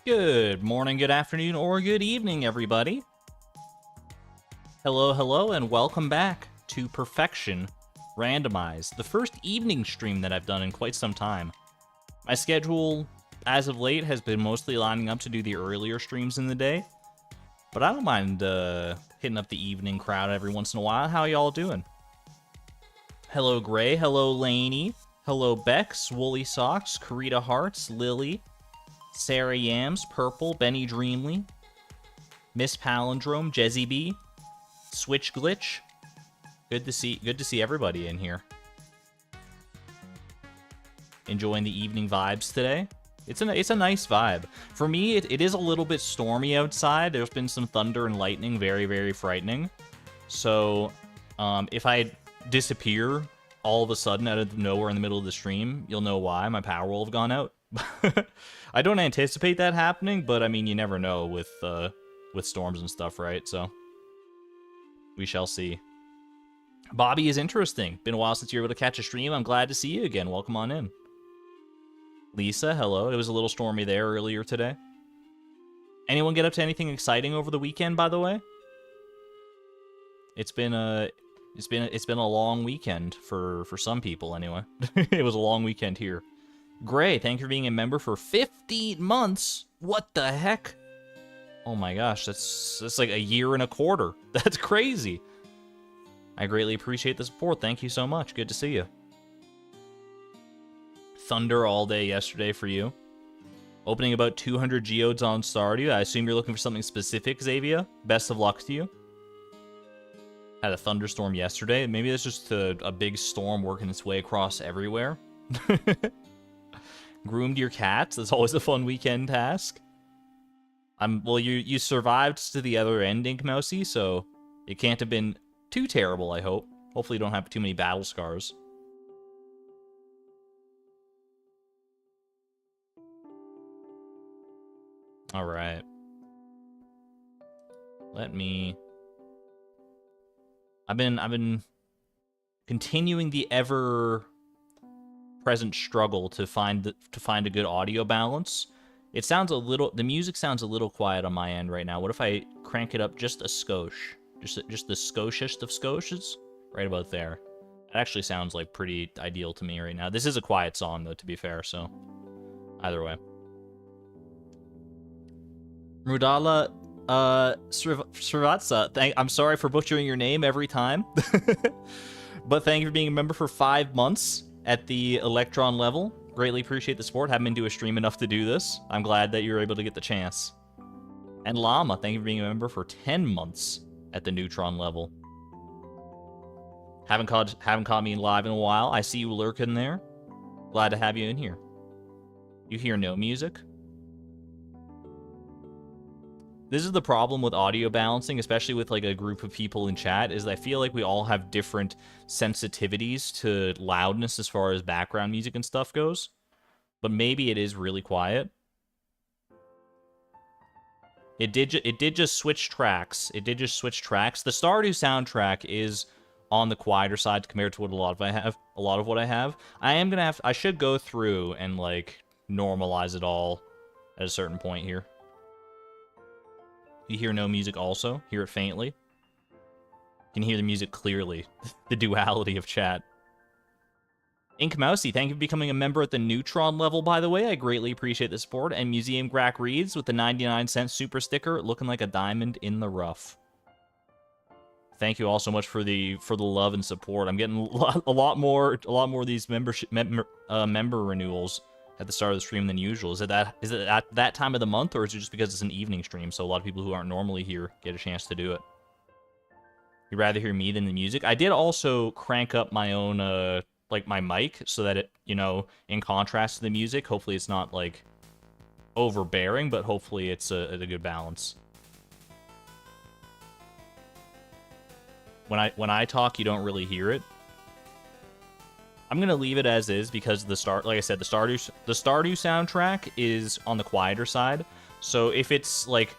Good morning, good afternoon, or good evening, everybody. Hello, and welcome back to Perfection Randomized, the first evening stream that I've done in quite some time. My schedule, as of late, has been mostly lining up to do the earlier streams in the day, but I don't mind hitting up the evening crowd every once in a while. How y'all doing? Hello, Gray. Hello, Laney. Hello, Bex, Woolly Socks, Karita Hearts, Lily, Sarah Yams, Purple, Benny Dreamly, Miss Palindrome, Jezzy B, Switch Glitch. Good to see everybody in here. Enjoying the evening vibes today. It's a nice vibe. For me, it is a little bit stormy outside. There's been some thunder and lightning, very, very frightening. So, if I disappear all of a sudden out of nowhere in the middle of the stream, you'll know why. My power will have gone out. I don't anticipate that happening, but I mean, you never know with storms and stuff, right? So we shall see. Bobby is interesting. Been a while since you were able to catch a stream. I'm glad to see you again. Welcome on in. Lisa, hello. It was a little stormy there earlier today. Anyone get up to anything exciting over the weekend, by the way? It's been a long weekend for some people anyway. It was a long weekend here. Gray, thank you for being a member for 15 months. What the heck? Oh my gosh, that's like a year and a quarter. That's crazy. I greatly appreciate the support. Thank you so much. Good to see you. Thunder all day yesterday for you. Opening about 200 geodes on Stardew. I assume you're looking for something specific, Xavier. Best of luck to you. Had a thunderstorm yesterday. Maybe it's just a big storm working its way across everywhere. Groomed your cats. That's always a fun weekend task. Well, you survived to the other end, Ink Mousy, so it can't have been too terrible, I hope. Hopefully you don't have too many battle scars. Alright. I've been continuing the ever-present struggle to find a good audio balance. The music sounds a little quiet on my end right now. What if I crank it up just a skosh? Just the skoshest of skoshes? Right about there. It actually sounds like pretty ideal to me right now. This is a quiet song though, to be fair, so either way. Mudala Srivatsa, I'm sorry for butchering your name every time. But thank you for being a member for 5 months at the Electron level. Greatly appreciate the support. Haven't been to a stream enough to do this. I'm glad that you're able to get the chance. And Llama, thank you for being a member for 10 months at the Neutron level. Haven't caught me live in a while. I see you lurking there. Glad to have you in here. You hear no music? This is the problem with audio balancing, especially with like a group of people in chat, is I feel like we all have different sensitivities to loudness as far as background music and stuff goes. But maybe it is really quiet. It did just switch tracks. The Stardew soundtrack is on the quieter side compared to what a lot of what I have. I should go through and like normalize it all at a certain point here. You hear no music also. Hear it faintly. You can hear the music clearly. The duality of chat. Ink Mousy, thank you for becoming a member at the Neutron level, by the way. I greatly appreciate the support. And Museum Grack Reads with the 99-cent super sticker, looking like a diamond in the rough. Thank you all so much for the love and support. I'm getting a lot more of these member renewals at the start of the stream than usual. Is it at that time of the month, or is it just because it's an evening stream, so a lot of people who aren't normally here get a chance to do it? You'd rather hear me than the music? I did also crank up my own, like, my mic, so that it, you know, in contrast to the music, hopefully it's not, like, overbearing, but hopefully it's a good balance. When I talk, you don't really hear it. I'm gonna leave it as is because like I said, the Stardew soundtrack is on the quieter side. So if it's like,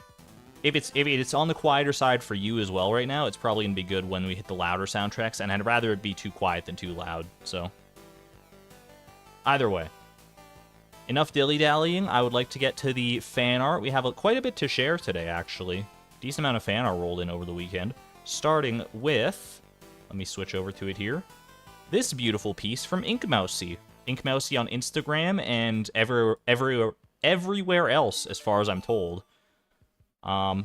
if it's on the quieter side for you as well right now, it's probably gonna be good when we hit the louder soundtracks. And I'd rather it be too quiet than too loud. So either way, enough dilly-dallying. I would like to get to the fan art. We have quite a bit to share today, actually. Decent amount of fan art rolled in over the weekend. Starting with, let me switch over to it here. This beautiful piece from Inkmousy. Inkmousy on Instagram and everywhere else, as far as I'm told. I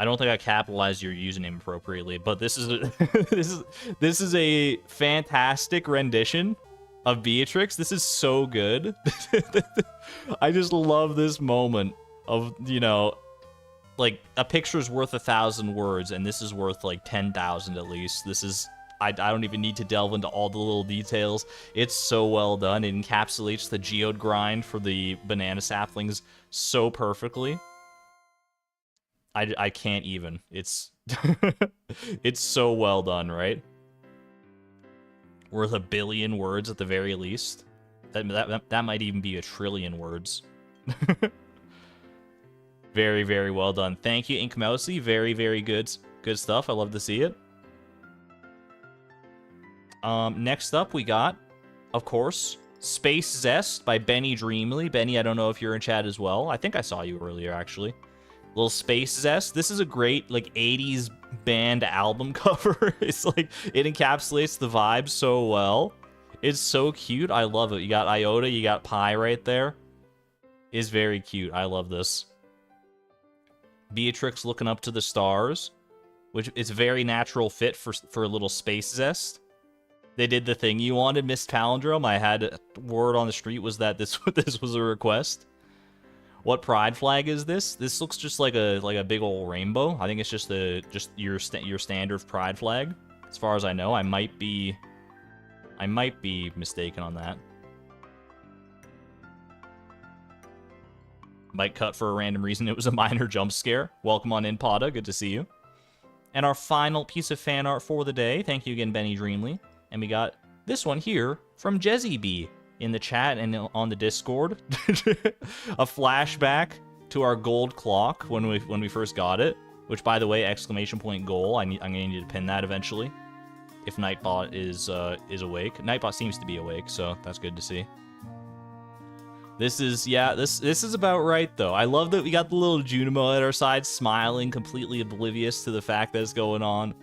don't think I capitalized your username appropriately, but this is a, this is a fantastic rendition of Beatrix. This is so good. I just love this moment of, you know, like, a picture's worth 1,000 words, and this is worth, like, 10,000 at least. This is... I don't even need to delve into all the little details. It's so well done. It encapsulates the geode grind for the banana saplings so perfectly. I can't even. It's... it's so well done, right? Worth 1 billion words at the very least. That might even be 1 trillion words. Very, very well done. Thank you, Inkmousy. Very, very good stuff. I love to see it. Next up, we got, of course, Space Zest by Benny Dreamly. Benny, I don't know if you're in chat as well. I think I saw you earlier, actually. Little Space Zest. This is a great, like, 80s band album cover. It's like, it encapsulates the vibe so well. It's so cute. I love it. You got Iota, you got Pi right there. It's very cute. I love this. Beatrix looking up to the stars, which is a very natural fit for a little Space Zest. They did the thing you wanted, Miss Palindrome. I had word on the street was that this was a request. What pride flag is this? This looks just like a big old rainbow. I think it's just your standard pride flag. As far as I know, I might be mistaken on that. Might cut for a random reason. It was a minor jump scare. Welcome on in, Pada. Good to see you. And our final piece of fan art for the day. Thank you again, Benny Dreamly. And we got this one here from Jezzy B in the chat and on the Discord. A flashback to our gold clock when we first got it. Which, by the way, exclamation point goal. I'm gonna need to pin that eventually. If Nightbot is awake. Nightbot seems to be awake, so that's good to see. This is, yeah, this is about right, though. I love that we got the little Junimo at our side, smiling, completely oblivious to the fact that it's going on.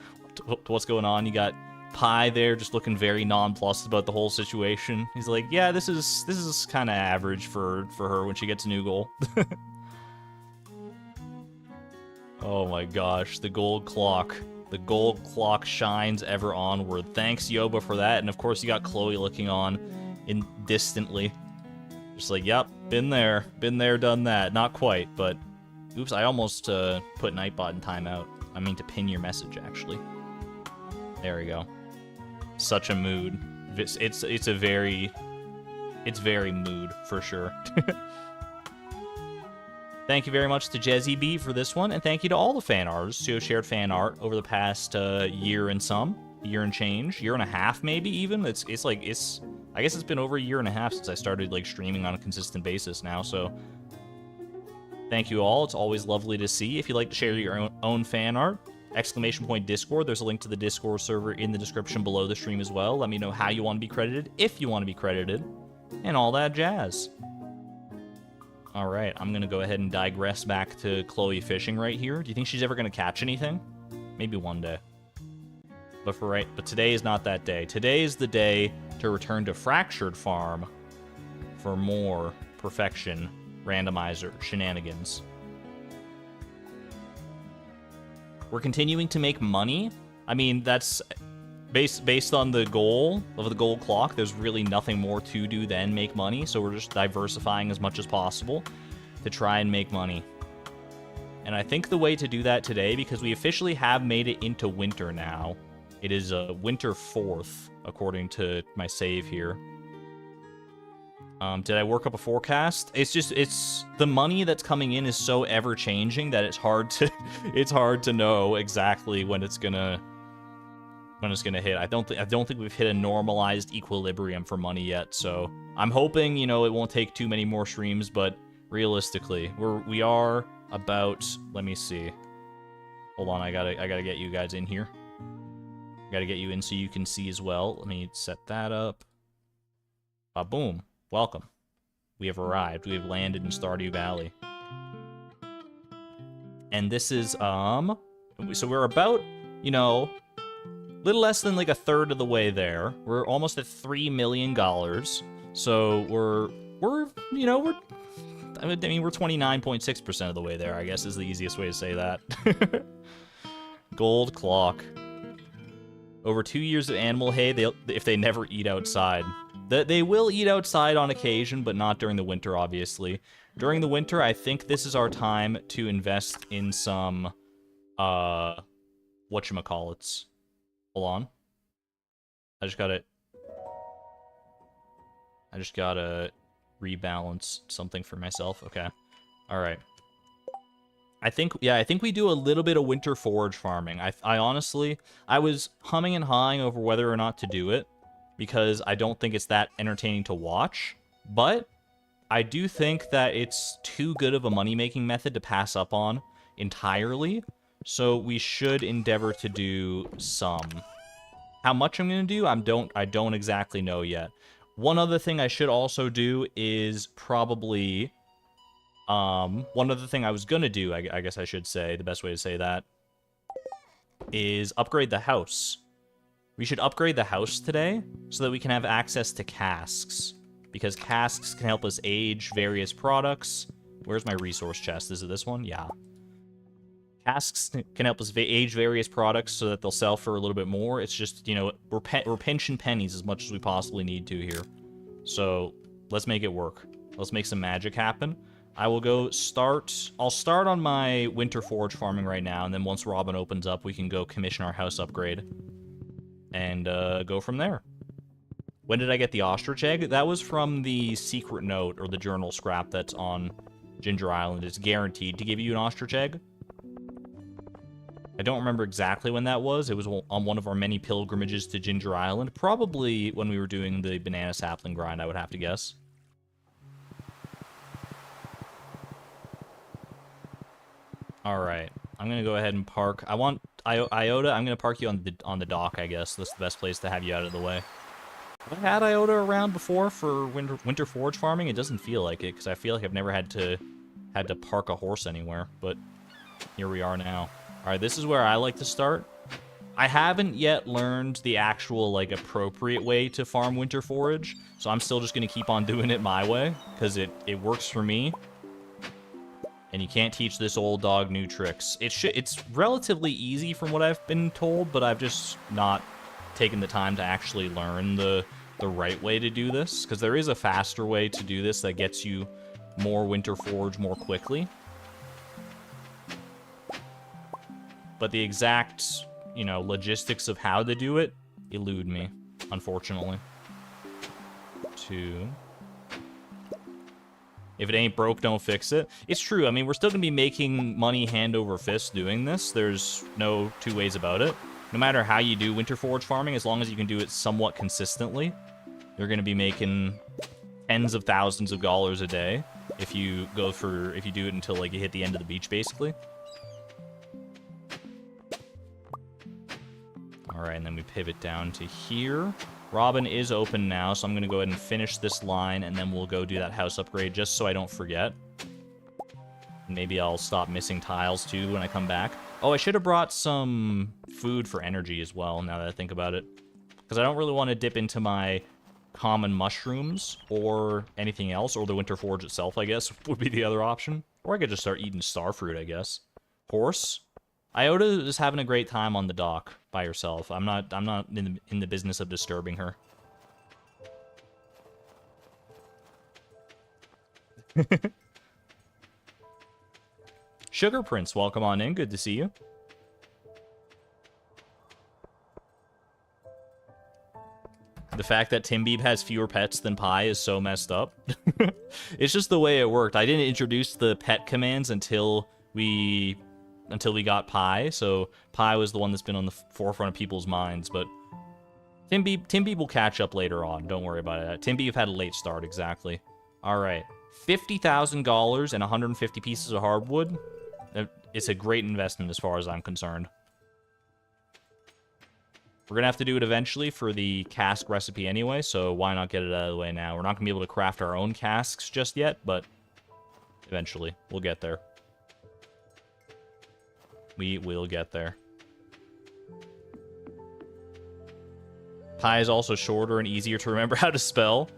What's going on? You got Pi there, just looking very nonplussed about the whole situation. He's like, yeah, this is kind of average for her when she gets a new goal. Oh my gosh, the gold clock. The gold clock shines ever onward. Thanks, Yoba, for that. And of course, you got Chloe looking on distantly. Just like, yep, been there, done that. Not quite, but oops, I almost put Nightbot in timeout. I mean to pin your message, actually. There we go. Such a mood. It's very mood for sure. Thank you very much to Jezzy B for this one, and thank you to all the fan artists who have shared fan art over the past year and change, year and a half maybe even. I guess it's been over a year and a half since I started like streaming on a consistent basis now, so thank you all. It's always lovely to see. If you'd like to share your own fan art, exclamation point Discord. There's a link to the Discord server in the description below the stream as well. Let me know how you want to be credited, if you want to be credited, and all that jazz. All right, I'm going to go ahead and digress back to Chloe fishing right here. Do you think she's ever going to catch anything? Maybe one day. But today is not that day. Today is the day to return to Fractured Farm for more perfection randomizer shenanigans. We're continuing to make money. I mean, that's based on the goal of the gold clock. There's really nothing more to do than make money, so we're just diversifying as much as possible to try and make money. And I think the way to do that today, because we officially have made it into winter now, it is winter 4th, according to my save here. Did I work up a forecast? It's the money that's coming in is so ever-changing that it's hard to know exactly when it's gonna hit. I don't think we've hit a normalized equilibrium for money yet, so I'm hoping, you know, it won't take too many more streams, but realistically, we are about, let me see. Hold on, I gotta get you guys in here. Gotta get you in so you can see as well. Let me set that up. Boom. Welcome. We have arrived. We have landed in Stardew Valley. And this is, so we're about, you know, little less than like a third of the way there. We're almost at $3 million. So we're, you know, I mean, we're 29.6% of the way there, I guess is the easiest way to say that. Gold clock. Over 2 years of animal hay, if they never eat outside. They will eat outside on occasion, but not during the winter, obviously. During the winter, I think this is our time to invest in some, whatchamacallits. Hold on. I just gotta rebalance something for myself. Okay. Alright. I think we do a little bit of winter forage farming. I honestly, I was humming and hawing over whether or not to do it, because I don't think it's that entertaining to watch, but I do think that it's too good of a money-making method to pass up on entirely, so we should endeavor to do some. How much I'm going to do, I don't exactly know yet. One other thing I should also do is probably... one other thing I was going to do, I guess I should say, the best way to say that, is upgrade the house. We should upgrade the house today so that we can have access to casks, because casks can help us age various products. Where's my resource chest? Is it this one? Yeah. Casks can help us age various products so that they'll sell for a little bit more. It's just, you know, we're pinching pennies as much as we possibly need to here. So let's make it work. Let's make some magic happen. I will go I'll start on my winter forage farming right now, and then once Robin opens up, we can go commission our house upgrade. And go from there. When did I get the ostrich egg? That was from the secret note, or the journal scrap that's on Ginger Island. It's guaranteed to give you an ostrich egg. I don't remember exactly when that was. It was on one of our many pilgrimages to Ginger Island. Probably when we were doing the banana sapling grind, I would have to guess. Alright. I'm going to go ahead and park. I want... Iota, I'm going to park you on the dock, I guess. That's the best place to have you out of the way. Have I had Iota around before for winter forage farming? It doesn't feel like it, because I feel like I've never had to park a horse anywhere, but here we are now. Alright, this is where I like to start. I haven't yet learned the actual, like, appropriate way to farm winter forage, so I'm still just going to keep on doing it my way, because it works for me. And you can't teach this old dog new tricks. It's relatively easy from what I've been told, but I've just not taken the time to actually learn the right way to do this, because there is a faster way to do this that gets you more winter forage more quickly. But the exact, you know, logistics of how to do it elude me, unfortunately. 2... If it ain't broke, don't fix it. It's true. I mean, we're still going to be making money hand over fist doing this. There's no two ways about it. No matter how you do winter forage farming, as long as you can do it somewhat consistently, you're going to be making tens of thousands of dollars a day if you do it until, like, you hit the end of the beach, basically. All right, and then we pivot down to here. Robin is open now, so I'm going to go ahead and finish this line, and then we'll go do that house upgrade just so I don't forget. Maybe I'll stop missing tiles, too, when I come back. Oh, I should have brought some food for energy as well, now that I think about it. Because I don't really want to dip into my common mushrooms or anything else, or the winter forage itself, I guess, would be the other option. Or I could just start eating starfruit, I guess. Horse? Iota is having a great time on the dock by herself. I'm not in the business of disturbing her. Sugar Prince, welcome on in. Good to see you. The fact that Timbeeb has fewer pets than Pi is so messed up. It's just the way it worked. I didn't introduce the pet commands until we got Pi, so Pi was the one that's been on the forefront of people's minds, but Timbeeb will catch up later on. Don't worry about it. Timbeeb had a late start, exactly. All right. $50,000 and 150 pieces of hardwood. It's a great investment as far as I'm concerned. We're gonna have to do it eventually for the cask recipe anyway, so why not get it out of the way now? We're not gonna be able to craft our own casks just yet, but eventually we'll get there. We will get there. Pi is also shorter and easier to remember how to spell.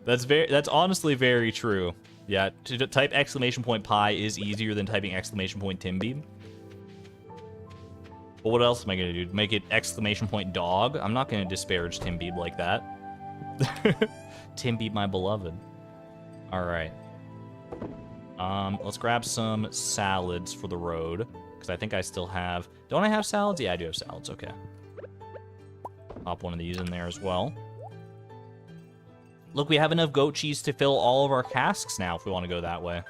That's honestly very true. Yeah, to type !pi is easier than typing !timbeeb. But what else am I gonna do? Make it !dog? I'm not gonna disparage Timbeeb like that. Timbeeb, my beloved. Alright. Let's grab some salads for the road. Because I think I still have... Don't I have salads? Yeah, I do have salads. Okay. Pop one of these in there as well. Look, we have enough goat cheese to fill all of our casks now if we want to go that way.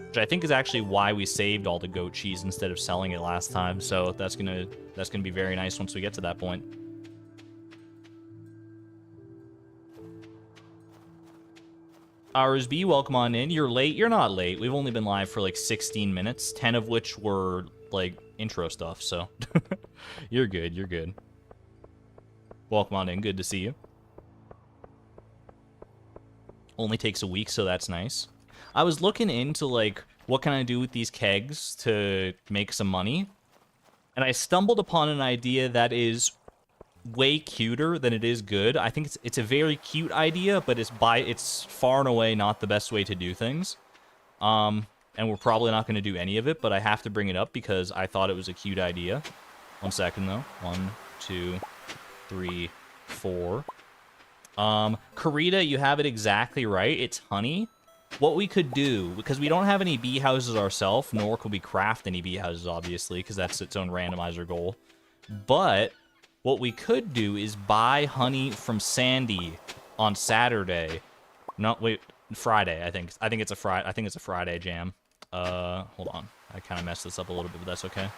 Which I think is actually why we saved all the goat cheese instead of selling it last time. So that's gonna be very nice once we get to that point. RSB, welcome on in. You're late. You're not late. We've only been live for like 16 minutes, 10 of which were like intro stuff. So you're good. You're good. Welcome on in. Good to see you. Only takes a week, so that's nice. I was looking into, like, what can I do with these kegs to make some money? And I stumbled upon an idea that is way cuter than it is good. I think it's a very cute idea, but it's far and away not the best way to do things. And we're probably not going to do any of it, but I have to bring it up because I thought it was a cute idea. 1 second, though. 1, 2, 3, 4... Karita, you have it exactly right. It's honey. What we could do, because we don't have any bee houses ourselves, nor could we craft any bee houses, obviously, because that's its own randomizer goal. But what we could do is buy honey from Sandy on Saturday. No, wait, Friday. I think it's a Friday. I think it's a Friday jam. Hold on. I kind of messed this up a little bit, but that's okay.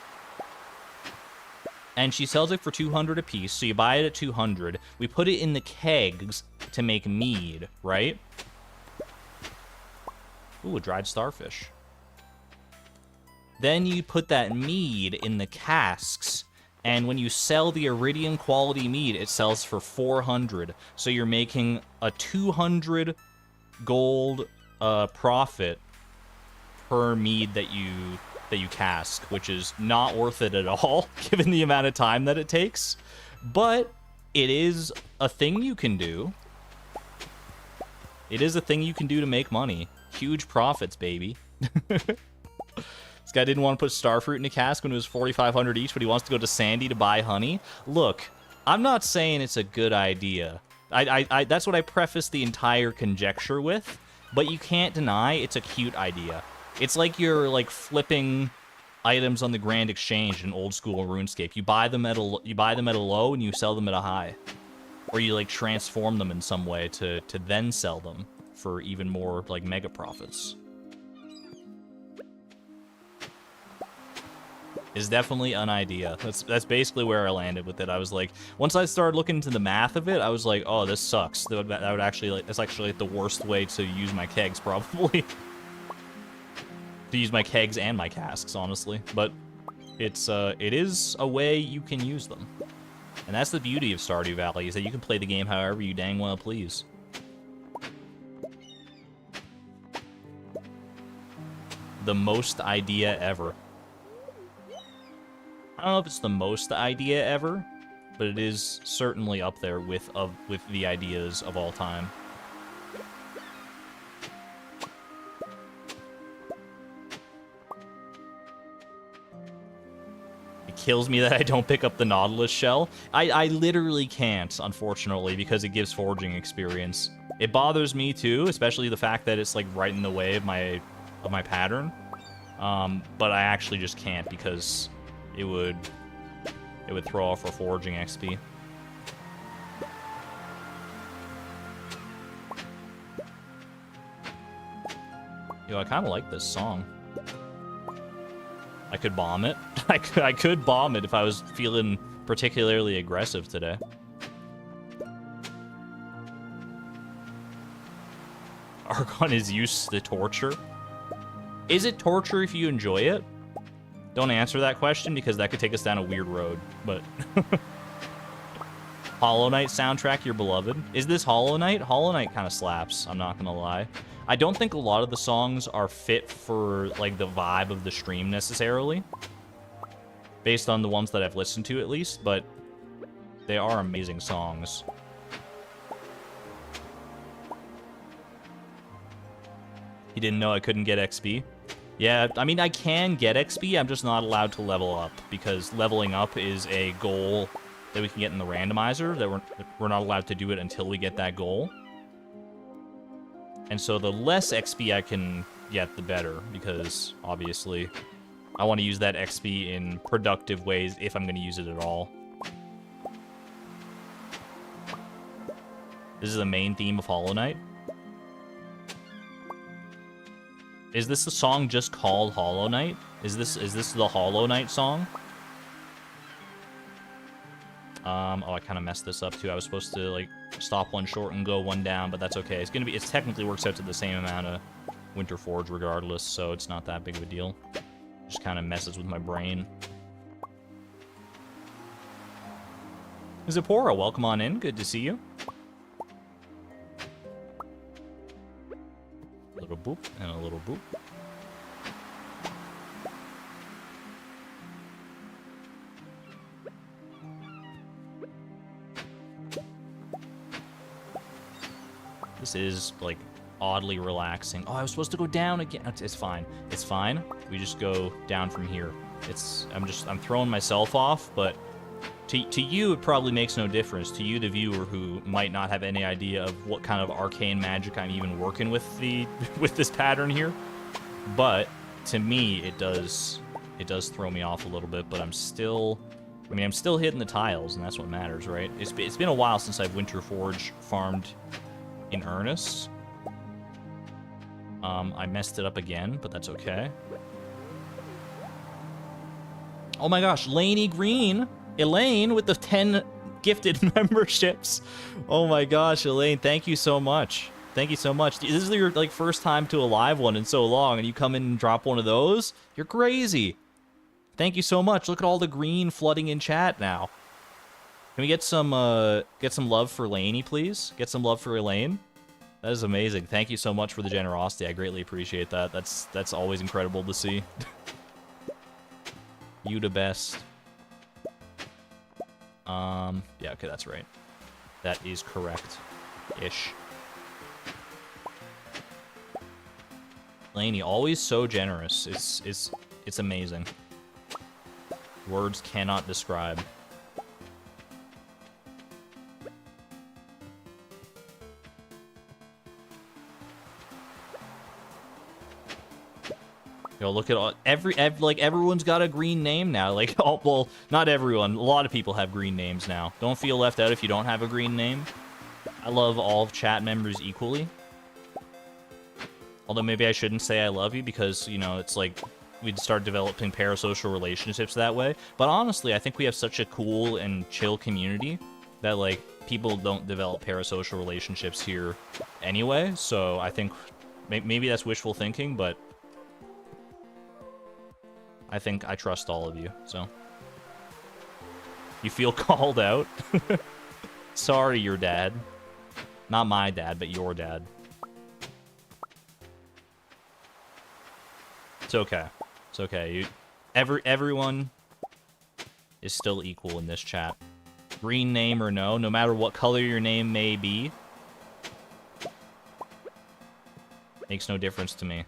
And she sells it for 200 a piece, so you buy it at 200. We put it in the kegs to make mead, right? Ooh, a dried starfish. Then you put that mead in the casks, and when you sell the iridium quality mead, it sells for 400. So you're making a 200 gold profit per mead that you cask, which is not worth it at all, given the amount of time that it takes. But it is a thing you can do. It is a thing you can do to make money. Huge profits, baby. This guy didn't want to put starfruit in a cask when it was 4,500 each, but he wants to go to Sandy to buy honey. Look, I'm not saying it's a good idea. That's what I prefaced the entire conjecture with, but you can't deny it's a cute idea. It's like you're like flipping items on the Grand Exchange in old school RuneScape. You buy them at a low and you sell them at a high, or you like transform them in some way to then sell them for even more like mega profits. Is definitely an idea. That's basically where I landed with it. I was like, once I started looking into the math of it, I was like, oh, this sucks. That would actually like, that's actually like the worst way to use my kegs probably. To use my kegs and my casks, honestly, but it is a way you can use them, and that's the beauty of Stardew Valley, is that you can play the game however you dang well please. The most idea ever. I don't know if it's the most idea ever, but it is certainly up there with the ideas of all time. Kills me that I don't pick up the Nautilus shell. I literally can't, unfortunately, because it gives foraging experience. It bothers me too, especially the fact that it's like right in the way of my pattern. But I actually just can't because it would throw off our foraging XP. Yo, I kind of like this song. I could bomb it. I could bomb it if I was feeling particularly aggressive today. Argon is used to torture. Is it torture if you enjoy it? Don't answer that question because that could take us down a weird road, but... Hollow Knight soundtrack, your beloved. Is this Hollow Knight? Hollow Knight kind of slaps, I'm not gonna lie. I don't think a lot of the songs are fit for, like, the vibe of the stream necessarily. Based on the ones that I've listened to, at least, but they are amazing songs. You didn't know I couldn't get XP? Yeah, I mean, I can get XP, I'm just not allowed to level up, because leveling up is a goal that we can get in the randomizer, that we're not allowed to do it until we get that goal. And so the less XP I can get, the better, because, obviously, I want to use that XP in productive ways if I'm going to use it at all. This is the main theme of Hollow Knight. Is this the song just called Hollow Knight? Is this the Hollow Knight song? Oh, I kind of messed this up too. I was supposed to like stop one short and go one down, but that's okay. It technically works out to the same amount of Winter Forge regardless, so it's not that big of a deal. Just kind of messes with my brain. Zipporah, welcome on in. Good to see you. A little boop and a little boop. This is, like, oddly relaxing. Oh, I was supposed to go down again. It's fine. It's fine. We just go down from here. I'm throwing myself off, but to you, it probably makes no difference. To you, the viewer, who might not have any idea of what kind of arcane magic I'm even working with with this pattern here. But to me, it does throw me off a little bit, but I'm still hitting the tiles, and that's what matters, right? It's been a while since I've Winter Forge farmed in earnest. I messed it up again, but that's okay. Oh my gosh, Laney Green! Elaine with the 10 gifted memberships. Oh my gosh, Elaine, thank you so much. Thank you so much. This is your like first time to a live one in so long, and you come in and drop one of those? You're crazy. Thank you so much. Look at all the green flooding in chat now. Can we get some love for Laney, please? Get some love for Elaine. That is amazing. Thank you so much for the generosity. I greatly appreciate that. That's always incredible to see. You the best. Yeah, okay, that's right. That is correct-ish. Laney, always so generous. It's amazing. Words cannot describe. Yo, look at all like everyone's got a green name now. Like, oh, well, not everyone. A lot of people have green names now. Don't feel left out if you don't have a green name. I love all chat members equally. Although maybe I shouldn't say I love you because, you know, it's like we'd start developing parasocial relationships that way. But honestly, I think we have such a cool and chill community that, like, people don't develop parasocial relationships here anyway. So I think maybe that's wishful thinking, but I think I trust all of you, so. You feel called out? Sorry, your dad. Not my dad, but your dad. It's okay. It's okay. Everyone is still equal in this chat. Green name or no matter what color your name may be, makes no difference to me.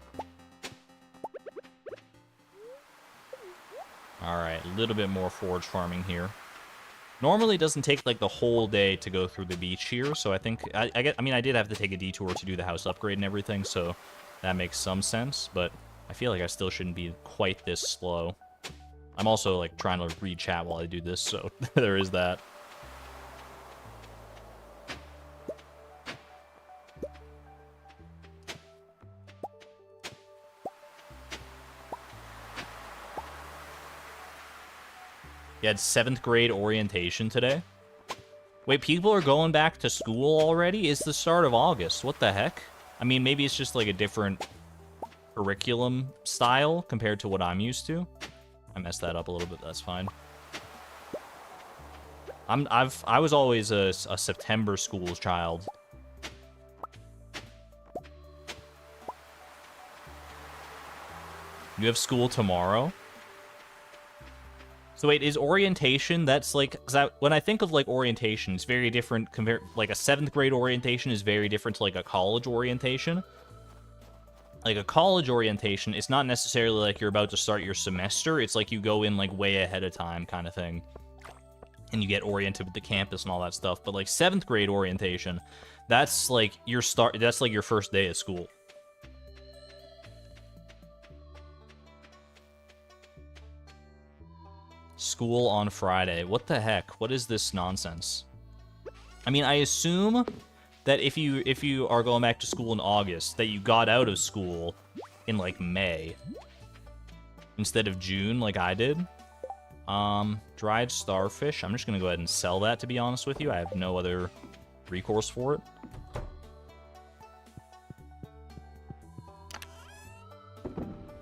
Alright, a little bit more forage farming here. Normally it doesn't take like the whole day to go through the beach here, so I think I did have to take a detour to do the house upgrade and everything, so that makes some sense, but I feel like I still shouldn't be quite this slow. I'm also like trying to read chat while I do this, so there is that. You had 7th grade orientation today? Wait, people are going back to school already? It's the start of August. What the heck? I mean, maybe it's just like a different curriculum style compared to what I'm used to. I messed that up a little bit. That's fine. I was always a September school child. You have school tomorrow? So wait, is orientation, that's like, because when I think of like orientation, it's very different, like a 7th grade orientation is very different to like a college orientation. Like a college orientation, it's not necessarily like you're about to start your semester, it's like you go in like way ahead of time kind of thing. And you get oriented with the campus and all that stuff. But like 7th grade orientation, that's like that's like your first day of school. School on Friday. What the heck? What is this nonsense? I mean, I assume that if you are going back to school in August, that you got out of school in like May instead of June like I did. Dried starfish. I'm just gonna go ahead and sell that, to be honest with you. I have no other recourse for it.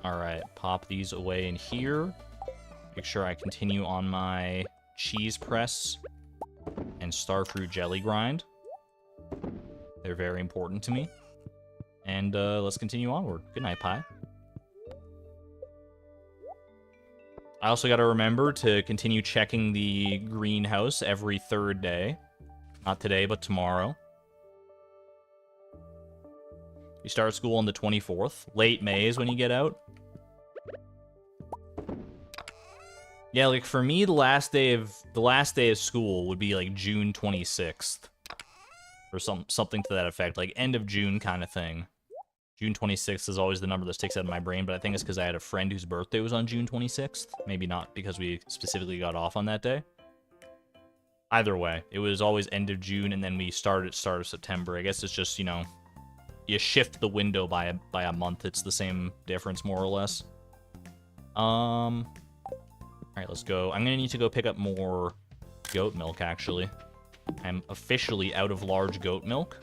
Alright, pop these away in here. Make sure I continue on my cheese press and starfruit jelly grind. They're very important to me. And let's continue onward. Good night, Pie. I also got to remember to continue checking the greenhouse every 3rd day. Not today, but tomorrow. You start school on the 24th. Late May is when you get out. Yeah, like for me, the last day of school would be like June 26th, or something to that effect, like end of June kind of thing. June 26th is always the number that sticks out of my brain, but I think it's because I had a friend whose birthday was on June 26th. Maybe not because we specifically got off on that day. Either way, it was always end of June, and then we started at start of September. I guess it's just, you know, you shift the window by a month. It's the same difference, more or less. Alright, let's go. I'm gonna need to go pick up more goat milk, actually. I'm officially out of large goat milk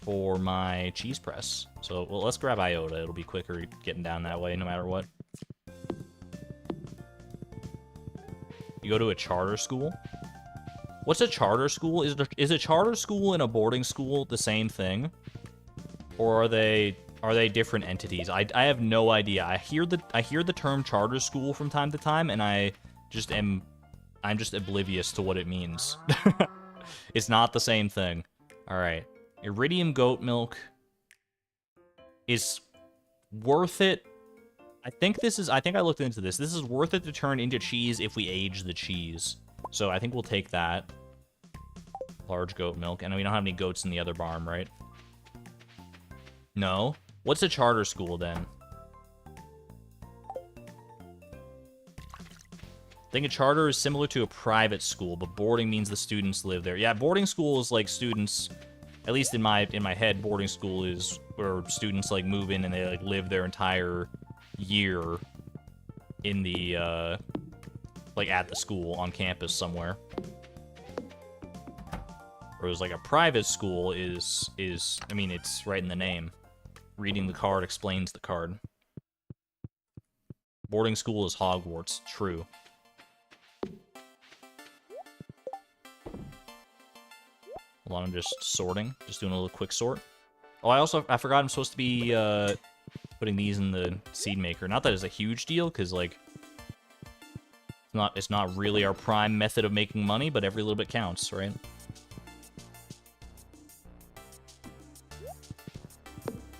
for my cheese press. So, well, let's grab Iota. It'll be quicker getting down that way, no matter what. You go to a charter school? What's a charter school? Is a charter school and a boarding school the same thing? Or are they different entities? I have no idea. I hear the term charter school from time to time, and I'm just oblivious to what it means. It's not the same thing. All right, iridium goat milk is worth it. I think I looked into this. This is worth it to turn into cheese if we age the cheese. So I think we'll take that. Large goat milk, and we don't have any goats in the other barn, right? No. What's a charter school, then? I think a charter is similar to a private school, but boarding means the students live there. Yeah, boarding school is like students, at least in my head, boarding school is where students like move in and they like live their entire year in the like at the school on campus somewhere. Whereas like a private school is I mean, it's right in the name. Reading the card explains the card. Boarding school is Hogwarts. True. Hold on, I'm just sorting. Just doing a little quick sort. Oh, I forgot I'm supposed to be putting these in the seed maker. Not that it's a huge deal, because like it's not really our prime method of making money, but every little bit counts, right?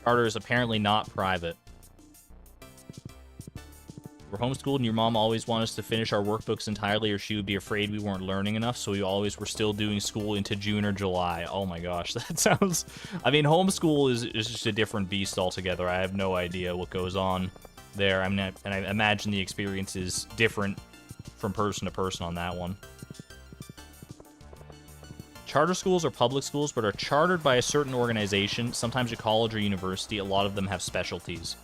Charter is apparently not private. We're homeschooled and your mom always wanted us to finish our workbooks entirely or she would be afraid we weren't learning enough, so we always were still doing school into June or July. Oh my gosh, that sounds... I mean, homeschool is just a different beast altogether. I have no idea what goes on there. And I imagine the experience is different from person to person on that one. Charter schools are public schools, but are chartered by a certain organization, sometimes a college or university. A lot of them have specialties.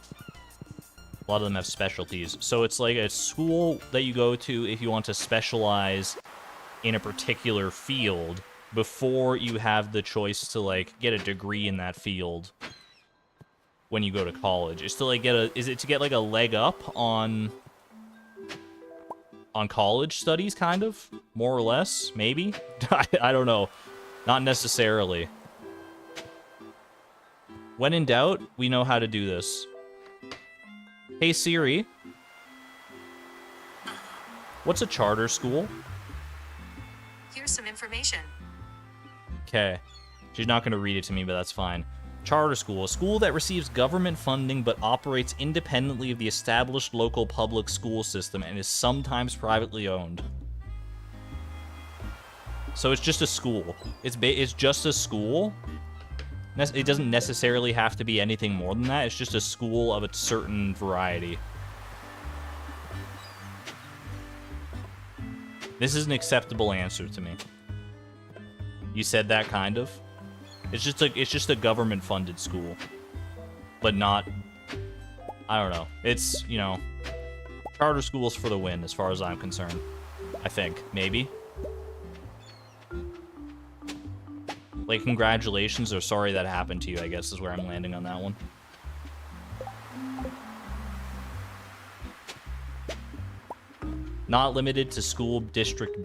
So it's like a school that you go to if you want to specialize in a particular field before you have the choice to, like, get a degree in that field when you go to college. Is to, like, is it to get, like, a leg up on on college studies, kind of, more or less, maybe. I don't know, not necessarily. When in doubt, we know how to do this. Hey Siri, what's a charter school? Here's some information. Okay. She's not going to read it to me, but that's fine. Charter school. A school that receives government funding but operates independently of the established local public school system and is sometimes privately owned. So it's just a school. It's just a school. It doesn't necessarily have to be anything more than that. It's just a school of a certain variety. This is an acceptable answer to me. You said that, kind of. It's just a government-funded school, but not. I don't know. It's, you know, charter schools for the win, as far as I'm concerned. I think maybe. Like, congratulations or sorry that happened to you, I guess is where I'm landing on that one. Not limited to school district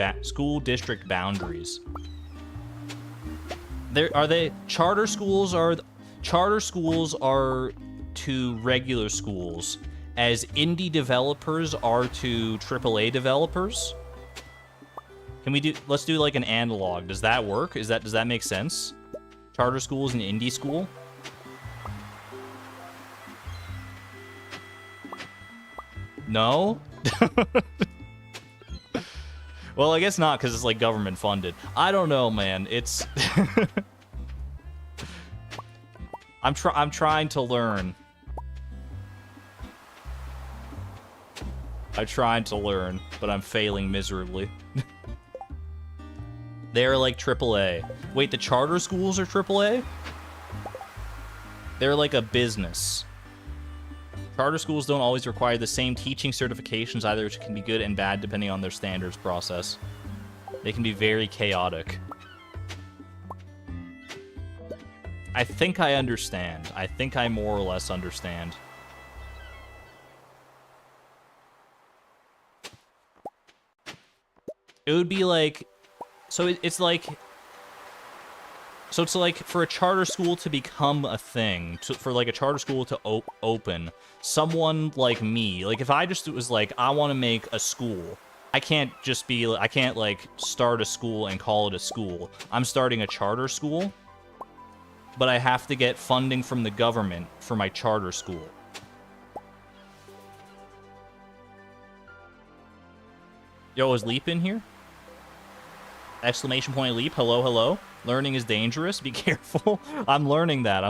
boundaries. Charter schools are to regular schools as indie developers are to AAA developers. Let's do like an analog. Does that work? Does that make sense? Charter school is an indie school? No? Well, I guess not, because it's like government funded. I don't know, man. It's I'm trying to learn. I'm trying to learn, but I'm failing miserably. They're like AAA. Wait, the charter schools are AAA? They're like a business. Charter schools don't always require the same teaching certifications either, which can be good and bad depending on their standards process. They can be very chaotic. I think I understand. I think I more or less understand. It would be like... So it's like for a charter school to become a thing, for like a charter school to open, someone like me, like if I just was like, I want to make a school, I can't like start a school and call it a school. I'm starting a charter school, but I have to get funding from the government for my charter school. Yo, is Leap in here? Exclamation point Leap, hello, hello. Learning is dangerous, be careful. I'm learning that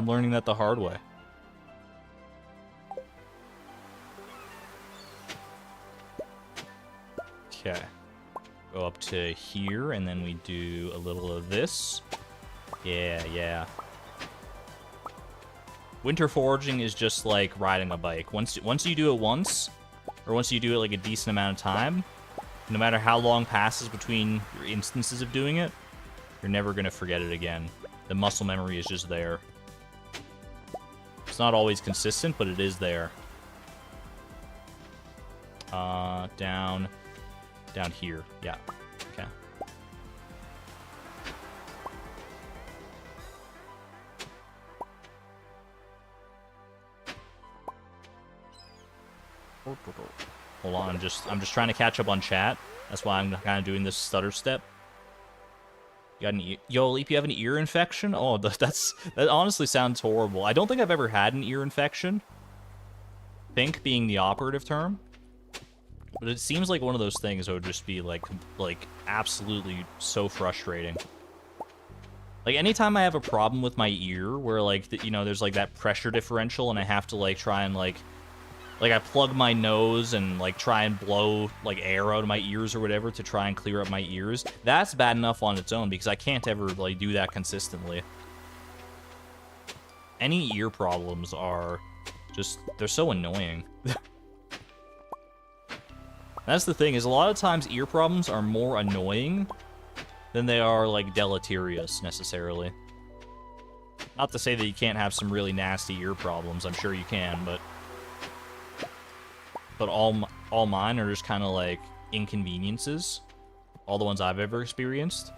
the hard way. Okay. Go up to here, and then we do a little of this. Yeah. Winter foraging is just like riding a bike. Once you do it once, or once you do it like a decent amount of time, no matter how long passes between your instances of doing it, you're never going to forget it again. The muscle memory is just there. It's not always consistent, but it is there. Down here. Yeah. Okay. Hold on, I'm just trying to catch up on chat. That's why I'm kind of doing this stutter step. You got an Yo, Leap, you have an ear infection? Oh, that honestly sounds horrible. I don't think I've ever had an ear infection. Think being the operative term. But it seems like one of those things that would just be like absolutely so frustrating. Like anytime I have a problem with my ear where like there's like that pressure differential and I have to like try and like I plug my nose and like try and blow like air out of my ears or whatever to try and clear up my ears. That's bad enough on its own because I can't ever like do that consistently. Any ear problems are just, they're so annoying. That's the thing, is a lot of times ear problems are more annoying than they are like deleterious necessarily. Not to say that you can't have some really nasty ear problems, I'm sure you can, but all mine are just kind of like inconveniences. All the ones I've ever experienced.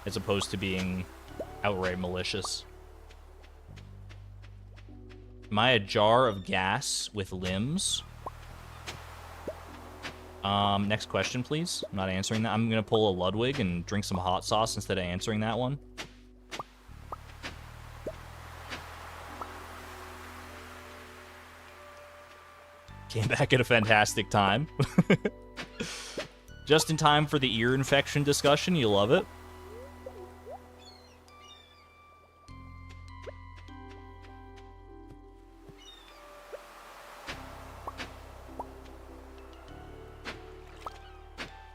As opposed to being outright malicious. Am I a jar of gas with limbs? Next question, please. I'm not answering that. I'm gonna pull a Ludwig and drink some hot sauce instead of answering that one. Came back at a fantastic time. Just in time for the ear infection discussion. You love it.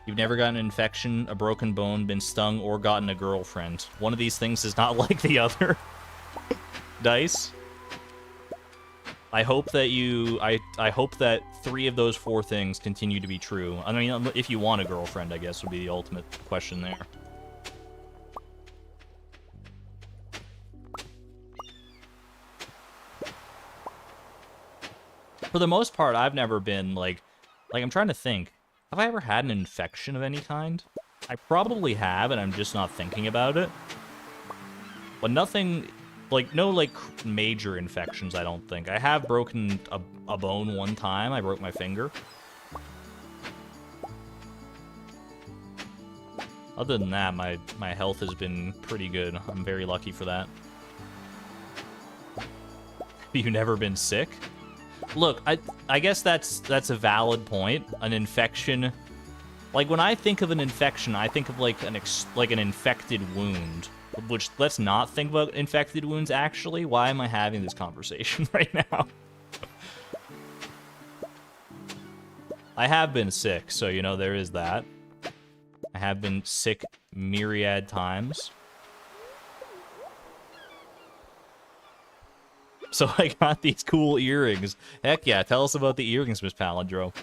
You've never gotten an infection, a broken bone, been stung, or gotten a girlfriend. One of these things is not like the other. Dice. I hope that I hope that 3 of those 4 things continue to be true. I mean, if you want a girlfriend, I guess, would be the ultimate question there. For the most part, I've never been, like, I'm trying to think. Have I ever had an infection of any kind? I probably have, and I'm just not thinking about it. But nothing, like, no, like, major infections, I don't think. I have broken a bone one time. I broke my finger. Other than that, my health has been pretty good. I'm very lucky for that. Have you never been sick? Look, I guess that's a valid point. An infection, like when I think of an infection, I think of like an infected wound. Which, let's not think about infected wounds. Actually, why am I having this conversation right now? I have been sick, so you know there is that. I have been sick myriad times. So I got these cool earrings. Heck yeah, tell us about the earrings, Miss Palindrome.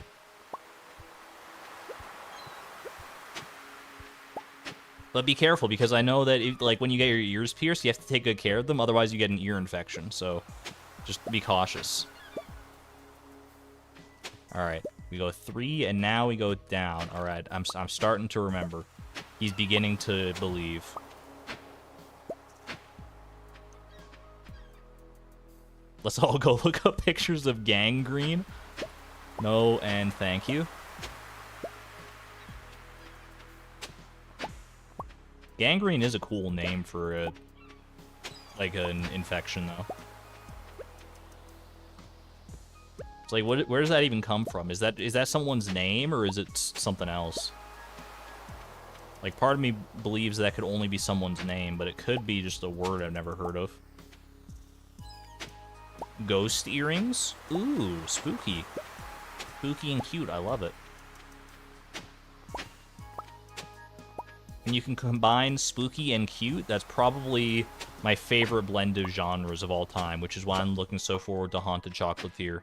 But be careful, because I know that if, like when you get your ears pierced, you have to take good care of them, otherwise you get an ear infection. So just be cautious. Alright, we go 3, and now we go down. Alright, I'm starting to remember. He's beginning to believe. Let's all go look up pictures of gangrene. No, and thank you. Gangrene is a cool name for a, like an infection, though. It's like, where does that even come from? Is that someone's name, or is it something else? Like, part of me believes that could only be someone's name, but it could be just a word I've never heard of. Ghost earrings? Ooh, spooky. Spooky and cute, I love it. And you can combine spooky and cute. That's probably my favorite blend of genres of all time, which is why I'm looking so forward to Haunted Chocolatier.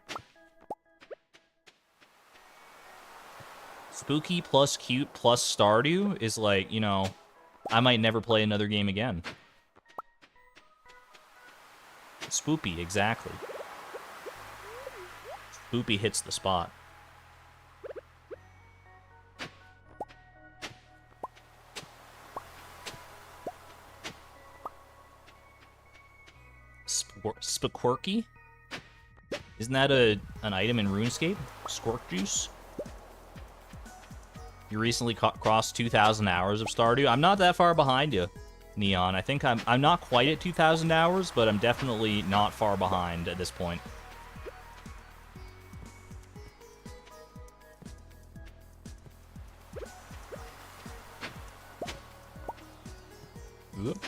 Spooky plus cute plus Stardew is like, you know, I might never play another game again. Spoopy, exactly. Spoopy hits the spot. Spaquirky? Isn't that an item in RuneScape? Squirk juice? You recently crossed 2,000 hours of Stardew. I'm not that far behind you, Neon. I think I'm not quite at 2,000 hours, but I'm definitely not far behind at this point. Oop.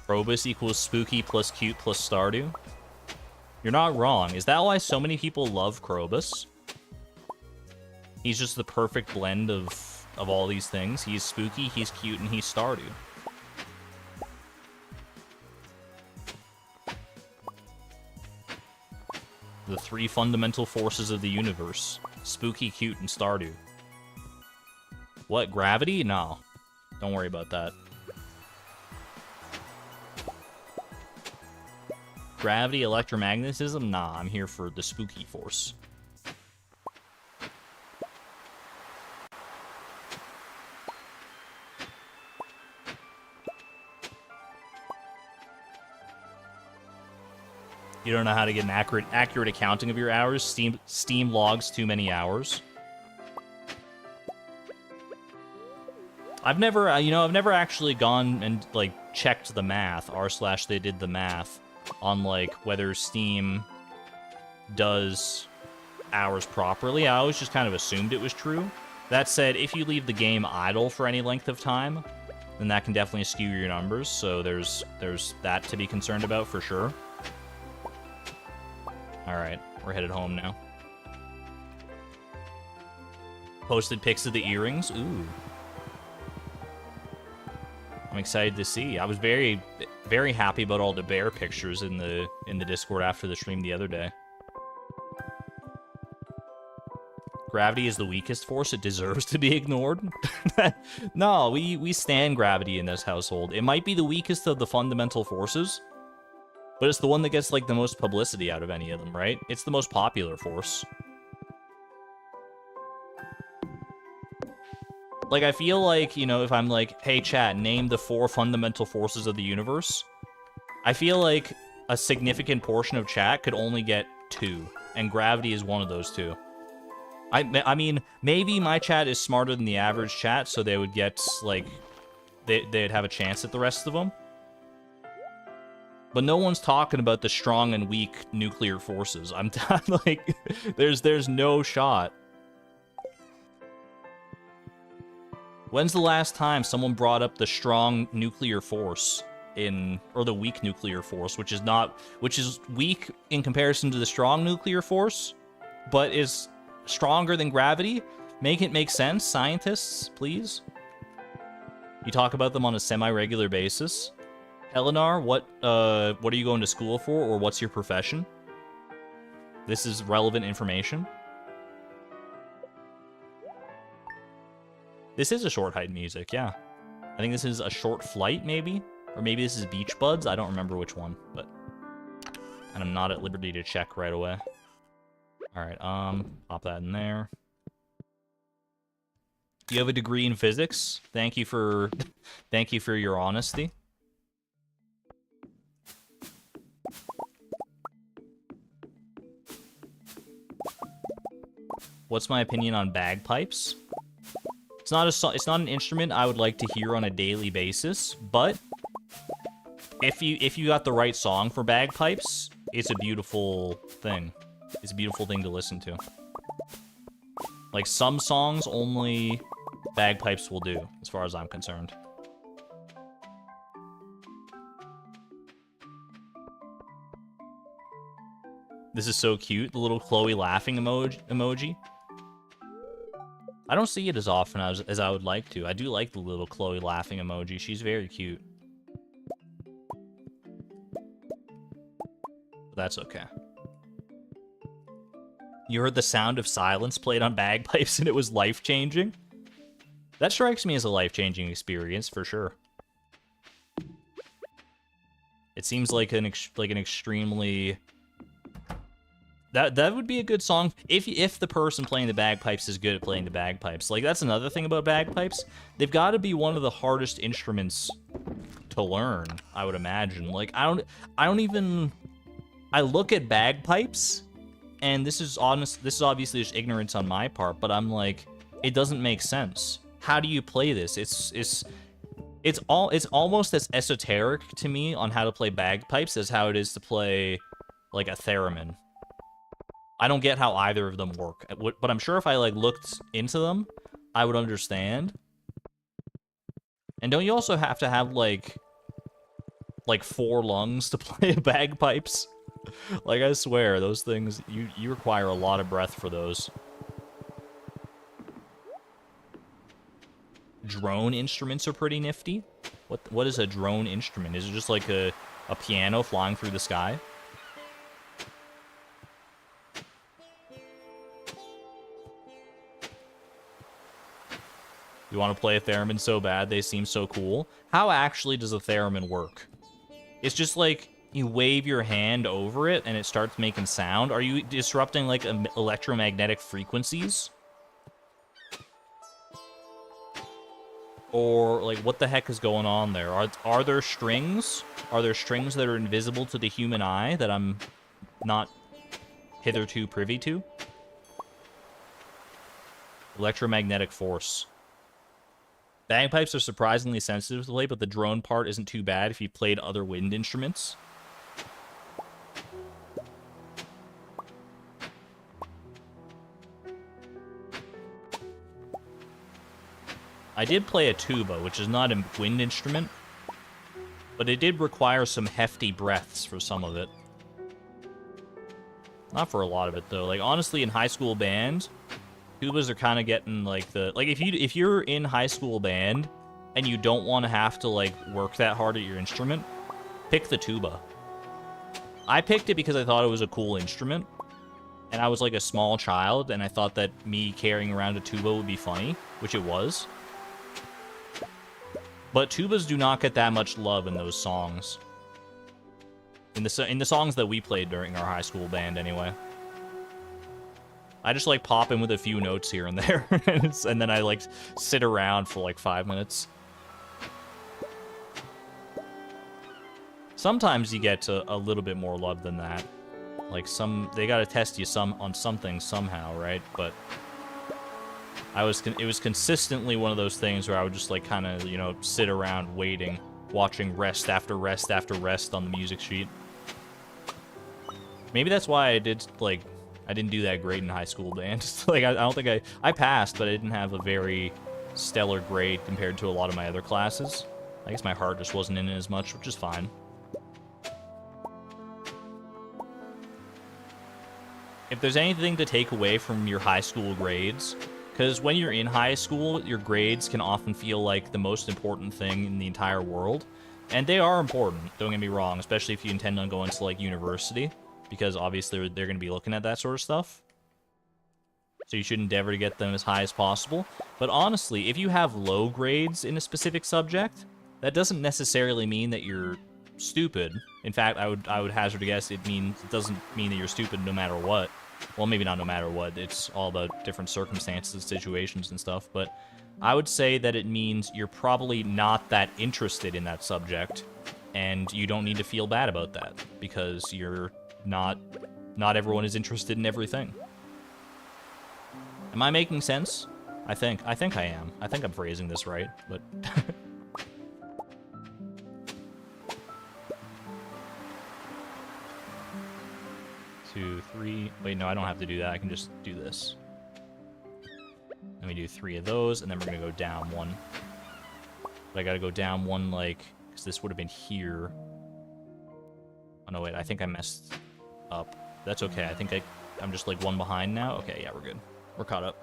Probus equals spooky plus cute plus Stardew. You're not wrong. Is that why so many people love Krobus? He's just the perfect blend of all these things. He's spooky, he's cute, and he's Stardew. The 3 fundamental forces of the universe. Spooky, cute, and Stardew. What, gravity? No. Don't worry about that. Gravity, electromagnetism? Nah, I'm here for the spooky force. You don't know how to get an accurate accounting of your hours. Steam logs too many hours. I've never actually gone and like checked the math. / they did the math on like whether Steam does hours properly. I always just kind of assumed it was true. That said, if you leave the game idle for any length of time, then that can definitely skew your numbers. So there's that to be concerned about for sure. All right, we're headed home now. Posted pics of the earrings. Ooh. I'm excited to see. I was very, very happy about all the bear pictures in the Discord after the stream the other day. Gravity is the weakest force. It deserves to be ignored. No, we stand gravity in this household. It might be the weakest of the fundamental forces, but it's the one that gets like the most publicity out of any of them, right? It's the most popular force. Like, I feel like, you know, if I'm like, hey, chat, name the 4 fundamental forces of the universe, I feel like a significant portion of chat could only get 2, and gravity is one of those 2. I mean, maybe my chat is smarter than the average chat, so they would get, like, they'd have a chance at the rest of them. But no one's talking about the strong and weak nuclear forces. I'm like, there's no shot. When's the last time someone brought up the strong nuclear force or the weak nuclear force, which is weak in comparison to the strong nuclear force, but is stronger than gravity? Make it make sense, scientists, please. You talk about them on a semi-regular basis. Eleanor, what are you going to school for, or what's your profession? This is relevant information. This is a short hide music, yeah. I think this is a short flight, maybe? Or maybe this is Beach Buds? I don't remember which one, but... And I'm not at liberty to check right away. Alright, pop that in there. You have a degree in physics? Thank you for your honesty. What's my opinion on bagpipes? It's not an instrument I would like to hear on a daily basis, but if you got the right song for bagpipes, it's a beautiful thing. It's a beautiful thing to listen to. Like, some songs only bagpipes will do, as far as I'm concerned. This is so cute, the little Chloe laughing emoji. I don't see it as often as I would like to. I do like the little Chloe laughing emoji. She's very cute. But that's okay. You heard the sound of silence played on bagpipes and it was life-changing? That strikes me as a life-changing experience, for sure. It seems like an extremely... That would be a good song if the person playing the bagpipes is good at playing the bagpipes. Like, that's another thing about bagpipes. They've got to be one of the hardest instruments to learn, I would imagine. Like, I look at bagpipes, and this is obviously just ignorance on my part, but I'm like, it doesn't make sense. How do you play this? It's almost as esoteric to me on how to play bagpipes as how it is to play like a theremin. I don't get how either of them work, but I'm sure if I like looked into them, I would understand. And don't you also have to have like 4 lungs to play bagpipes? Like, I swear, those things, you require a lot of breath for those. Drone instruments are pretty nifty. What is a drone instrument? Is it just like a piano flying through the sky? You want to play a theremin so bad, they seem so cool. How actually does a theremin work? It's just like you wave your hand over it and it starts making sound. Are you disrupting like electromagnetic frequencies? Or like, what the heck is going on there? Are there strings? Are there strings that are invisible to the human eye that I'm not hitherto privy to. Electromagnetic force. Bagpipes are surprisingly sensitive to play, but the drone part isn't too bad if you played other wind instruments. I did play a tuba, which is not a wind instrument, but it did require some hefty breaths for some of it. Not for a lot of it, though. Like, honestly, in high school band, tubas are kind of getting, like, the... Like, if you're in high school band and you don't want to have to, like, work that hard at your instrument, pick the tuba. I picked it because I thought it was a cool instrument, and I was, like, a small child, and I thought that me carrying around a tuba would be funny, which it was. But tubas do not get that much love in those songs. In the songs that we played during our high school band, anyway. I just, like, pop in with a few notes here and there, and then I, like, sit around for, like, 5 minutes. Sometimes you get a little bit more love than that. Like, they gotta test you on something somehow, right? But it was consistently one of those things where I would just, like, kind of, you know, sit around waiting, watching rest after rest after rest on the music sheet. Maybe that's why I didn't do that great in high school band. Like, I don't think I passed, but I didn't have a very stellar grade compared to a lot of my other classes. I guess my heart just wasn't in it as much, which is fine. If there's anything to take away from your high school grades, because when you're in high school, your grades can often feel like the most important thing in the entire world. And they are important, don't get me wrong, especially if you intend on going to, like, university, because obviously they're going to be looking at that sort of stuff. So you should endeavor to get them as high as possible. But honestly, if you have low grades in a specific subject, that doesn't necessarily mean that you're stupid. In fact, I would hazard a guess it doesn't mean that you're stupid no matter what. Well, maybe not no matter what. It's all about different circumstances and situations and stuff. But I would say that it means you're probably not that interested in that subject, and you don't need to feel bad about that, because you're not everyone is interested in everything. Am I making sense? I think I am. I think I'm phrasing this right, but 2, 3. Wait, no, I don't have to do that. I can just do this. Let me do 3 of those, and then we're gonna go down 1. But I gotta go down 1, like, because this would have been here. Oh, no, wait, I think I messed up. That's okay. I think I'm just, like, 1 behind now. Okay, yeah, we're good. We're caught up.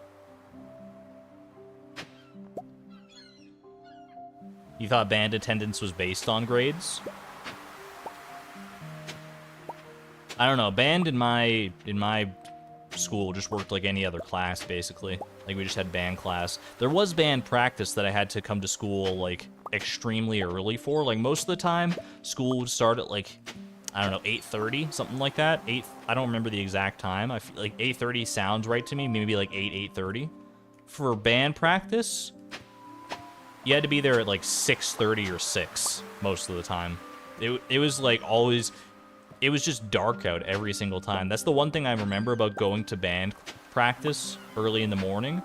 You thought band attendance was based on grades? I don't know. Band in my school just worked like any other class, basically. Like, we just had band class. There was band practice that I had to come to school, like, extremely early for. Like, most of the time, school would start at, like, I don't know, 8:30, something like that. I don't remember the exact time. I feel like 8:30 sounds right to me. Maybe like 8:30. For band practice, you had to be there at like 6:30 or 6 most of the time. It was like always... It was just dark out every single time. That's the one thing I remember about going to band practice early in the morning,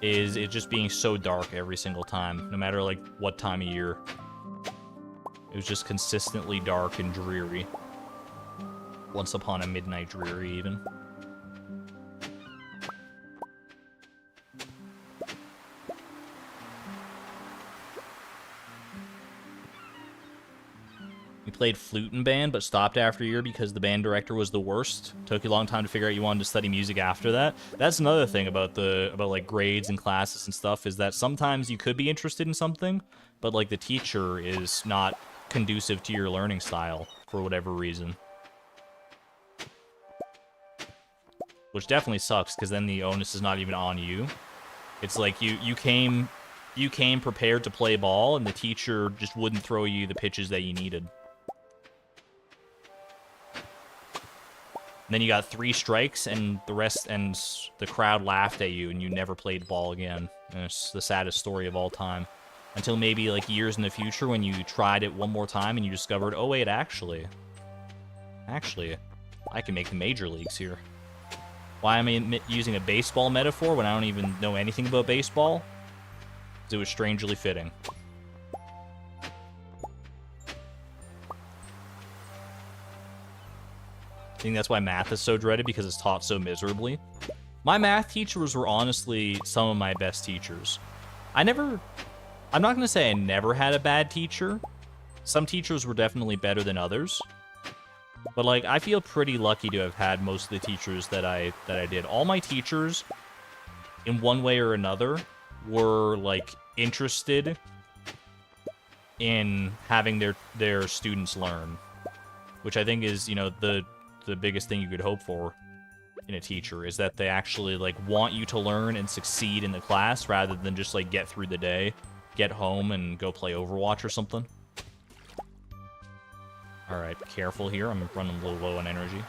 is it just being so dark every single time, no matter, like, what time of year. It was just consistently dark and dreary. Once upon a midnight dreary, even. We played flute in band, but stopped after a year because the band director was the worst. Took you a long time to figure out you wanted to study music after that. That's another thing about like grades and classes and stuff, is that sometimes you could be interested in something, but like the teacher is not conducive to your learning style for whatever reason. Which definitely sucks, because then the onus is not even on you. It's like you came prepared to play ball, and the teacher just wouldn't throw you the pitches that you needed. And then you got 3 strikes, and the crowd laughed at you, and you never played ball again. And it's the saddest story of all time. Until maybe like years in the future when you tried it one more time and you discovered, oh wait, actually, I can make the major leagues here. Why am I using a baseball metaphor when I don't even know anything about baseball? Because it was strangely fitting. I think that's why math is so dreaded, because it's taught so miserably. My math teachers were honestly some of my best teachers. I'm not going to say I never had a bad teacher. Some teachers were definitely better than others. But, like, I feel pretty lucky to have had most of the teachers that I did. All my teachers, in one way or another, were, like, interested in having their students learn. Which I think is, you know, the biggest thing you could hope for in a teacher, is that they actually, like, want you to learn and succeed in the class rather than just, like, get through the day, get home, and go play Overwatch or something. Alright, careful here. I'm running a little low on energy.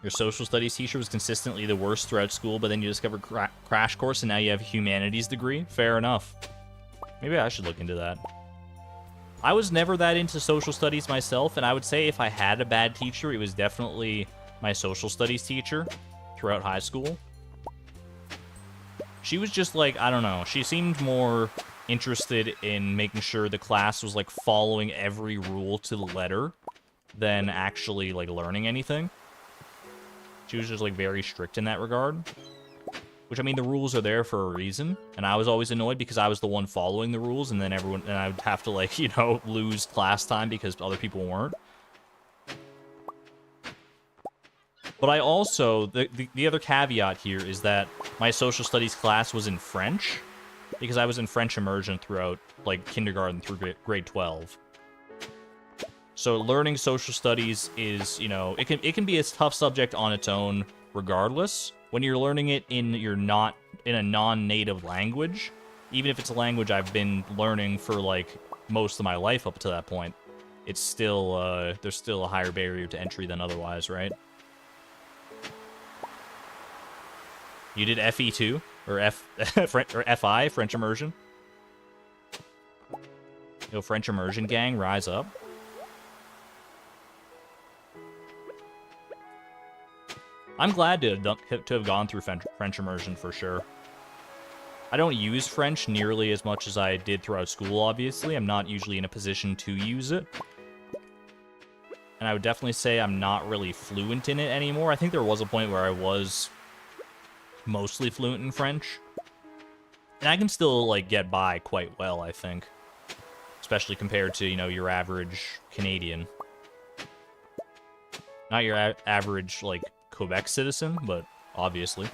Your social studies teacher was consistently the worst throughout school, but then you discovered Crash Course and now you have a humanities degree? Fair enough. Maybe I should look into that. I was never that into social studies myself, and I would say if I had a bad teacher, it was definitely my social studies teacher throughout high school. She was just like, I don't know, she seemed more interested in making sure the class was, like, following every rule to the letter than actually, like, learning anything. She was just, like, very strict in that regard. Which, I mean, the rules are there for a reason, and I was always annoyed because I was the one following the rules, and then I would have to, like, you know, lose class time because other people weren't. But I also, the other caveat here is that my social studies class was in French, because I was in French immersion throughout, like, kindergarten through grade 12. So learning social studies is, you know, it can be a tough subject on its own regardless. When you're learning it in a non-native language, even if it's a language I've been learning for, like, most of my life up to that point, it's still, there's still a higher barrier to entry than otherwise, right? You did FE too? Or FI, French immersion? Yo, French immersion gang, rise up. I'm glad to have gone through French immersion for sure. I don't use French nearly as much as I did throughout school, obviously. I'm not usually in a position to use it. And I would definitely say I'm not really fluent in it anymore. I think there was a point where I was mostly fluent in French. And I can still, like, get by quite well, I think. Especially compared to, you know, your average Canadian. Not your average, like, Quebec citizen, but obviously.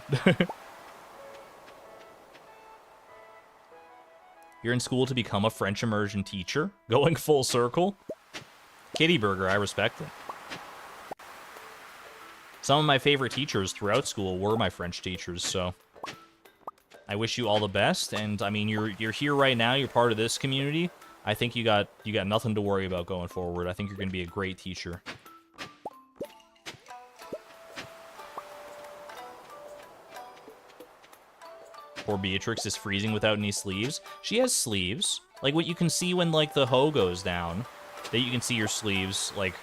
You're in school to become a French immersion teacher? Going full circle? Kitty Burger, I respect it. Some of my favorite teachers throughout school were my French teachers, so I wish you all the best. And I mean, you're here right now. You're part of this community. I think you got nothing to worry about going forward. I think you're going to be a great teacher. Poor Beatrix is freezing without any sleeves. She has sleeves. Like what you can see when, like, the hoe goes down. That you can see your sleeves, like...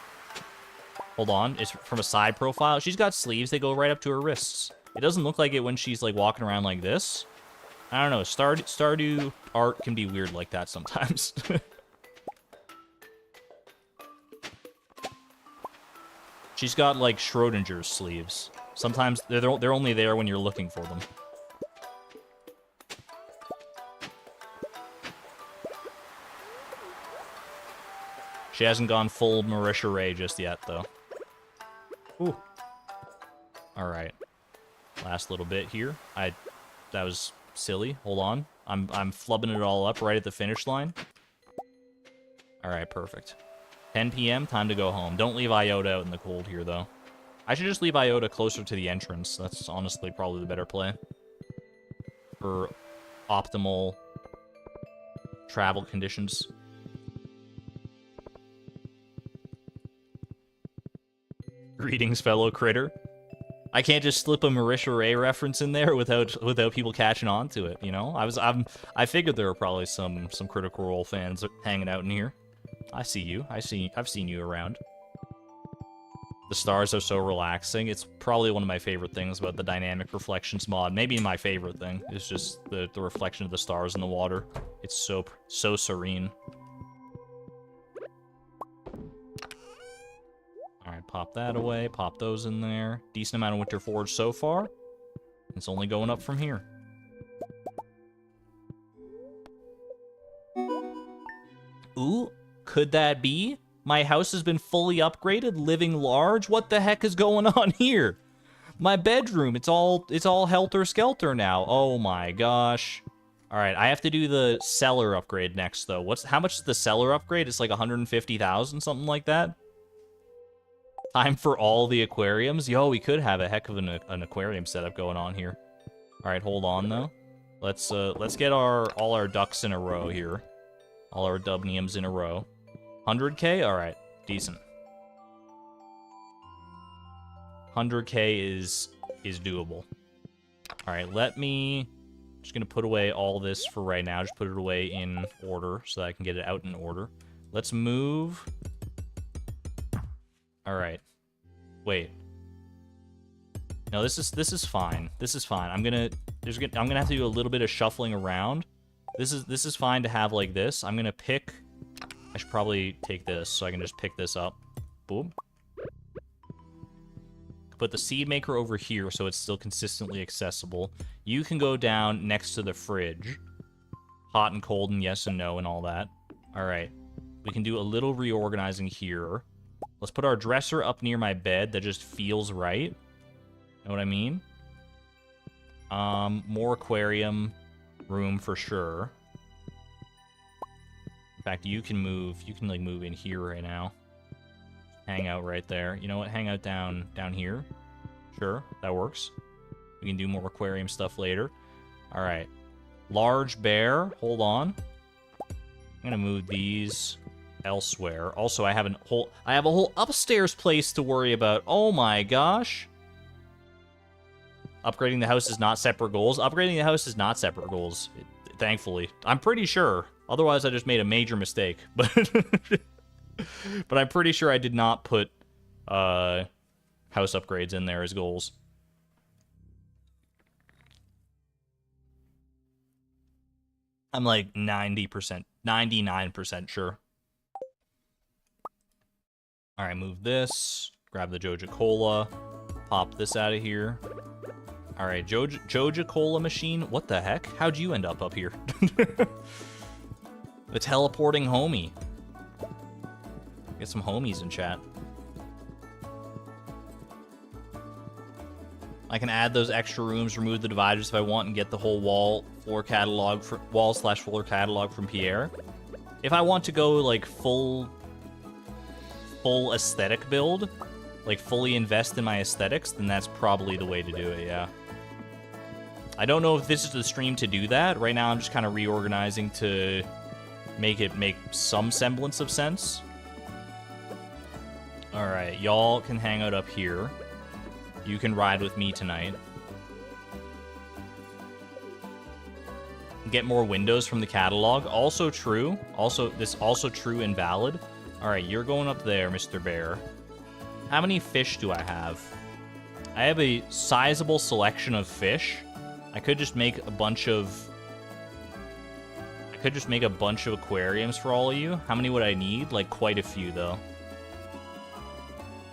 Hold on, it's from a side profile. She's got sleeves, they go right up to her wrists. It doesn't look like it when she's, like, walking around like this. I don't know, Stardew art can be weird like that sometimes. She's got, like, Schrodinger's sleeves. Sometimes they're only there when you're looking for them. She hasn't gone full Marisha Ray just yet, though. Ooh. Alright. Last little bit here. That was silly. Hold on. I'm flubbing it all up right at the finish line. Alright, perfect. 10 p.m., time to go home. Don't leave Iota out in the cold here, though. I should just leave Iota closer to the entrance. That's honestly probably the better play. For optimal travel conditions. Greetings, fellow critter. I can't just slip a Marisha Ray reference in there without people catching on to it, you know? I figured there were probably some Critical Role fans hanging out in here. I see you. I've seen you around. The stars are so relaxing. It's probably one of my favorite things about the dynamic reflections mod. Maybe my favorite thing is just the reflection of the stars in the water. It's so serene. Alright, pop that away. Pop those in there. Decent amount of winter forage so far. It's only going up from here. Ooh, could that be? My house has been fully upgraded, living large? What the heck is going on here? My bedroom, it's all helter-skelter now. Oh my gosh. Alright, I have to do the cellar upgrade next, though. How much is the cellar upgrade? It's like 150,000, something like that? Time for all the aquariums? Yo, we could have a heck of an aquarium setup going on here. Alright, hold on, though. Let's get all our ducks in a row here. All our dubniums in a row. 100k? Alright, decent. 100k is doable. Alright, just gonna put away all this for right now. Just put it away in order so that I can get it out in order. Let's move. Alright. Wait. No, this is fine. This is fine. I'm gonna have to do a little bit of shuffling around. This is fine to have like this. I'm gonna pick. I should probably take this so I can just pick this up. Boom. Put the seed maker over here so it's still consistently accessible. You can go down next to the fridge. Hot and cold and yes and no and all that. Alright. We can do a little reorganizing here. Let's put our dresser up near my bed. That just feels right. Know what I mean? More aquarium room for sure. In fact, you can like move in here right now. Hang out right there. You know what? Hang out down here. Sure, that works. We can do more aquarium stuff later. All right. Large bear. Hold on. I'm gonna move these elsewhere. Also, I have a whole upstairs place to worry about. Oh my gosh. Upgrading the house is not separate goals. Upgrading the house is not separate goals. Thankfully. I'm pretty sure. Otherwise, I just made a major mistake. But but I'm pretty sure I did not put house upgrades in there as goals. I'm like 90%, 99% sure. All right, move this. Grab the Joja Cola. Pop this out of here. All right, Joja Cola machine. What the heck? How'd you end up here? The teleporting homie. Get some homies in chat. I can add those extra rooms, remove the dividers if I want, and get the whole wall/floor catalog from Pierre. If I want to go like full aesthetic build, like fully invest in my aesthetics, then that's probably the way to do it, yeah. I don't know if this is the stream to do that. Right now I'm just kind of reorganizing to make it make some semblance of sense. Alright, y'all can hang out up here. You can ride with me tonight. Get more windows from the catalog. Also true. This also true and valid. Alright, you're going up there, Mr. Bear. How many fish do I have? I have a sizable selection of fish. I could just make a bunch of aquariums for all of you. How many would I need? Like, quite a few, though.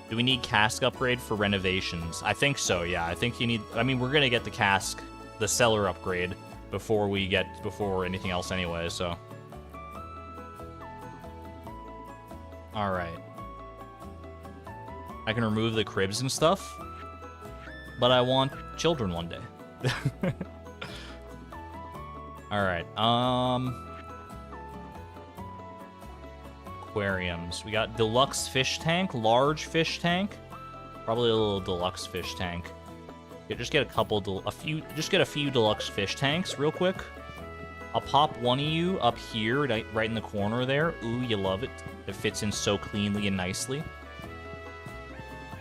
Do we need cask upgrade for renovations? I think so, yeah. I think you need... I mean, we're gonna get the cask, the cellar upgrade, before anything else anyway, so... Alright. I can remove the cribs and stuff, but I want children one day. Alright, aquariums. We got deluxe fish tank, large fish tank. Probably a little deluxe fish tank. Yeah, just get a few deluxe fish tanks real quick. I'll pop one of you up here, right in the corner there. Ooh, you love it. It fits in so cleanly and nicely.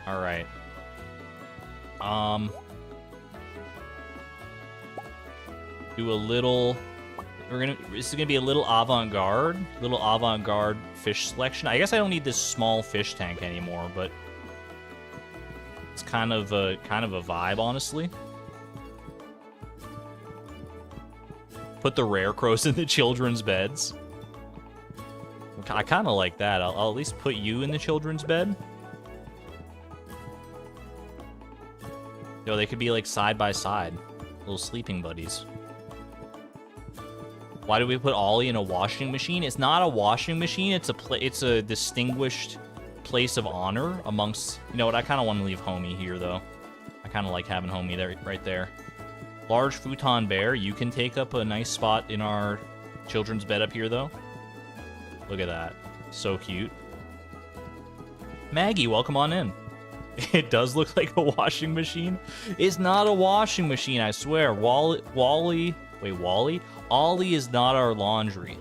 Alright. Do a little... This is gonna be a little avant-garde fish selection. I guess I don't need this small fish tank anymore, but it's kind of a vibe, honestly. Put the rare crows in the children's beds. I kind of like that. I'll at least put you in the children's bed. Yo, they could be like side by side, little sleeping buddies. Why do we put Ollie in a washing machine? It's not a washing machine. It's a distinguished place of honor amongst... You know what? I kind of want to leave Homie here, though. I kind of like having Homie there, right there. Large futon bear. You can take up a nice spot in our children's bed up here, though. Look at that. So cute. Maggie, welcome on in. It does look like a washing machine. It's not a washing machine, I swear. Wally... Wait, Wally? Ollie is not our laundry.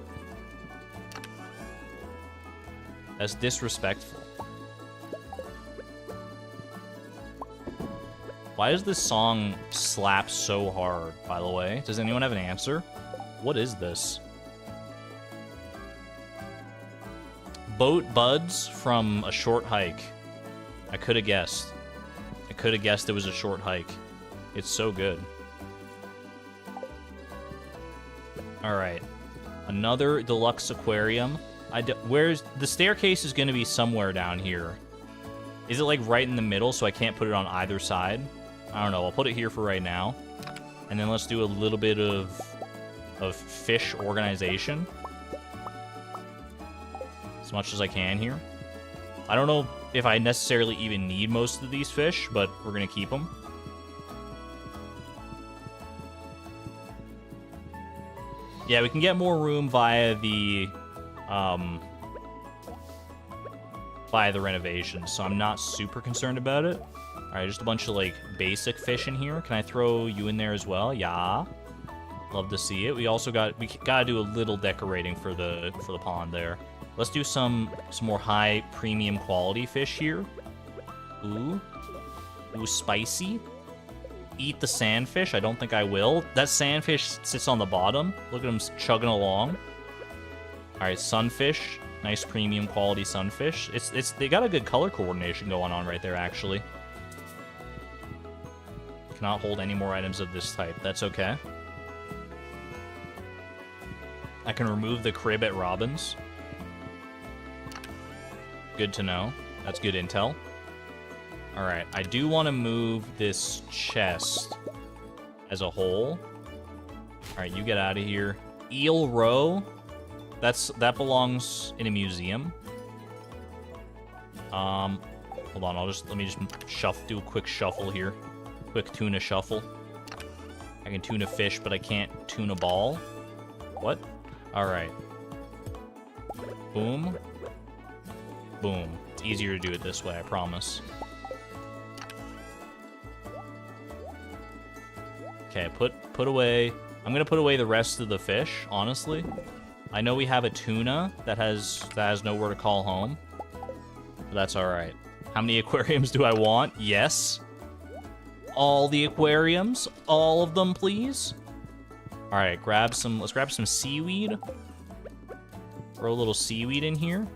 That's disrespectful. Why does this song slap so hard, by the way? Does anyone have an answer? What is this? Boat buds from a short hike. I could have guessed. I could have guessed it was a short hike. It's so good. Alright. Another deluxe aquarium. Where's the staircase is going to be somewhere down here. Is it like right in the middle so I can't put it on either side? I don't know. I'll put it here for right now. And then let's do a little bit of fish organization. As much as I can here. I don't know if I necessarily even need most of these fish, but we're going to keep them. Yeah, we can get more room via the renovation, so I'm not super concerned about it. All right, just a bunch of like basic fish in here. Can I throw you in there as well? Yeah, love to see it. We gotta do a little decorating for the pond there. Let's do some more high premium quality fish here. Ooh, spicy. Eat the sandfish. I don't think I will. That sandfish sits on the bottom. Look at him chugging along. All right, sunfish. Nice premium quality sunfish. They got a good color coordination going on right there, actually. Cannot hold any more items of this type. That's okay. I can remove the crib at Robin's. Good to know. That's good intel. Alright, I do want to move this chest as a whole. Alright, you get out of here. Eel row. That belongs in a museum. Hold on, let me just do a quick shuffle here. Quick tuna shuffle. I can tune a fish, but I can't tune a ball. What? Alright. Boom. Boom. It's easier to do it this way, I promise. Okay, put away... I'm gonna put away the rest of the fish, honestly. I know we have a tuna that has nowhere to call home. But that's alright. How many aquariums do I want? Yes. All the aquariums. All of them, please. Alright, let's grab some seaweed. Throw a little seaweed in here.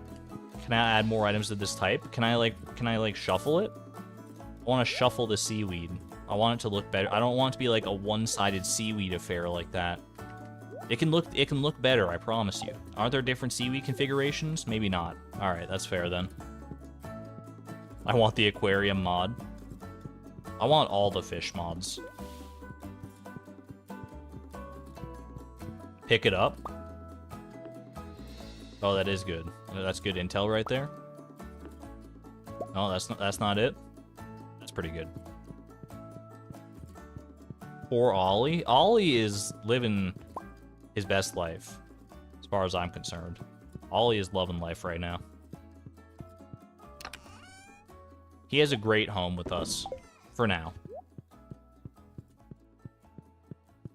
Can I add more items of this type? Can I shuffle it? I want to shuffle the seaweed. I want it to look better. I don't want it to be like a one-sided seaweed affair like that. It can look better, I promise you. Aren't there different seaweed configurations? Maybe not. Alright, that's fair then. I want the aquarium mod. I want all the fish mods. Pick it up. Oh, that is good. That's good intel right there. No, that's not it. That's pretty good. Poor Ollie. Ollie is living his best life, as far as I'm concerned. Ollie is loving life right now. He has a great home with us, for now.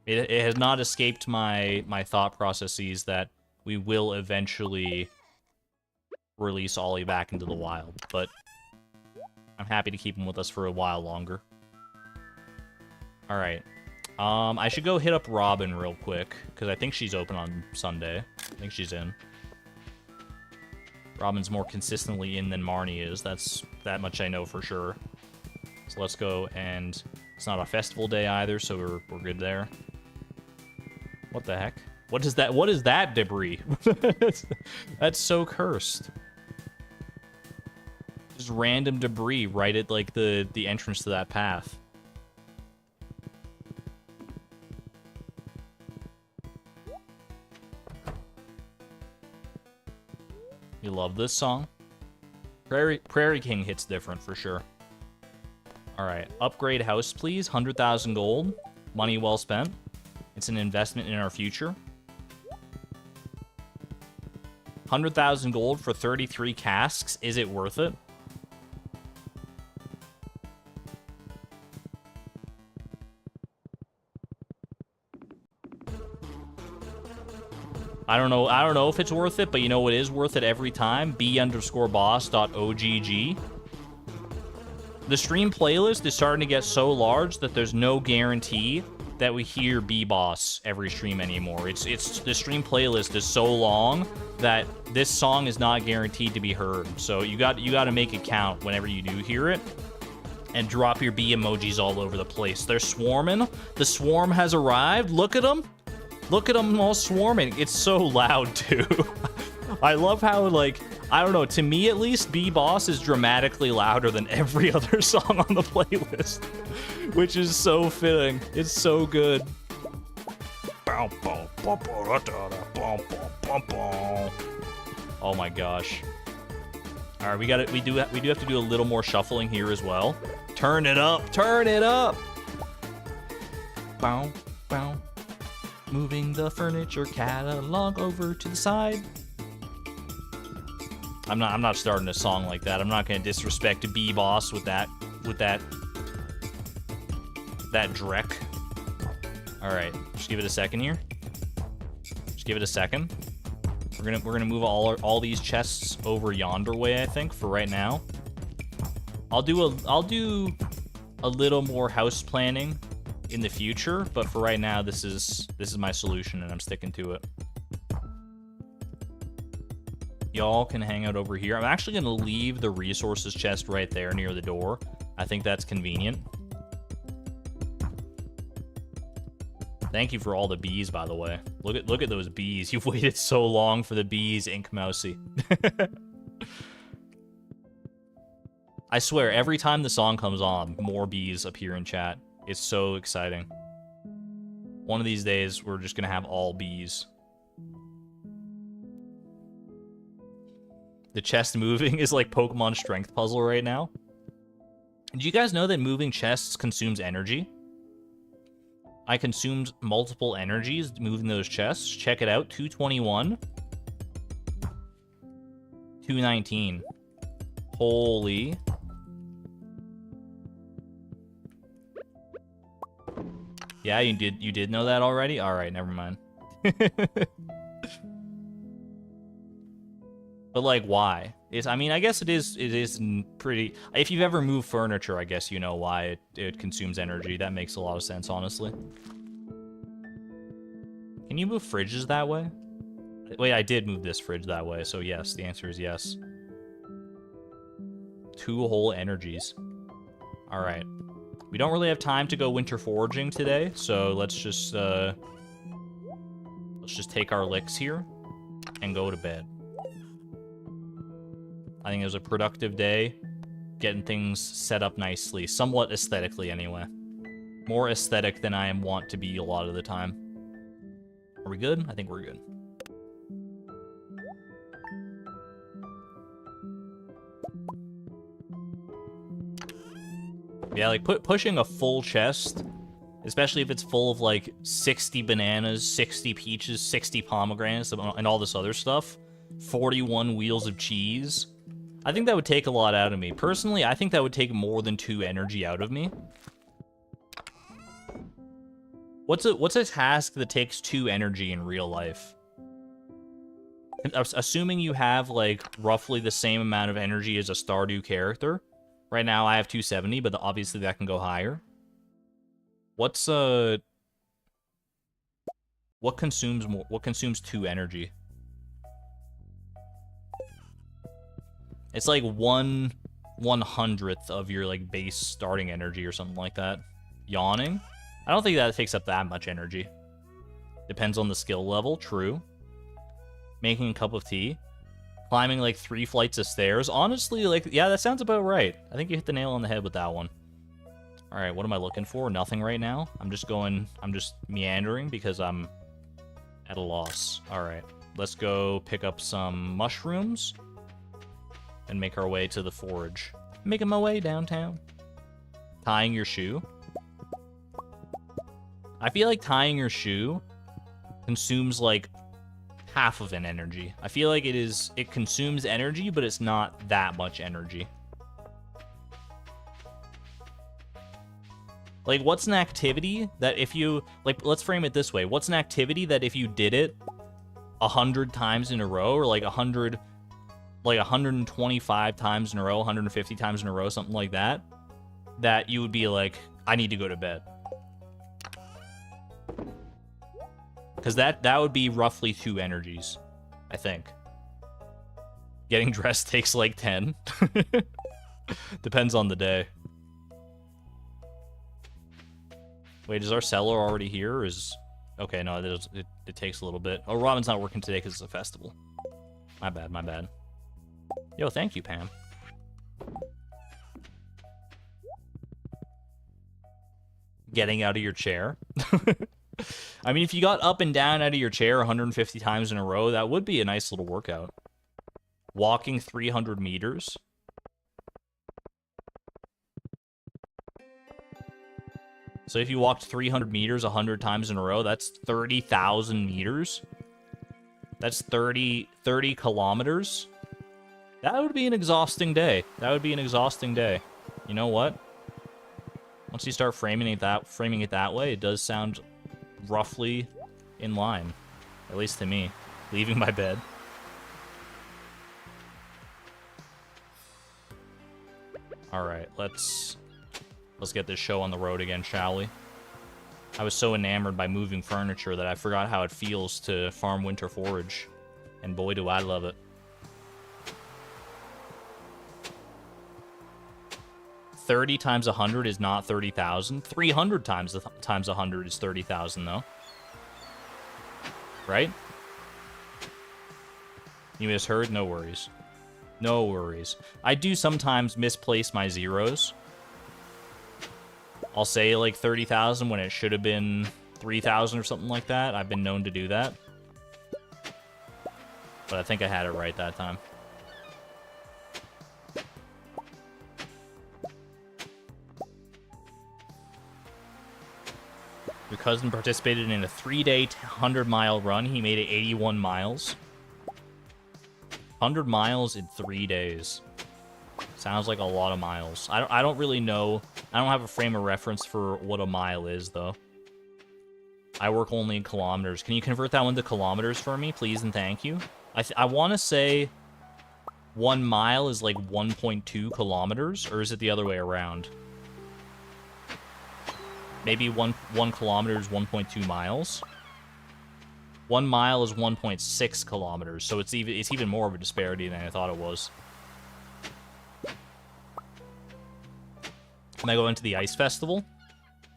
It has not escaped my thought processes that we will eventually release Ollie back into the wild, but I'm happy to keep him with us for a while longer. Alright. I should go hit up Robin real quick, because I think she's open on Sunday. I think she's in. Robin's more consistently in than Marnie is. That much I know for sure. So let's go, and it's not a festival day either, so we're good there. What the heck? What is that? What is that debris? That's so cursed. Just random debris right at like the entrance to that path. You love this song? Prairie King hits different for sure. Alright, upgrade house please. 100,000 gold. Money well spent. It's an investment in our future. 100,000 gold for 33 casks. Is it worth it? I don't know if it's worth it, but you know what is worth it every time? b_boss.ogg. The stream playlist is starting to get so large that there's no guarantee that we hear B-Boss every stream anymore. It's the stream playlist is so long that this song is not guaranteed to be heard. So you got to make it count whenever you do hear it, and drop your B emojis all over the place. They're swarming. The swarm has arrived. Look at them. Look at them all swarming. It's so loud too. I love how, like, I don't know, to me at least, B-Boss is dramatically louder than every other song on the playlist, which is so fitting. It's so good. Oh my gosh. All right, we do have to do a little more shuffling here as well. Turn it up, turn it up. Bow, bow. Moving the furniture catalog over to the side. I'm not starting a song like that. I'm not gonna disrespect a B-Boss with that dreck. All right, just give it a second here. Just give it a second. We're gonna move all these chests over yonder way, I think, for right now. I'll do a little more house planning in the future, but for right now, this is my solution, and I'm sticking to it. Y'all can hang out over here. I'm actually gonna leave the resources chest right there near the door. I think that's convenient. Thank you for all the bees, by the way. Look at those bees. You've waited so long for the bees, Ink Mousy. I swear, every time the song comes on, more bees appear in chat. It's so exciting. One of these days, we're just gonna have all bees. The chest moving is like Pokemon Strength Puzzle right now. Did you guys know that moving chests consumes energy? I consumed multiple energies moving those chests. Check it out. 221. 219. Holy. Yeah, you did know that already? Alright, never mind. But like, why? I mean, I guess it is pretty... If you've ever moved furniture, I guess you know why it consumes energy. That makes a lot of sense, honestly. Can you move fridges that way? Wait, I did move this fridge that way, so yes, the answer is yes. 2 whole energies. Alright. We don't really have time to go winter foraging today, so let's just take our licks here and go to bed. I think it was a productive day, getting things set up nicely, somewhat aesthetically anyway. More aesthetic than I am wont to be a lot of the time. Are we good? I think we're good. Yeah, like pushing a full chest, especially if it's full of like 60 bananas, 60 peaches, 60 pomegranates, and all this other stuff. 41 wheels of cheese. I think that would take a lot out of me. Personally, I think that would take more than 2 energy out of me. What's a task that takes 2 energy in real life? Assuming you have, like, roughly the same amount of energy as a Stardew character. Right now, I have 270, but obviously that can go higher. What's what consumes more? What consumes 2 energy? It's like 1/100th of your like base starting energy or something like that. Yawning? I don't think that takes up that much energy. Depends on the skill level, true. Making a cup of tea. Climbing like 3 flights of stairs. Honestly, like, yeah, that sounds about right. I think you hit the nail on the head with that one. Alright, what am I looking for? Nothing right now. I'm just meandering because I'm at a loss. Alright, let's go pick up some mushrooms and make our way to the forage. Making my way downtown. Tying your shoe. I feel like tying your shoe consumes like half of an energy. I feel like it consumes energy, but it's not that much energy. Like, what's an activity that if you, like, let's frame it this way. What's an activity that if you did it 100 times in a row, or like 125 times in a row, 150 times in a row, something like that, that you would be like, I need to go to bed. Because that would be roughly 2 energies, I think. Getting dressed takes like 10. Depends on the day. Wait, is our seller already here, or is... Okay, no, it takes a little bit. Oh, Robin's not working today because it's a festival. My bad, my bad. Yo, thank you, Pam. Getting out of your chair. I mean, if you got up and down out of your chair 150 times in a row, that would be a nice little workout. Walking 300 meters. So if you walked 300 meters 100 times in a row, that's 30,000 meters. That's 30 kilometers. That would be an exhausting day. That would be an exhausting day. You know what? Once you start framing it that way, it does sound roughly in line. At least to me. Leaving my bed. Alright, let's get this show on the road again, shall we? I was so enamored by moving furniture that I forgot how it feels to farm winter forage. And boy, do I love it. $30 times 100 is not 30,000. 300 times 100 is 30,000, though. Right? You misheard? No worries. No worries. I do sometimes misplace my zeros. I'll say like 30,000 when it should have been 3,000 or something like that. I've been known to do that. But I think I had it right that time. Your cousin participated in a 3-day, 100-mile run. He made it 81 miles. 100 miles in 3 days. Sounds like a lot of miles. I don't really know. I don't have a frame of reference for what a mile is, though. I work only in kilometers. Can you convert that one to kilometers for me, please and thank you? I want to say 1 mile is like 1.2 kilometers, or is it the other way around? Maybe one kilometer is 1.2 miles. 1 mile is 1.6 kilometers, so it's even more of a disparity than I thought it was. Am I going to the ice festival?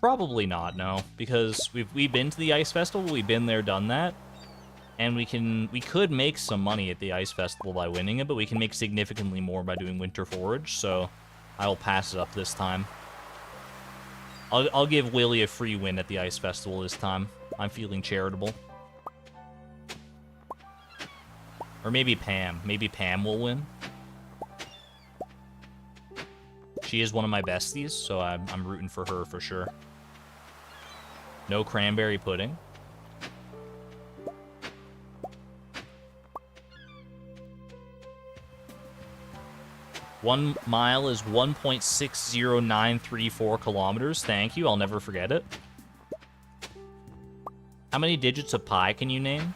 Probably not, no, because we've been to the ice festival, we've been there, done that, and we could make some money at the ice festival by winning it, but we can make significantly more by doing winter forage, so I will pass it up this time. I'll give Willie a free win at the ice festival this time. I'm feeling charitable. Or maybe Pam. Maybe Pam will win. She is one of my besties, so I'm rooting for her for sure. No cranberry pudding. One mile is 1.60934 kilometers. Thank you. I'll never forget it. How many digits of pi can you name?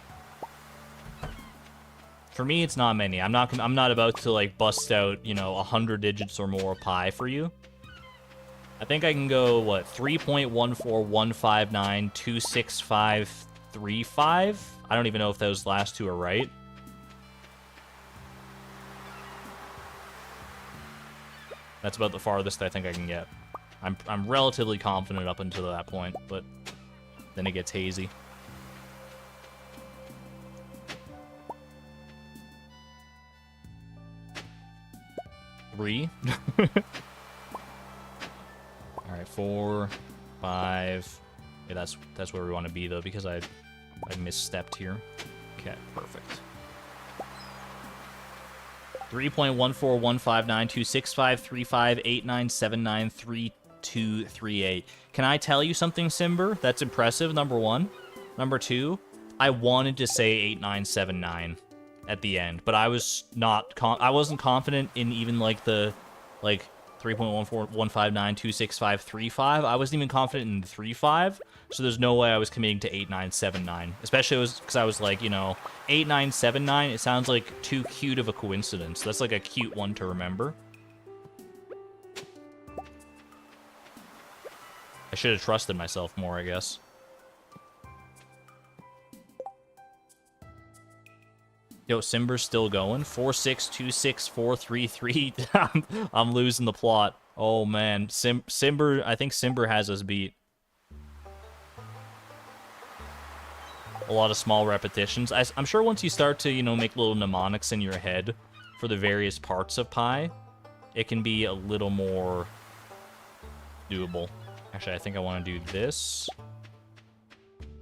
For me, it's not many. I'm not about to like bust out, you know, 100 digits or more of pi for you. I think I can go, what, 3.14159.26535? I don't even know if those last two are right. That's about the farthest I think I can get. I'm relatively confident up until that point, but then it gets hazy. Three. All right, 4, 5. Yeah, that's where we want to be though, because I misstepped here. Okay, perfect. 3.14159.2653589793238. Can I tell you something, Simber? That's impressive, number one. Number two, I wanted to say 8979 at the end, but I was I wasn't confident in even like the 3.14159.26535. I wasn't even confident in 35, so there's no way I was committing to 8979. Especially because I was like, 8979, it sounds like too cute of a coincidence. That's like a cute one to remember. I should have trusted myself more, I guess. Yo, Simber's still going. 4626433. I'm losing the plot. Oh man, Simber. I think Simber has us beat. A lot of small repetitions. I'm sure once you start to, make little mnemonics in your head for the various parts of pi, it can be a little more doable. Actually, I think I want to do this,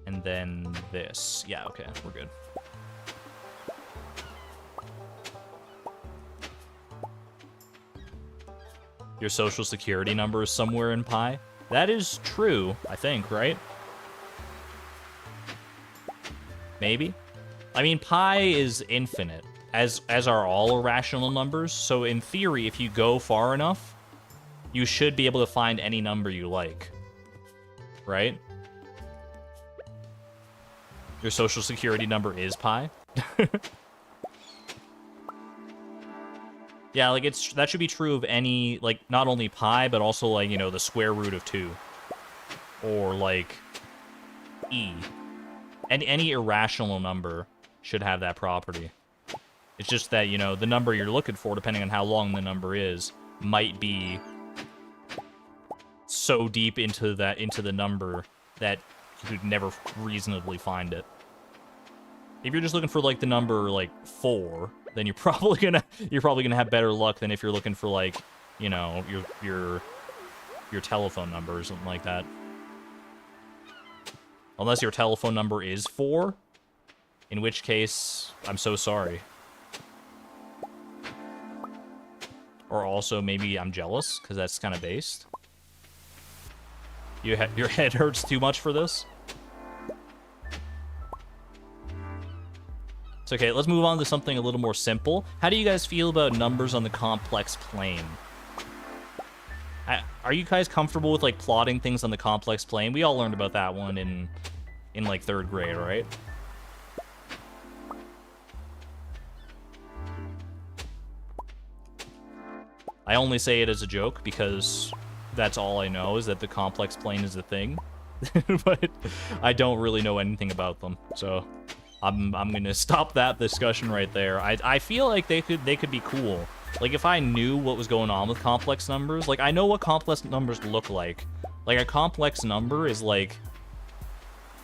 and then this. Yeah, okay, we're good. Your social security number is somewhere in pi. That is true, I think, right? Maybe? I mean, pi is infinite, as are all irrational numbers, so in theory, if you go far enough, you should be able to find any number you like. Right? Your social security number is pi? Yeah, like that should be true of any, like, not only pi, but also, like, the square root of 2. Or, like, e. And any irrational number should have that property. It's just that, the number you're looking for, depending on how long the number is, might be so deep into the number that you could never reasonably find it. If you're just looking for, like, the number, like, 4, then you're probably gonna have better luck than if you're looking for, like, your telephone number or something like that. Unless your telephone number is 4, in which case, I'm so sorry. Or also, maybe I'm jealous, because that's kind of based. Your head hurts too much for this? It's okay, let's move on to something a little more simple. How do you guys feel about numbers on the complex plane? Are you guys comfortable with, like, plotting things on the complex plane? We all learned about that one in like, 3rd grade, right? I only say it as a joke because that's all I know, is that the complex plane is a thing. But I don't really know anything about them, so I'm gonna stop that discussion right there. I feel like they could be cool. Like, if I knew what was going on with complex numbers, like, I know what complex numbers look like. Like, a complex number is, like,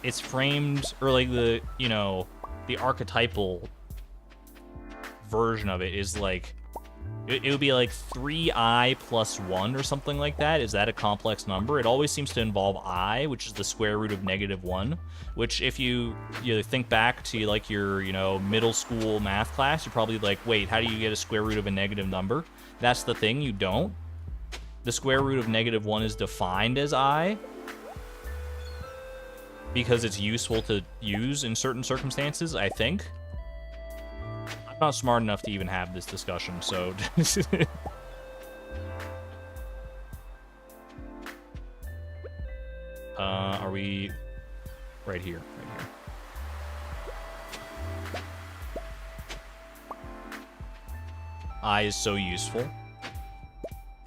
it's framed, or, like, the archetypal version of it is, like, it would be, like, 3i plus 1 or something like that. Is that a complex number? It always seems to involve I, which is the square root of -1, which if you think back to, like, your, middle school math class, you're probably like, wait, how do you get a square root of a negative number? That's the thing, you don't. The square root of -1 is defined as I, because it's useful to use in certain circumstances, I think. I'm not smart enough to even have this discussion, so... Are we... Right here, right here. I is so useful.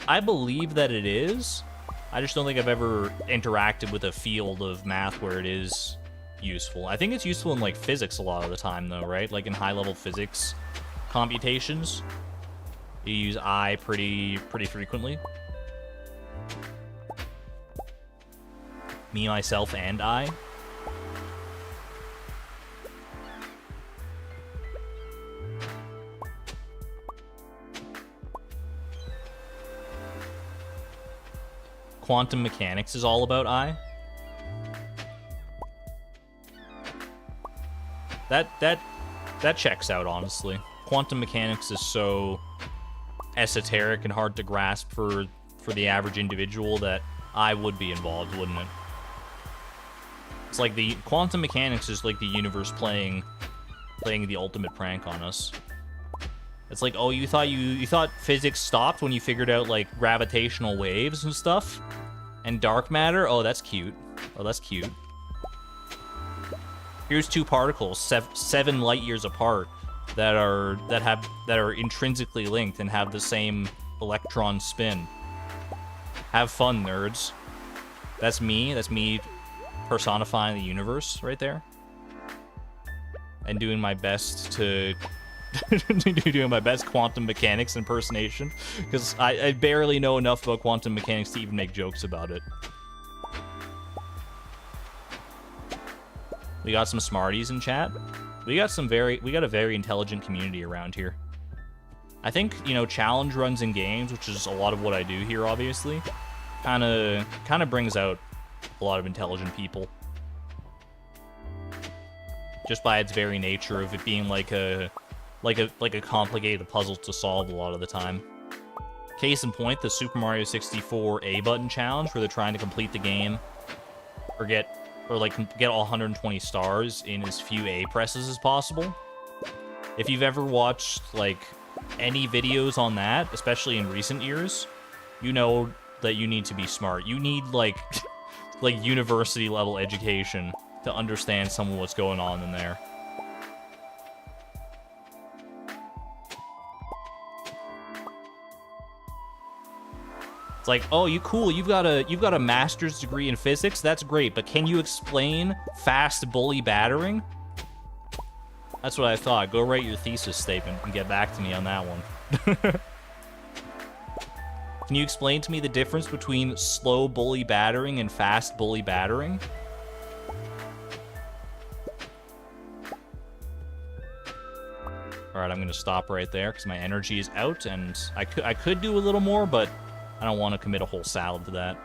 I believe that it is, I just don't think I've ever interacted with a field of math where it is useful. I think it's useful in, like, physics a lot of the time, though, right? Like, in high-level physics computations, you use I pretty frequently. Me, myself, and I. Quantum mechanics is all about I. That checks out, honestly. Quantum mechanics is so esoteric and hard to grasp for the average individual that I would be involved, wouldn't it? It's like the quantum mechanics is like the universe playing the ultimate prank on us. It's like, oh, you thought physics stopped when you figured out, like, gravitational waves and stuff? And dark matter? Oh, that's cute. Oh, that's cute. Here's two particles, 7 light years apart, that are intrinsically linked and have the same electron spin. Have fun, nerds. That's me personifying the universe right there. And doing my best to doing my best quantum mechanics impersonation, because I barely know enough about quantum mechanics to even make jokes about it. We got some smarties in chat. We got a very intelligent community around here. I think, you know, challenge runs in games, which is a lot of what I do here, obviously, kind of brings out a lot of intelligent people. Just by its very nature of it being like a complicated puzzle to solve a lot of the time. Case in point, the Super Mario 64 A button challenge, where they're trying to complete the game or get all 120 stars in as few A presses as possible. If you've ever watched, like, any videos on that, especially in recent years, you know that you need to be smart. You need, like, like university level education to understand some of what's going on in there. It's like, oh, you've got a master's degree in physics. That's great, but can you explain fast bully battering? That's what I thought. Go write your thesis statement and get back to me on that one. Can you explain to me the difference between slow bully battering and fast bully battering? All right, I'm gonna stop right there because my energy is out, and I could do a little more, but I don't want to commit a whole salad to that.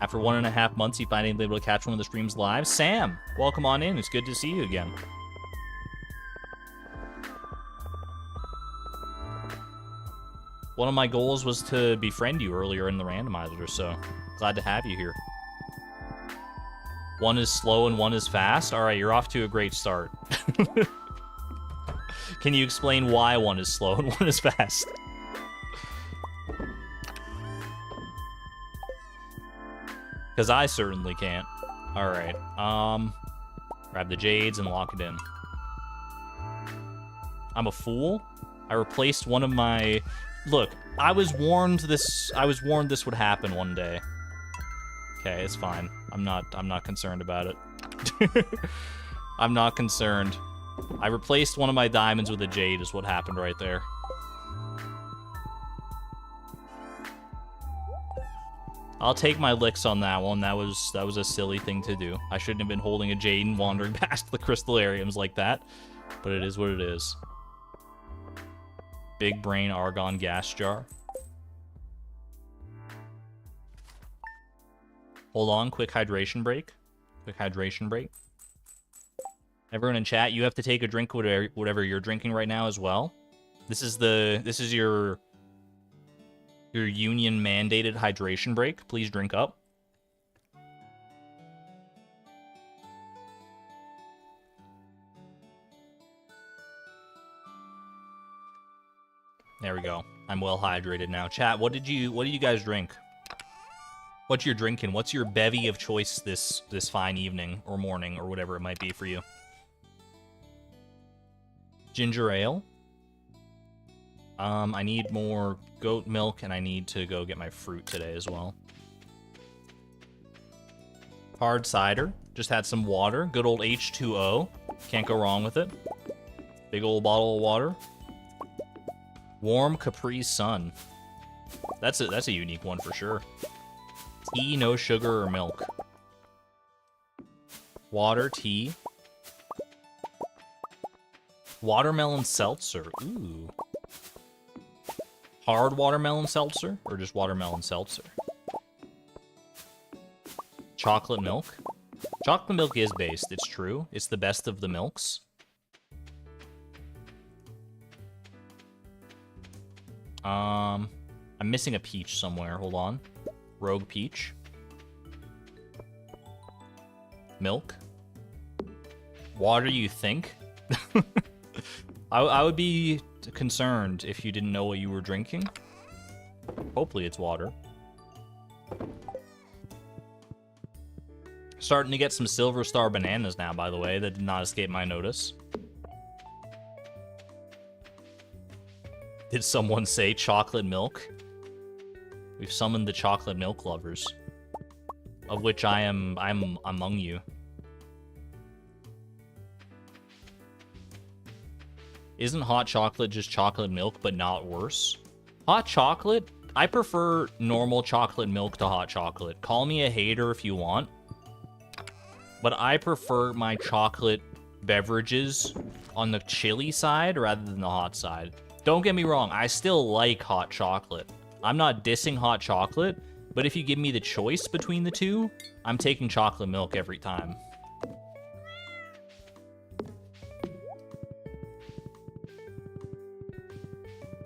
After 1.5 months, you finally able to catch one of the streams live. Sam, welcome on in. It's good to see you again. One of my goals was to befriend you earlier in the randomizer, so glad to have you here. One is slow and one is fast. All right, you're off to a great start. Can you explain why one is slow and one is fast? Because I certainly can't. All right. Grab the jades and lock it in. I'm a fool. I replaced one of my... Look, I was warned this would happen one day. Okay, it's fine. I'm not concerned about it. I'm not concerned. I replaced one of my diamonds with a jade is what happened right there. I'll take my licks on that one. That was a silly thing to do. I shouldn't have been holding a jade and wandering past the crystallariums like that, but it is what it is. Big brain argon gas jar. Hold on, quick hydration break. Quick hydration break. Everyone in chat, you have to take a drink whatever you're drinking right now as well. This is your union mandated hydration break. Please drink up. There we go. I'm well hydrated now. Chat, what did you guys drink? What you're drinking? What's your bevy of choice this fine evening or morning or whatever it might be for you? Ginger ale? I need more goat milk, and I need to go get my fruit today as well. Hard cider. Just had some water. Good old H2O. Can't go wrong with it. Big old bottle of water. Warm Capri Sun. That's a unique one for sure. Tea, no sugar or milk. Water, tea. Watermelon seltzer. Ooh. Hard watermelon seltzer or just watermelon seltzer? Chocolate milk. Chocolate milk is based, it's true. It's the best of the milks. I'm missing a peach somewhere. Hold on. Rogue peach. Milk. Water, you think? I would be concerned if you didn't know what you were drinking. Hopefully it's water. Starting to get some Silver Star bananas now, by the way. That did not escape my notice. Did someone say chocolate milk? We've summoned the chocolate milk lovers, of which I'm among you. Isn't hot chocolate just chocolate milk, but not worse? Hot chocolate? I prefer normal chocolate milk to hot chocolate. Call me a hater if you want. But I prefer my chocolate beverages on the chilly side rather than the hot side. Don't get me wrong, I still like hot chocolate. I'm not dissing hot chocolate, but if you give me the choice between the two, I'm taking chocolate milk every time.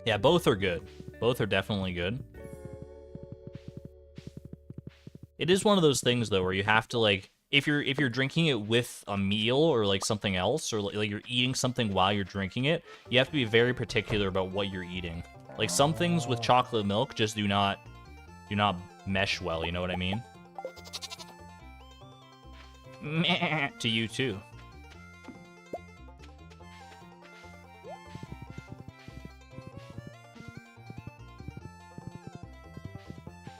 Yeah, both are good. Both are definitely good. It is one of those things though where you have to like if you're drinking it with a meal or like something else or like you're eating something while you're drinking it, you have to be very particular about what you're eating. Like some things with chocolate milk just do not mesh well, you know what I mean? Meh, to you too.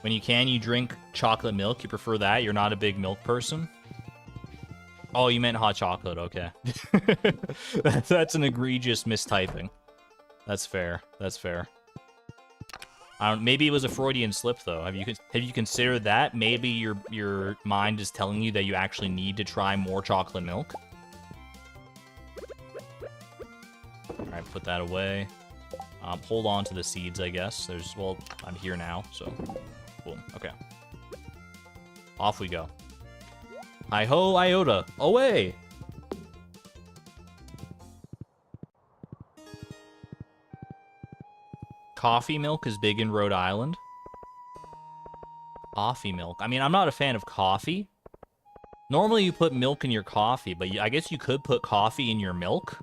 When you drink chocolate milk. You prefer that? You're not a big milk person? Oh, you meant hot chocolate. Okay. That's an egregious mistyping. That's fair. That's fair. Maybe it was a Freudian slip, though. Have you considered that? Maybe your mind is telling you that you actually need to try more chocolate milk. All right, put that away. Hold on to the seeds, I guess. Well, I'm here now, so boom. Okay. Off we go. Hi-ho, Iota. Away! Coffee milk is big in Rhode Island. Coffee milk. I mean, I'm not a fan of coffee. Normally you put milk in your coffee, but I guess you could put coffee in your milk.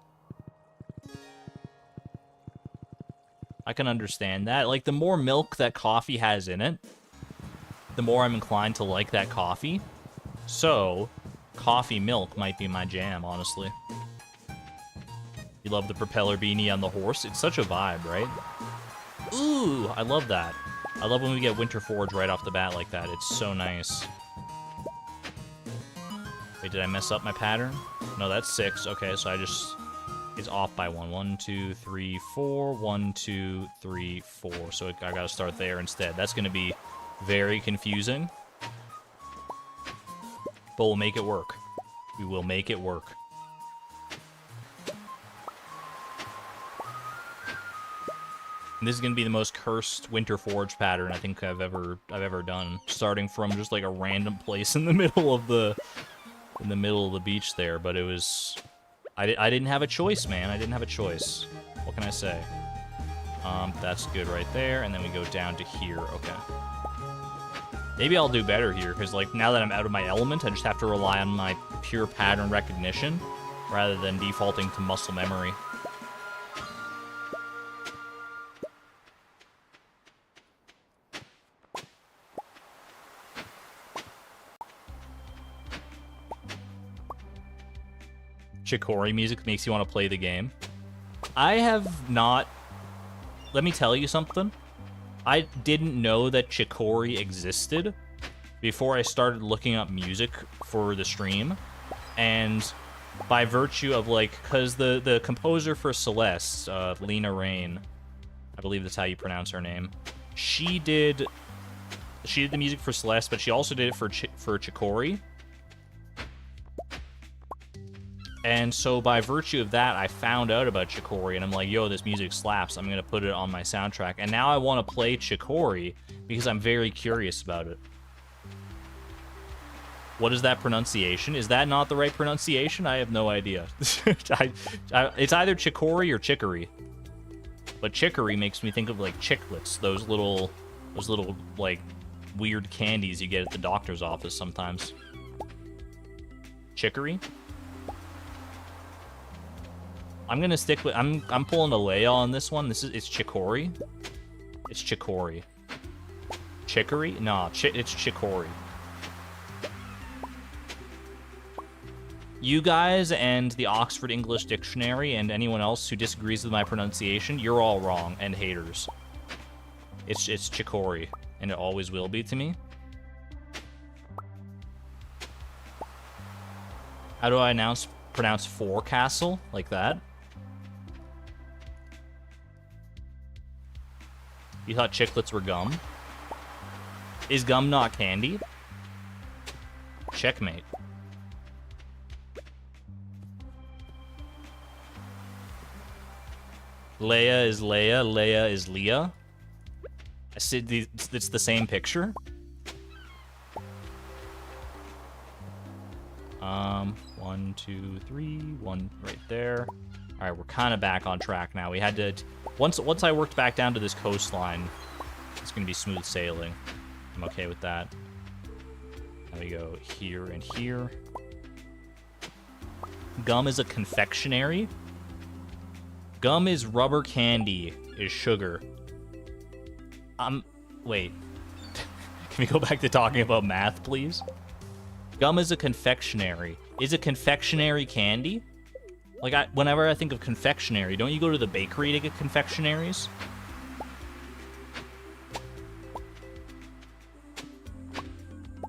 I can understand that. Like, the more milk that coffee has in it, the more I'm inclined to like that coffee. So, coffee milk might be my jam, honestly. You love the propeller beanie on the horse? It's such a vibe, right? Ooh, I love that. I love when we get Winter Forge right off the bat like that. It's so nice. Wait, did I mess up my pattern? No, that's 6. Okay, so it's off by 1. 1, 2, 3, 4. 1, 2, 3, 4. So I gotta start there instead. That's gonna be very confusing. But we'll make it work. We will make it work. And this is gonna be the most cursed Winter Forge pattern I think I've ever done. Starting from just like a random place in the middle of the beach there, but it was I didn't have a choice, man. I didn't have a choice. What can I say? That's good right there, and then we go down to here. Okay. Maybe I'll do better here, because like now that I'm out of my element, I just have to rely on my pure pattern recognition rather than defaulting to muscle memory. Chicory music makes you want to play the game. I have not let me tell you something. I didn't know that chicory existed before I started looking up music for the stream. And by virtue of, like, because the composer for Celeste, Lena Rain, I believe that's how you pronounce her name, she did the music for Celeste, but she also did it for Chicory. And so by virtue of that, I found out about Chicory, and I'm like, yo, this music slaps. I'm going to put it on my soundtrack. And now I want to play Chicory because I'm very curious about it. What is that pronunciation? Is that not the right pronunciation? I have no idea. It's either Chicory or Chicory. But Chicory makes me think of, like, chiclets. Those little, like, weird candies you get at the doctor's office sometimes. Chicory? I'm gonna stick with... I'm pulling a Leia on this one. It's Chicory. It's Chicory. Chicory? No, it's Chicory. You guys and the Oxford English Dictionary and anyone else who disagrees with my pronunciation, you're all wrong and haters. It's Chicory, and it always will be to me. How do I pronounce forecastle? Like that? You thought chiclets were gum? Is gum not candy? Checkmate. Leia is Leia, Leia is Leah. I said it's the same picture. 1, 2, 3, 1 right there. All right, we're kind of back on track now. We had to once I worked back down to this coastline, it's gonna be smooth sailing. I'm okay with that. Now we go here and here. Gum is a confectionery. Gum is rubber candy, is sugar. Wait. Can we go back to talking about math, please? Gum is a confectionery. Is a confectionery candy? Like, whenever I think of confectionery, don't you go to the bakery to get confectionaries?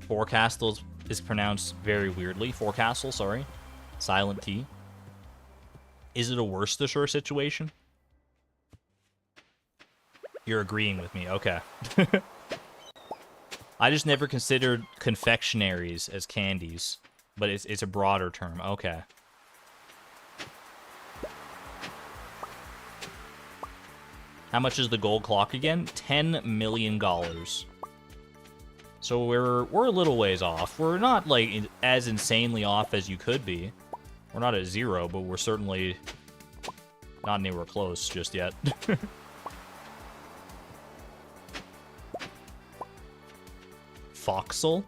Forecastle is pronounced very weirdly. Forecastle, sorry. Silent T. Is it a Worcestershire situation? You're agreeing with me. Okay. I just never considered confectionaries as candies, but it's a broader term. Okay. How much is the gold clock again? $10 million. So we're a little ways off. We're not, like, as insanely off as you could be. We're not at 0, but we're certainly not anywhere close just yet. Foxel?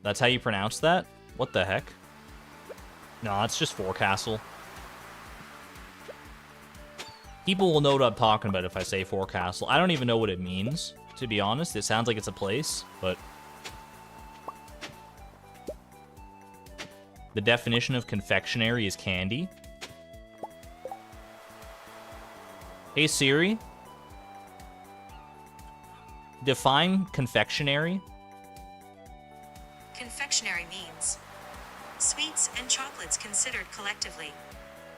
That's how you pronounce that? What the heck? No, it's just forecastle. People will know what I'm talking about if I say forecastle. I don't even know what it means, to be honest. It sounds like it's a place, but... The definition of confectionery is candy. Hey Siri. Define confectionery. Confectionery means sweets and chocolates considered collectively.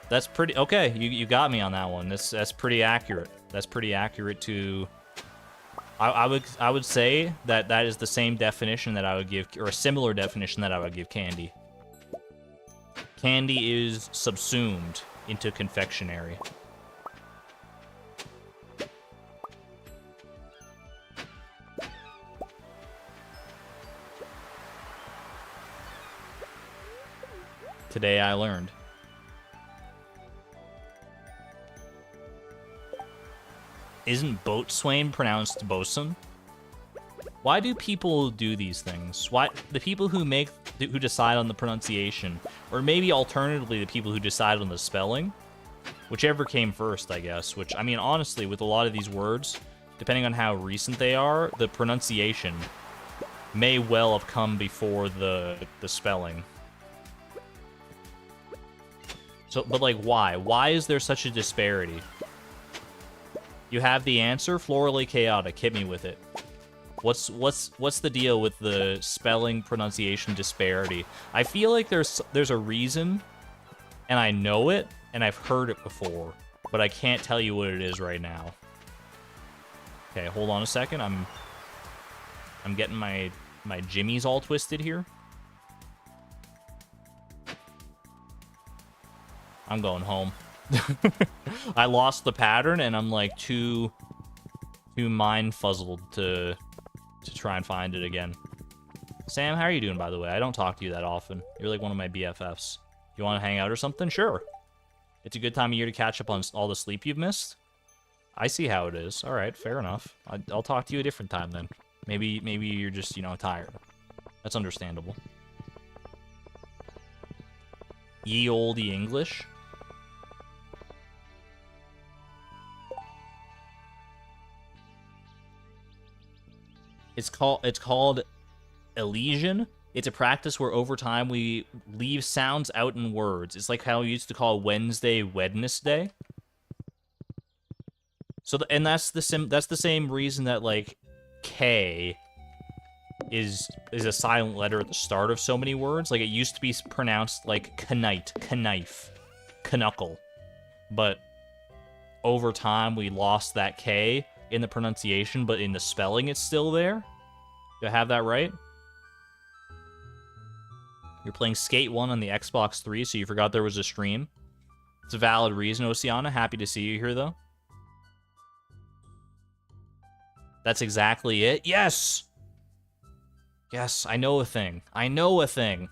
That's pretty... Okay, you got me on that one. That's pretty accurate. That's pretty accurate to... I would say that is the same definition that I would give... Or a similar definition that I would give candy. Candy is subsumed into confectionery. Today I learned. Isn't boatswain pronounced bosun? Why do people do these things? Why the people who decide on the pronunciation, or maybe alternatively the people who decide on the spelling, whichever came first, I guess. Which, I mean, honestly, with a lot of these words, depending on how recent they are, the pronunciation may well have come before the spelling. So, but like, why? Why is there such a disparity? You have the answer? Florally chaotic. Hit me with it. What's the deal with the spelling pronunciation disparity? I feel like there's a reason, and I know it, and I've heard it before, but I can't tell you what it is right now. Okay, hold on a second. I'm getting my jimmies all twisted here. I'm going home. I lost the pattern, and I'm like too mind fuzzled to try and find it again. Sam, how are you doing, by the way? I don't talk to you that often. You're like one of my BFFs. You want to hang out or something? Sure. It's a good time of year to catch up on all the sleep you've missed. I see how it is. All right, fair enough. I'll talk to you a different time then. Maybe you're just, you know, tired. That's understandable. Ye olde English. It's called elision. It's a practice where over time we leave sounds out in words. It's like how we used to call Wednesday Wednesday. So and that's the same reason that like K is a silent letter at the start of so many words. Like it used to be pronounced like knight, knife, knuckle, but over time we lost that K in the pronunciation, but in the spelling it's still there. Do I have that right? You're playing Skate 1 on the Xbox 3, so you forgot there was a stream. It's a valid reason, Oceana. Happy to see you here, though. That's exactly it. Yes! Yes, I know a thing. I know a thing.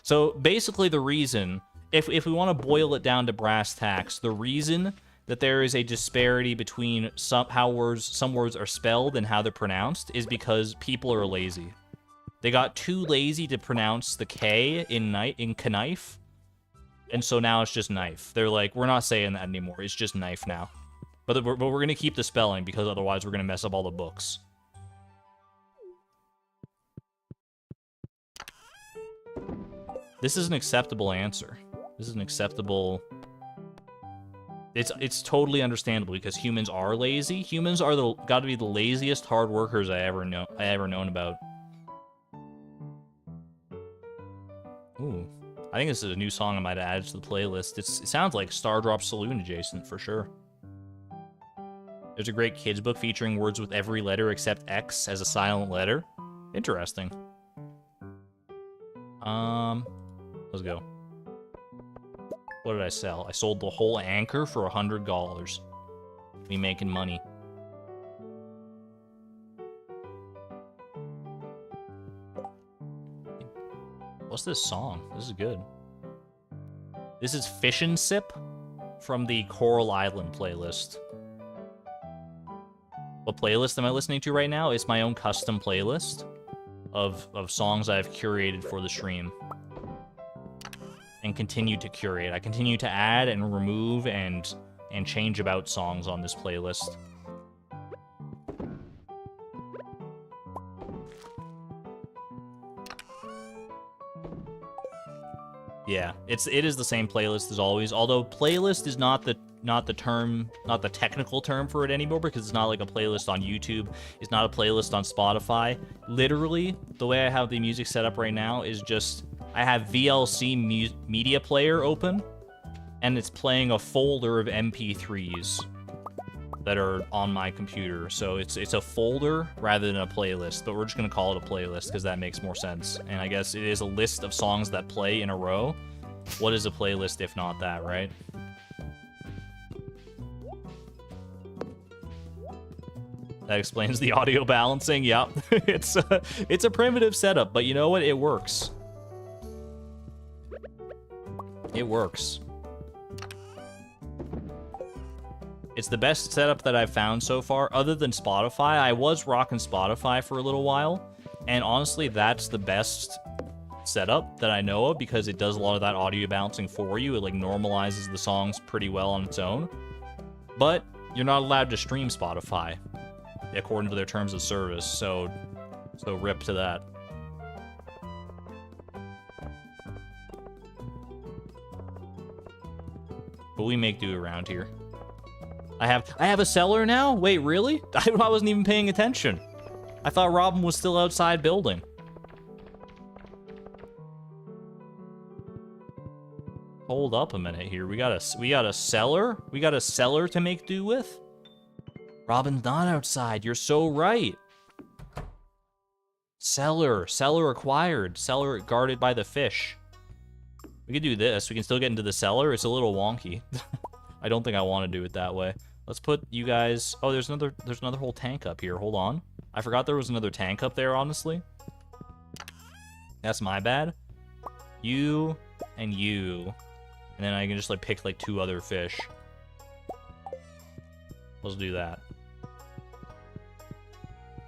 So, basically the reason, if we want to boil it down to brass tacks, the reason that there is a disparity between some words are spelled and how they're pronounced is because people are lazy. They got too lazy to pronounce the K in knife, and so now it's just knife. They're like, we're not saying that anymore. It's just knife now. But we're going to keep the spelling because otherwise we're going to mess up all the books. This is an acceptable answer. This is an acceptable... It's totally understandable because humans are lazy. Humans are got to be the laziest hard workers I ever known about. Ooh, I think this is a new song I might add to the playlist. It sounds like Stardrop Saloon adjacent for sure. There's a great kids book featuring words with every letter except X as a silent letter. Interesting. Let's go. What did I sell? I sold the whole anchor for $100. Me making money. What's this song? This is good. This is Fish and Sip from the Coral Island playlist. What playlist am I listening to right now? It's my own custom playlist of songs I've curated for the stream. And continue to curate. I continue to add and remove and change about songs on this playlist. Yeah, it is the same playlist as always. Although playlist is not the technical term for it anymore because it's not like a playlist on YouTube. It's not a playlist on Spotify. Literally, the way I have the music set up right now is just I have VLC media player open, and it's playing a folder of MP3s that are on my computer. So it's a folder rather than a playlist, but we're just gonna call it a playlist because that makes more sense. And I guess it is a list of songs that play in a row. What is a playlist if not that, right? That explains the audio balancing. Yep, it's a primitive setup, but you know what? It works. It works. It's the best setup that I've found so far, other than Spotify. I was rocking Spotify for a little while, and honestly, that's the best setup that I know of because it does a lot of that audio balancing for you. It like normalizes the songs pretty well on its own. But you're not allowed to stream Spotify according to their terms of service, so rip to that. But we make do around here. I have a cellar now? Wait, really? I wasn't even paying attention. I thought Robin was still outside building. Hold up a minute here. We got a cellar? We got a cellar to make do with? Robin's not outside. You're so right. Cellar acquired. Cellar guarded by the fish. We could do this. We can still get into the cellar. It's a little wonky. I don't think I want to do it that way. Let's put you guys... Oh, there's another whole tank up here. Hold on. I forgot there was another tank up there, honestly. That's my bad. You and you. And then I can just, like, pick, like, 2 other fish. Let's do that.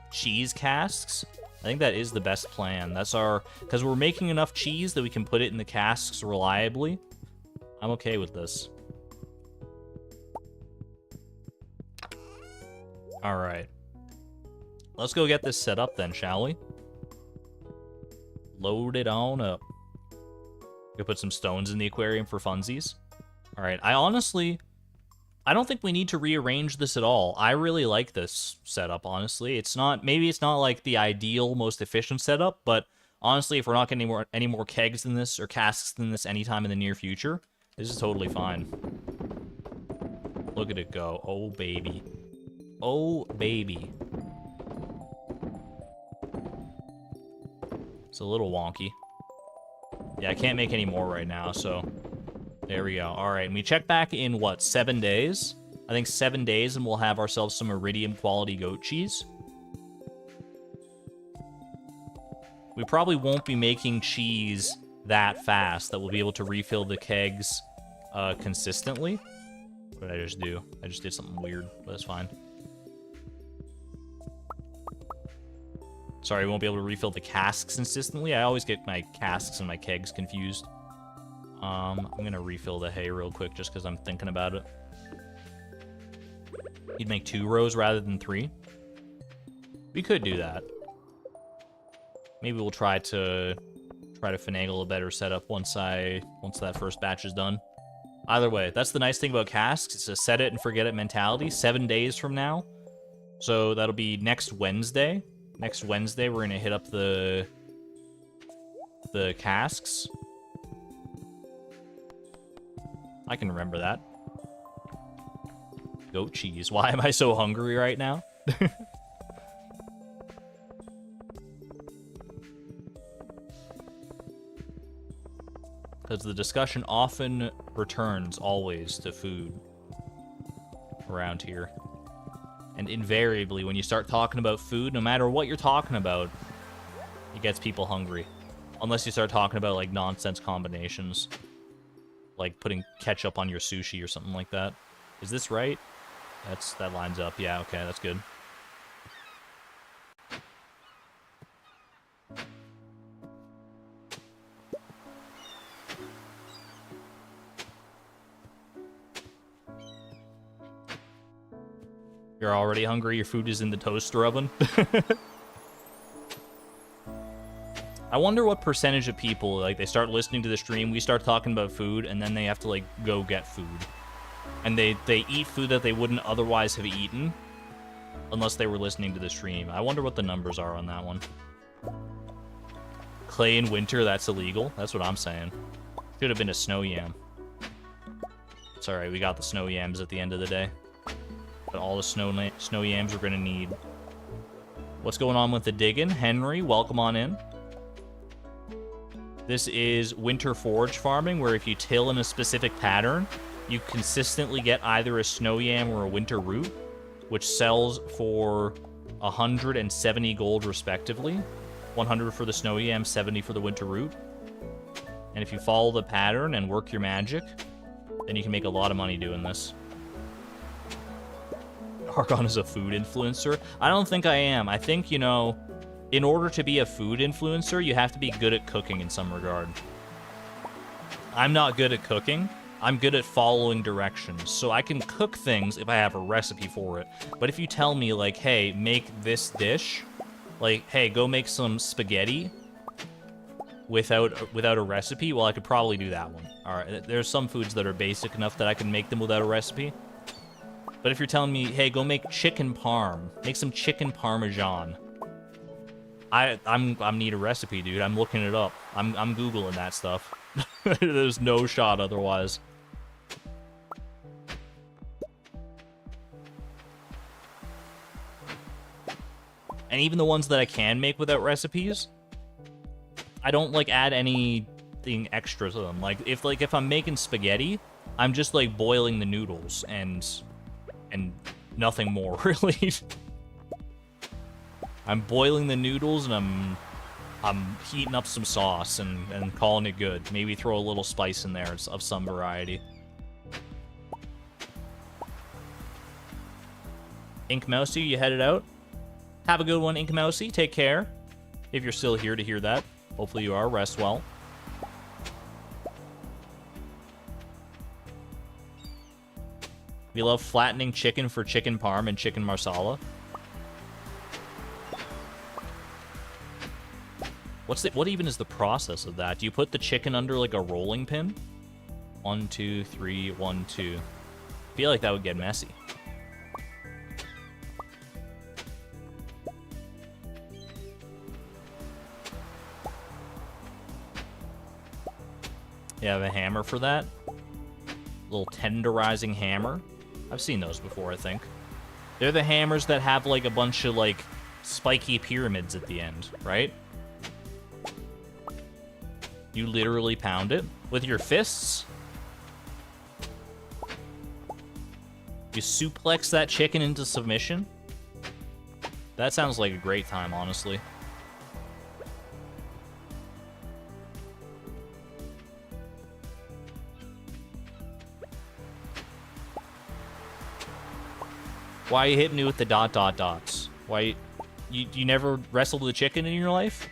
Cheese casks? I think that is the best plan. That's our... Because we're making enough cheese that we can put it in the casks reliably. I'm okay with this. Alright. Let's go get this set up then, shall we? Load it on up. We could put some stones in the aquarium for funsies. Alright, I don't think we need to rearrange this at all. I really like this setup, honestly. Maybe it's not like the ideal, most efficient setup, but honestly, if we're not getting any more kegs than this or casks than this anytime in the near future, this is totally fine. Look at it go. Oh, baby. Oh, baby. It's a little wonky. Yeah, I can't make any more right now, so... There we go. Alright, and we check back in, what, 7 days? I think 7 days, and we'll have ourselves some iridium quality goat cheese. We probably won't be making cheese that fast that we'll be able to refill the kegs consistently. What did I just do? I just did something weird, but that's fine. Sorry, we won't be able to refill the casks consistently. I always get my casks and my kegs confused. I'm gonna refill the hay real quick just because I'm thinking about it. You'd make 2 rows rather than 3. We could do that. Maybe we'll try to finagle a better setup once that first batch is done. Either way, that's the nice thing about casks. It's a set it and forget it mentality. 7 days from now. So that'll be next Wednesday. Next Wednesday, we're gonna hit up the casks. I can remember that. Goat cheese. Why am I so hungry right now? Because the discussion often returns always to food around here. And invariably, when you start talking about food, no matter what you're talking about, it gets people hungry. Unless you start talking about, like, nonsense combinations. Like putting ketchup on your sushi or something like that. Is this right? That lines up. Yeah, okay, that's good. You're already hungry? Your food is in the toaster oven? I wonder what percentage of people, like, they start listening to the stream, we start talking about food, and then they have to, like, go get food. And they eat food that they wouldn't otherwise have eaten unless they were listening to the stream. I wonder what the numbers are on that one. Clay in winter, that's illegal. That's what I'm saying. Should have been a snow yam. It's alright, we got the snow yams at the end of the day. But all the snow yams we're gonna need. What's going on with the digging? Henry, welcome on in. This is winter forage farming, where if you till in a specific pattern, you consistently get either a snow yam or a winter root, which sells for 170 gold respectively. 100 for the snow yam, 70 for the winter root. And if you follow the pattern and work your magic, then you can make a lot of money doing this. Argon is a food influencer? I don't think I am. I think, you know, in order to be a food influencer, you have to be good at cooking in some regard. I'm not good at cooking. I'm good at following directions. So I can cook things if I have a recipe for it. But if you tell me, like, hey, make this dish, like, hey, go make some spaghetti without a recipe, well, I could probably do that one. All right, there's some foods that are basic enough that I can make them without a recipe. But if you're telling me, hey, go make chicken parm, make some chicken parmesan, I'm need a recipe, dude. I'm looking it up. I'm Googling that stuff. There's no shot otherwise. And even the ones that I can make without recipes, I don't like add anything extra to them. Like if I'm making spaghetti, I'm just like boiling the noodles and nothing more really. I'm boiling the noodles and I'm heating up some sauce and calling it good. Maybe throw a little spice in there of some variety. Ink Mousy, you headed out? Have a good one, Ink Mousy. Take care. If you're still here to hear that. Hopefully you are. Rest well. We love flattening chicken for chicken parm and chicken marsala. What even is the process of that? Do you put the chicken under like a rolling pin? 1, 2, 3, 1, 2. I feel like that would get messy. You have a hammer for that? Little tenderizing hammer. I've seen those before, I think. They're the hammers that have like a bunch of like spiky pyramids at the end, right? You literally pound it with your fists. You suplex that chicken into submission. That sounds like a great time, honestly. Why are you hitting me with the ... dots? Why you never wrestled with a chicken in your life?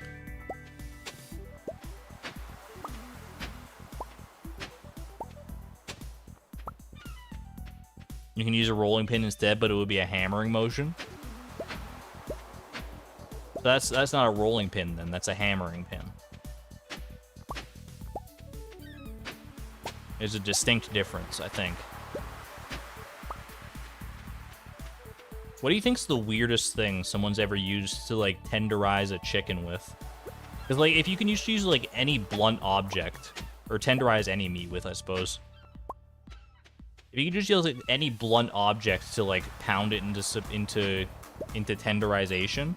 You can use a rolling pin instead, but it would be a hammering motion. So that's not a rolling pin then, that's a hammering pin. There's a distinct difference, I think. What do you think's the weirdest thing someone's ever used to like tenderize a chicken with? Because like if you can just use like any blunt object or tenderize any meat with, I suppose. If you can just use like, any blunt object to like pound it into tenderization,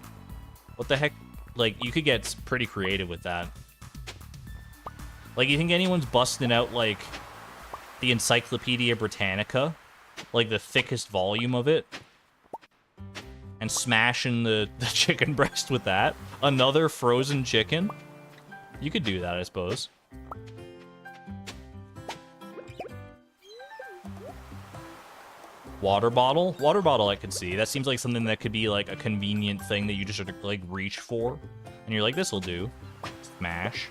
what the heck? Like you could get pretty creative with that. Like you think anyone's busting out like the Encyclopedia Britannica, like the thickest volume of it, and smashing the chicken breast with that? Another frozen chicken? You could do that, I suppose. Water bottle? Water bottle I could see. That seems like something that could be like a convenient thing that you just sort of like reach for. And you're like, this'll do. Smash.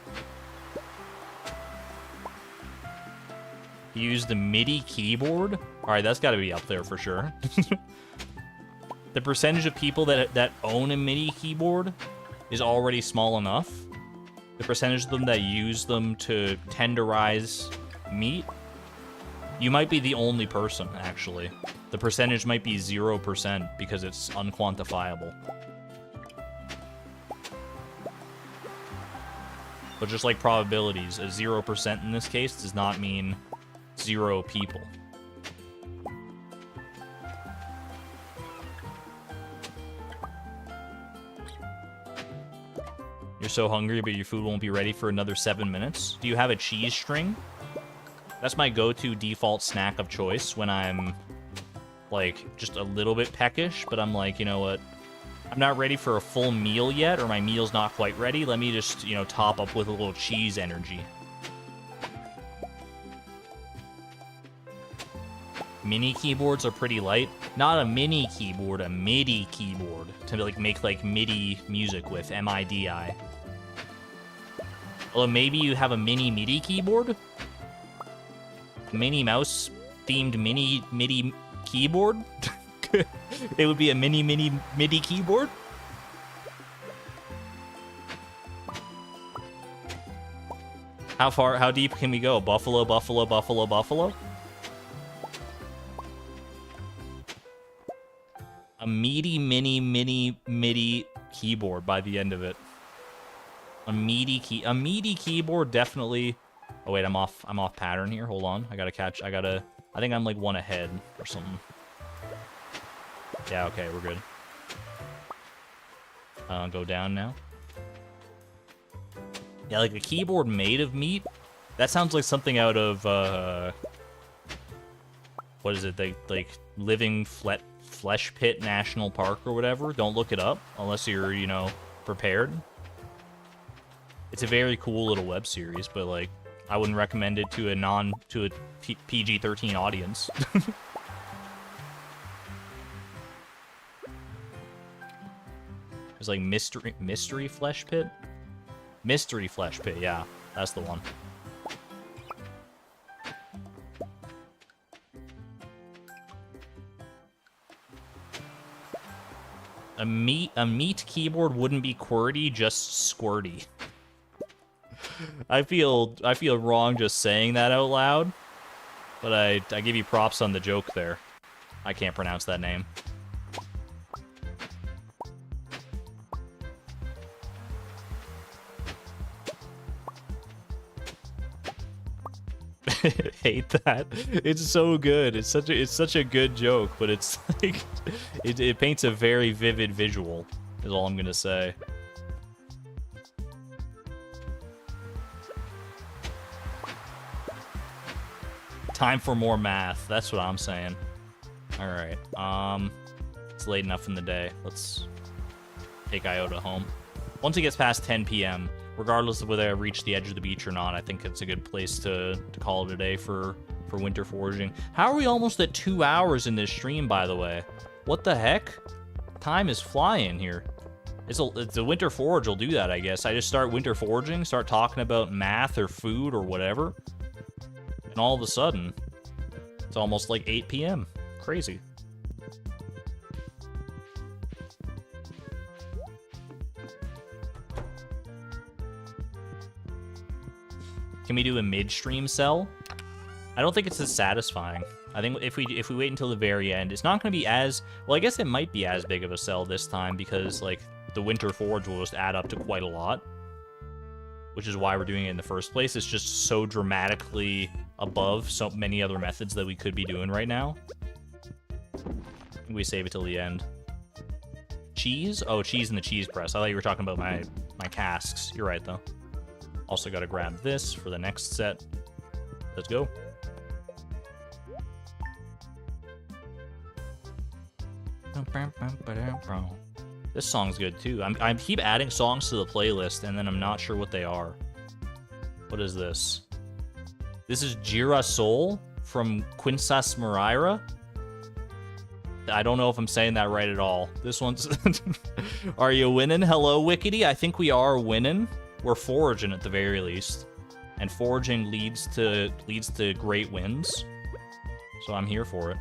Use the MIDI keyboard? Alright, that's gotta be up there for sure. The percentage of people that own a MIDI keyboard is already small enough. The percentage of them that use them to tenderize meat, you might be the only person, actually. The percentage might be 0% because it's unquantifiable. But just like probabilities, a 0% in this case does not mean 0 people. You're so hungry, but your food won't be ready for another 7 minutes. Do you have a cheese string? That's my go-to default snack of choice when I'm, like, just a little bit peckish, but I'm like, you know what? I'm not ready for a full meal yet, or my meal's not quite ready. Let me just, you know, top up with a little cheese energy. Mini keyboards are pretty light. Not a mini keyboard, a MIDI keyboard to like make like MIDI music with, M-I-D-I. Although maybe you have a MIDI keyboard? Minnie Mouse themed MIDI keyboard? It would be a MIDI keyboard? How deep can we go? Buffalo, buffalo, buffalo, buffalo? A meaty midi keyboard by the end of it. A meaty keyboard definitely. Oh wait, I'm off pattern here. Hold on. I think I'm like one ahead or something. Yeah, okay, we're good. Go down now. Yeah, like a keyboard made of meat. That sounds like something out of what is it? Like Living Flesh Pit National Park or whatever. Don't look it up unless you're, you know, prepared. It's a very cool little web series, but like I wouldn't recommend it to a PG-13 audience. There's like mystery flesh pit. Mystery flesh pit, yeah, that's the one. A meat keyboard wouldn't be QWERTY, just squirty. I feel wrong just saying that out loud, but I give you props on the joke there. I can't pronounce that name. Hate that. It's so good. It's such a good joke, but it's like it paints a very vivid visual, is all I'm gonna say. Time for more math. That's what I'm saying. All right. It's late enough in the day. Let's take Iota home. Once it gets past 10 p.m., regardless of whether I reach the edge of the beach or not, I think it's a good place to call it a day for winter foraging. How are we almost at 2 hours in this stream, by the way? What the heck? Time is flying here. It's a winter forage will do that, I guess. I just start winter foraging, start talking about math or food or whatever, and all of a sudden, it's almost like 8 p.m. Crazy. Can we do a midstream sell? I don't think it's as satisfying. I think if we wait until the very end, it's not going to be as... Well, I guess it might be as big of a sell this time because, like, the winter forage will just add up to quite a lot. Which is why we're doing it in the first place. It's just so dramatically above so many other methods that we could be doing right now. We save it till the end. Cheese? Oh, cheese in the cheese press. I thought you were talking about my casks. You're right, though. Also got to grab this for the next set. Let's go. This song's good too. I keep adding songs to the playlist and then I'm not sure what they are. What is this? This is Jira Soul from Quinsas Moraira. I don't know if I'm saying that right at all. This one's... Are you winning? Hello, Wickedy. I think we are winning. We're foraging at the very least. And foraging leads to great wins. So I'm here for it.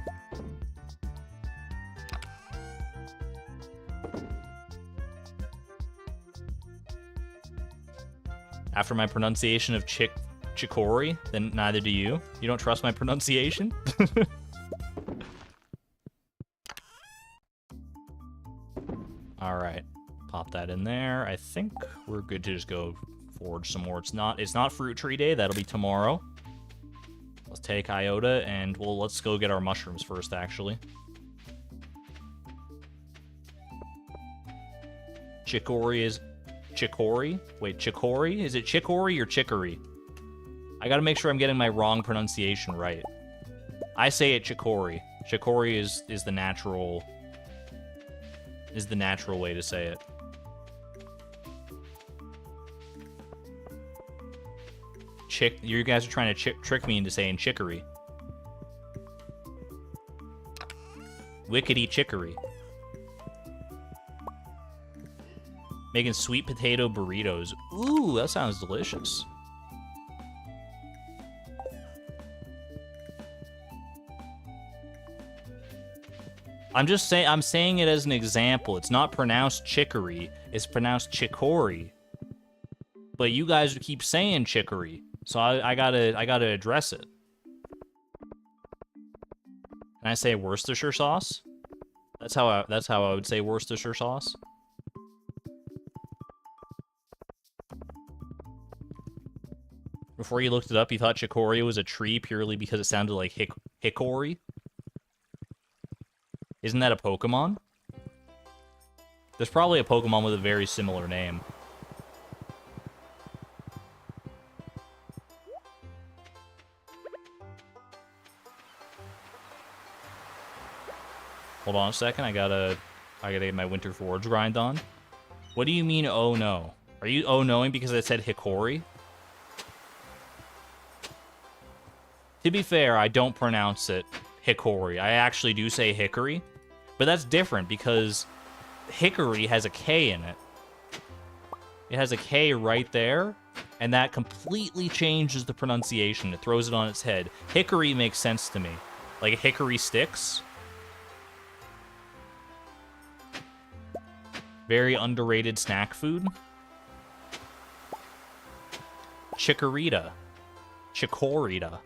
After my pronunciation of Chicory, then neither do you. You don't trust my pronunciation? Alright. Pop that in there. I think we're good to just go forage some more. It's not fruit tree day. That'll be tomorrow. Let's take Iota and let's go get our mushrooms first, actually. Chicory is... Chicory? Wait, Chicory? Is it Chicory or Chicory? I gotta make sure I'm getting my wrong pronunciation right. I say it Chicory. Chicory is the natural... is the natural way to say it. You guys are trying to trick me into saying chicory. Wickedy chicory. Making sweet potato burritos. Ooh, that sounds delicious. I'm just saying, I'm saying it as an example. It's not pronounced chicory, it's pronounced chicory. But you guys keep saying chicory, so I gotta address it. Can I say Worcestershire sauce? That's how I would say Worcestershire sauce. Before you looked it up, you thought chicory was a tree purely because it sounded like hickory. Isn't that a Pokemon? There's probably a Pokemon with a very similar name. Hold on a second, I gotta get my winter forage grind on. What do you mean, oh no? Are you oh knowing because I said hickory? To be fair, I don't pronounce it hickory. I actually do say hickory, but that's different because hickory has a K in it. It has a K right there, and that completely changes the pronunciation. It throws it on its head. Hickory makes sense to me. Like hickory sticks. Very underrated snack food. Chikorita. Chikorita.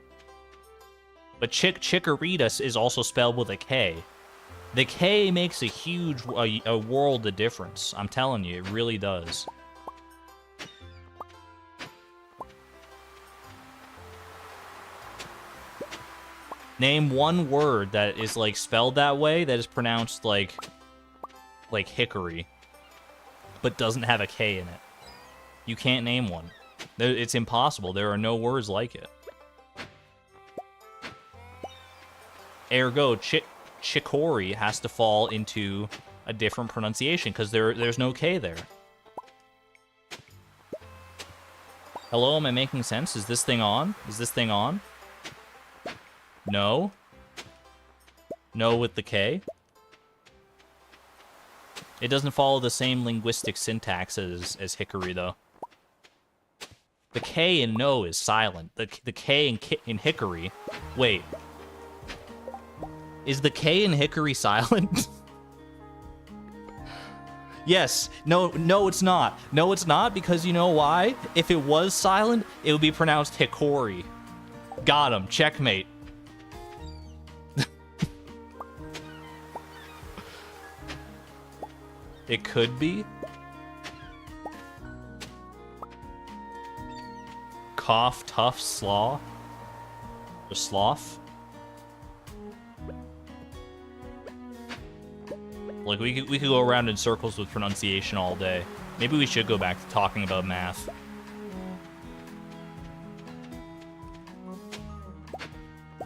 But Chikorita is also spelled with a K. The K makes a world of difference. I'm telling you, it really does. Name one word that is like spelled that way that is pronounced like hickory, but doesn't have a K in it. You can't name one. It's impossible. There are no words like it. Ergo, chicory has to fall into a different pronunciation because there's no K there. Hello, am I making sense? Is this thing on? Is this thing on? No. No with the K. It doesn't follow the same linguistic syntax as hickory, though. The K in no is silent. The K in hickory... Wait. Is the K in hickory silent? Yes. No, it's not. No, it's not, because you know why? If it was silent, it would be pronounced hickory. Got him. Checkmate. It could be. Cough, tough, slaw. Or sloth. Like, we could go around in circles with pronunciation all day. Maybe we should go back to talking about math.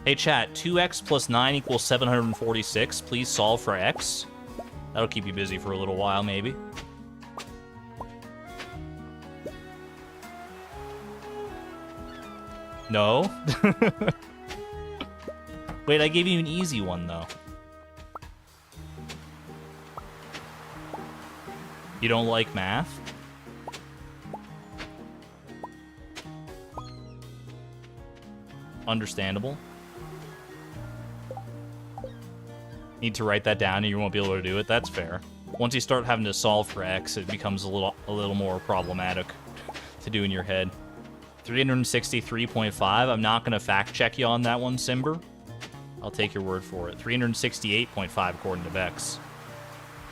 Hey chat, 2x plus 9 equals 746. Please solve for x. That'll keep you busy for a little while, maybe. No? Wait, I gave you an easy one, though. You don't like math? Understandable. Need to write that down and you won't be able to do it. That's fair. Once you start having to solve for x, it becomes a little more problematic to do in your head. 363.5. I'm not going to fact check you on that one, Simber. I'll take your word for it. 368.5 according to Vex.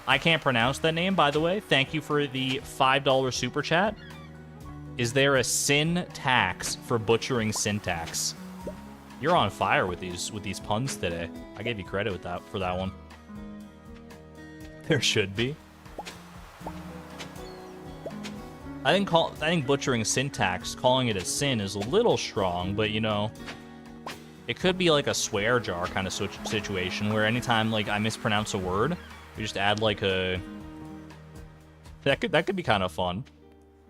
I can't pronounce that name, by the way. Thank you for the $5 super chat. Is there a sin tax for butchering syntax? You're on fire with these puns today. I gave you credit for that one. There should be. I think butchering syntax, calling it a sin, is a little strong, but you know, it could be like a swear jar kind of situation where anytime like I mispronounce a word, we just add like a... That could be kind of fun.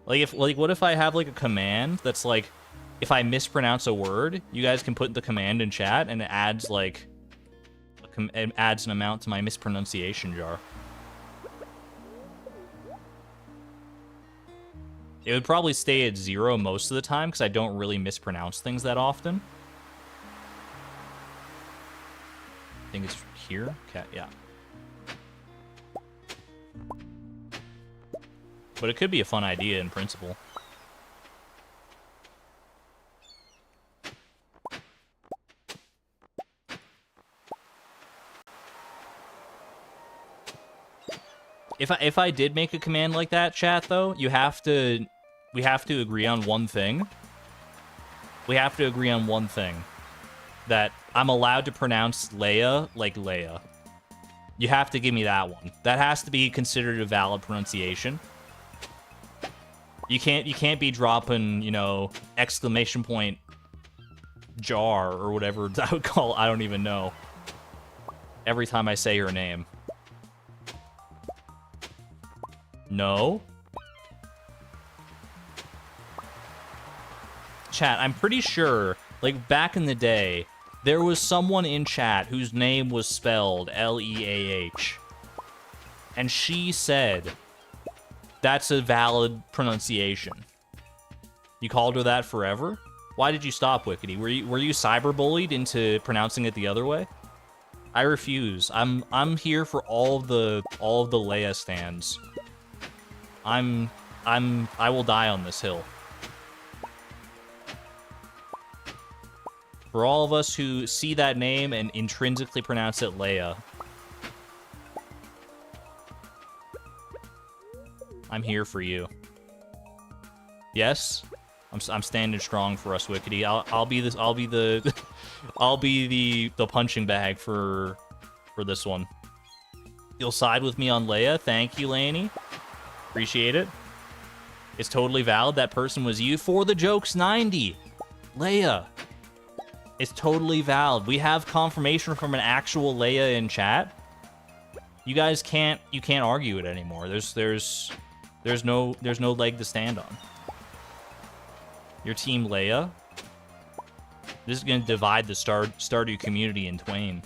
What if I have like a command that's like, if I mispronounce a word, you guys can put the command in chat and it adds like it adds an amount to my mispronunciation jar. It would probably stay at 0 most of the time because I don't really mispronounce things that often. I think it's here. Okay, yeah. But it could be a fun idea in principle. If I did make a command like that, chat, though, we have to agree on one thing. We have to agree on one thing. That I'm allowed to pronounce Leia like Leia. You have to give me that one. That has to be considered a valid pronunciation. You can't be dropping, you know, exclamation point jar or whatever I would call, I don't even know. Every time I say her name. No. Chat, I'm pretty sure, like, back in the day, there was someone in chat whose name was spelled Leah. And she said, that's a valid pronunciation. You called her that forever? Why did you stop, Wickedy? Were you cyberbullied into pronouncing it the other way? I refuse. I'm here for all of the Leia stands. I will die on this hill. For all of us who see that name and intrinsically pronounce it Leia. I'm here for you. Yes? I'm standing strong for us, Wickedy. I'll be this. I'll be the I'll be the punching bag for this one. You'll side with me on Leia. Thank you, Laney. Appreciate it. It's totally valid. That person was you. For the jokes 90. Leia. It's totally valid. We have confirmation from an actual Leia in chat. You guys can't argue it anymore. There's no leg to stand on. Your team Leia. This is gonna divide the Stardew community in twain.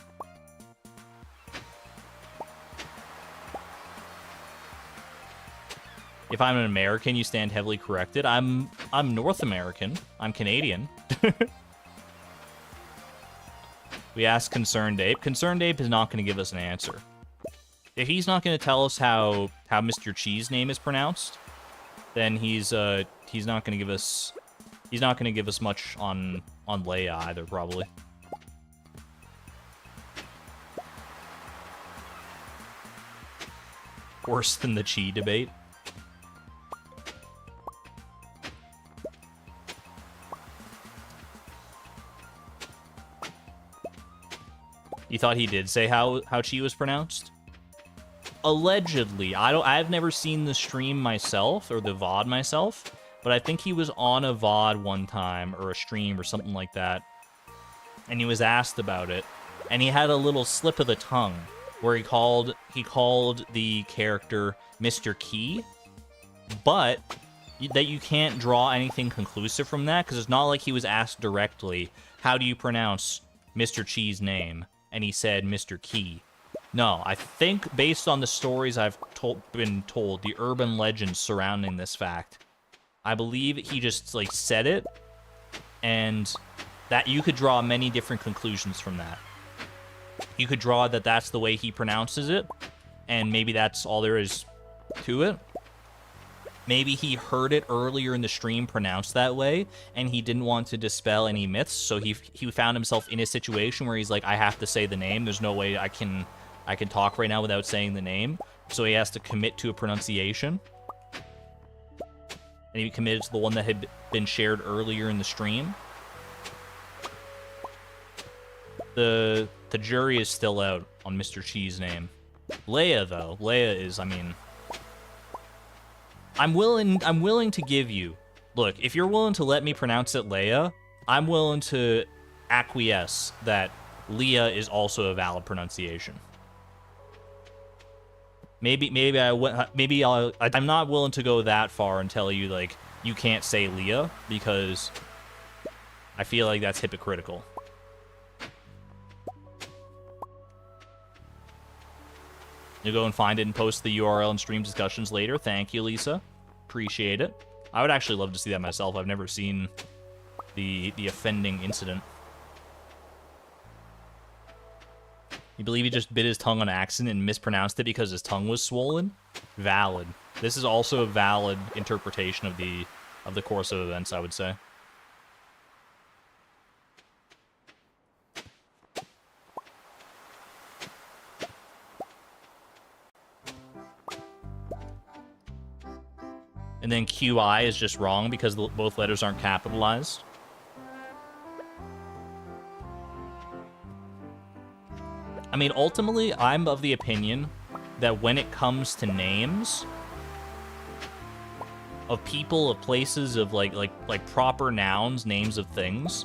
If I'm an American, you stand heavily corrected. I'm North American. I'm Canadian. We asked Concerned Ape. Concerned Ape is not going to give us an answer. If he's not going to tell us how Mr. Cheese name is pronounced, then he's not going to give us much on Leia either, probably. Worse than the Chi debate. You thought he did say how Chi was pronounced? Allegedly. I've never seen the stream myself, or the VOD myself, but I think he was on a VOD one time, or a stream, or something like that, and he was asked about it, and he had a little slip of the tongue, where he called the character Mr. Key, but that you can't draw anything conclusive from that, because it's not like he was asked directly, how do you pronounce Mr. Chi's name? And he said Mr. Key. No, I think based on the stories I've been told, the urban legends surrounding this fact, I believe he just like said it, and that you could draw many different conclusions from that. You could draw that that's the way he pronounces it, and maybe that's all there is to it. Maybe he heard it earlier in the stream pronounced that way, and he didn't want to dispel any myths, so he found himself in a situation where he's like, I have to say the name. There's no way I can talk right now without saying the name. So he has to commit to a pronunciation. And he committed to the one that had been shared earlier in the stream. The jury is still out on Mr. Chi's name. Leia, though. Leia is, I mean... I'm willing to give you... Look, if you're willing to let me pronounce it Leia, I'm willing to acquiesce that Leah is also a valid pronunciation. I'm not willing to go that far and tell you, like, you can't say Leah, because I feel like that's hypocritical. You go and find it and post the URL and stream discussions later. Thank you, Lisa. Appreciate it. I would actually love to see that myself. I've never seen the offending incident. You believe he just bit his tongue on accident and mispronounced it because his tongue was swollen? Valid. This is also a valid interpretation of the course of events, I would say. And then QI is just wrong because both letters aren't capitalized. I mean, ultimately, I'm of the opinion that when it comes to names of people, of places, of like proper nouns, names of things,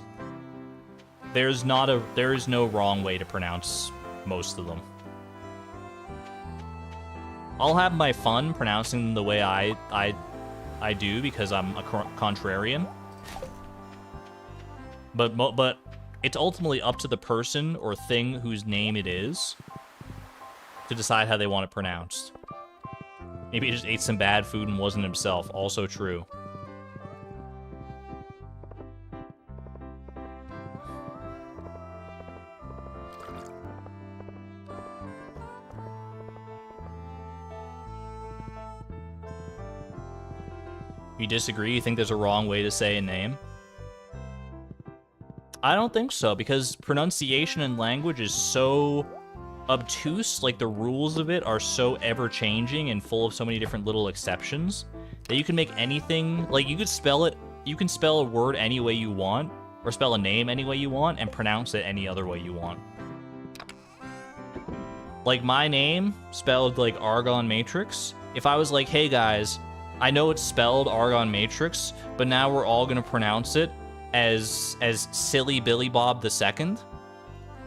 there is no wrong way to pronounce most of them. I'll have my fun pronouncing them the way I do because I'm a contrarian. But it's ultimately up to the person or thing whose name it is to decide how they want it pronounced. Maybe he just ate some bad food and wasn't himself. Also true. You disagree? You think there's a wrong way to say a name? I don't think so, because pronunciation in language is so obtuse, like the rules of it are so ever-changing and full of so many different little exceptions, that you can make anything, like you can spell a word any way you want, or spell a name any way you want, and pronounce it any other way you want. Like my name, spelled like Argon Matrix, if I was like, hey guys, I know it's spelled Argon Matrix, but now we're all gonna pronounce it as Silly Billy Bob II,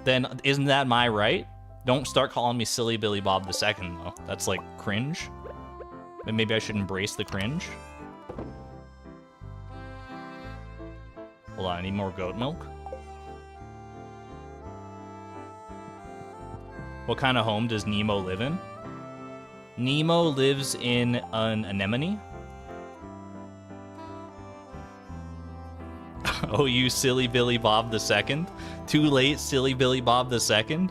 then isn't that my right? Don't start calling me Silly Billy Bob II, though. That's like cringe. And maybe I should embrace the cringe. Hold on, I need more goat milk. What kind of home does Nemo live in? Nemo lives in an anemone. Oh, you Silly Billy Bob II. Too late, Silly Billy Bob II.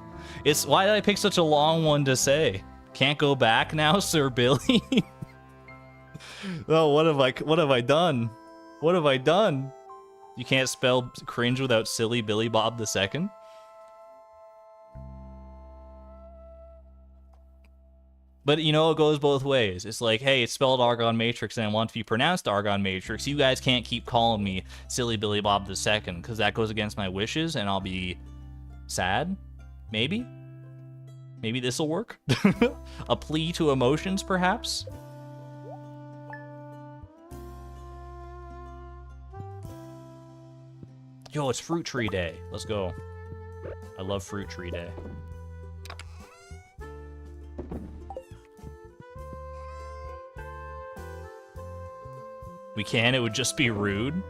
Why did I pick such a long one to say? Can't go back now, Sir Billy? Oh, what have I done? What have I done? You can't spell cringe without Silly Billy Bob II? But, you know, it goes both ways. It's like, hey, it's spelled Argon Matrix and I want to be pronounced Argon Matrix. You guys can't keep calling me Silly Billy Bob II, because that goes against my wishes and I'll be sad. Maybe? Maybe this'll work? A plea to emotions, perhaps? Yo, it's Fruit Tree Day. Let's go. I love Fruit Tree Day. We can, it would just be rude.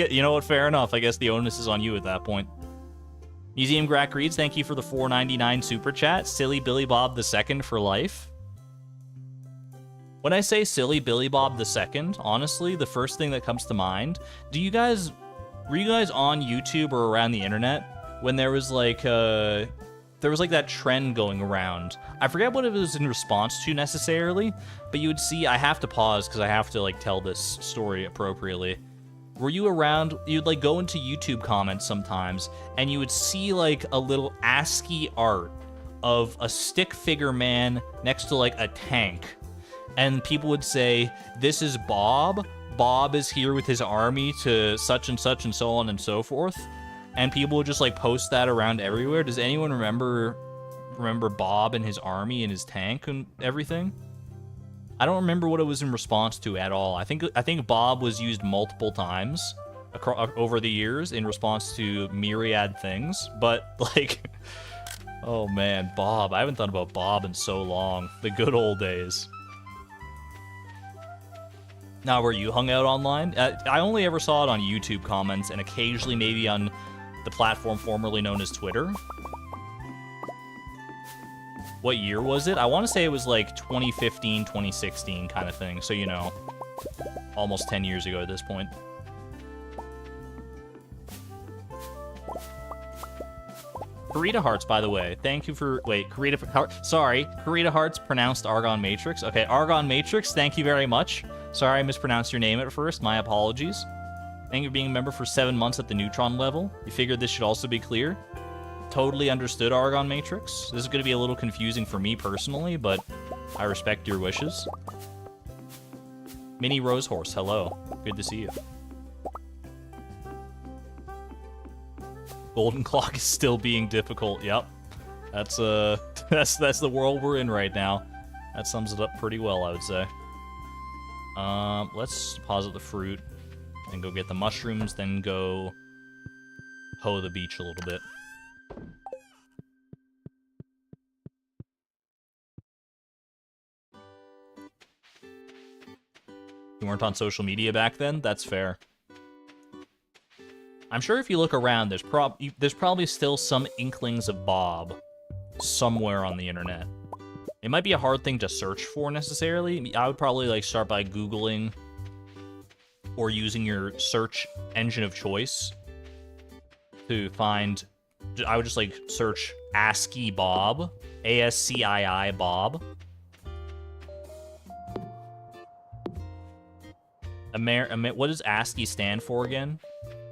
You know what, fair enough. I guess the onus is on you at that point. Museum Grack Reads, thank you for the $4.99 super chat. Silly Billy Bob II for life. When I say Silly Billy Bob II, honestly, the first thing that comes to mind, were you guys on YouTube or around the internet when there was like that trend going around? I forget what it was in response to necessarily, but you would see, I have to pause because I have to like tell this story appropriately. Were you around, you'd like go into YouTube comments sometimes and you would see like a little ASCII art of a stick figure man next to like a tank. And people would say, this is Bob. Bob is here with his army to such and so on and so forth. And people would just like post that around everywhere. Does anyone remember Bob and his army and his tank and everything? I don't remember what it was in response to at all. I think Bob was used multiple times over the years in response to myriad things. But like, oh man, Bob. I haven't thought about Bob in so long. The good old days. Now, where you hung out online? I only ever saw it on YouTube comments and occasionally maybe on the platform formerly known as Twitter. What year was it? I want to say it was like 2015, 2016 kind of thing. So, you know, almost 10 years ago at this point. Karita Hearts, by the way. Thank you for... Wait, Karita Hearts pronounced Argon Matrix. Okay, Argon Matrix, thank you very much. Sorry I mispronounced your name at first. My apologies. Thank you for being a member for 7 months at the Neutron level. You figured this should also be clear. Totally understood Argon Matrix. This is going to be a little confusing for me personally, but I respect your wishes. Mini Rose Horse, hello. Good to see you. Golden Clock is still being difficult. Yep. That's that's the world we're in right now. That sums it up pretty well, I would say. Let's deposit the fruit, then go get the mushrooms, then go hoe the beach a little bit. You weren't on social media back then? That's fair. I'm sure if you look around, there's probably still some inklings of Bob somewhere on the internet. It might be a hard thing to search for necessarily. I would probably like start by Googling or using your search engine of choice to find. I would just like search ASCII Bob, ASCII Bob. What does ASCII stand for again?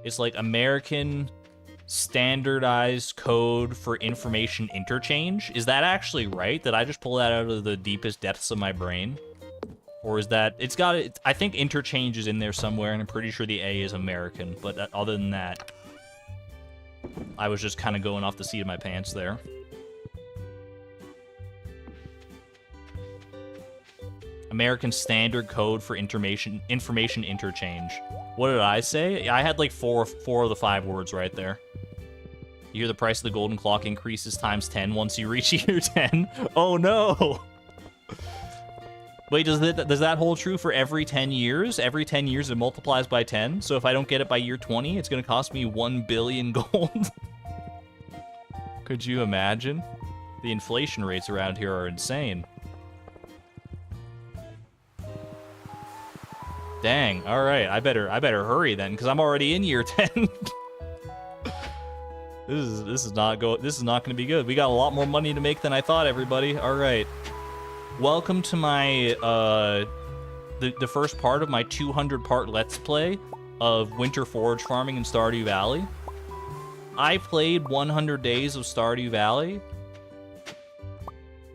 It's like American Standardized Code for Information Interchange. Is that actually right? Did I just pull that out of the deepest depths of my brain? Or is that... It's got... I think interchange is in there somewhere, and I'm pretty sure the A is American. But other than that, I was just kind of going off the seat of my pants there. American Standard Code for Information Interchange. What did I say? I had like four of the 5 words right there. You hear the price of the golden clock increases times 10 once you reach year 10. Oh no! Wait, does that hold true for every 10 years? Every 10 years it multiplies by 10? So if I don't get it by year 20, it's gonna cost me 1 billion gold? Could you imagine? The inflation rates around here are insane. Dang, alright, I better hurry then, because I'm already in year 10. This is not gonna be good. We got a lot more money to make than I thought, everybody. Alright. Welcome to my the first part of my 200-part Let's Play of winter forage farming in Stardew Valley. I played 100 days of Stardew Valley,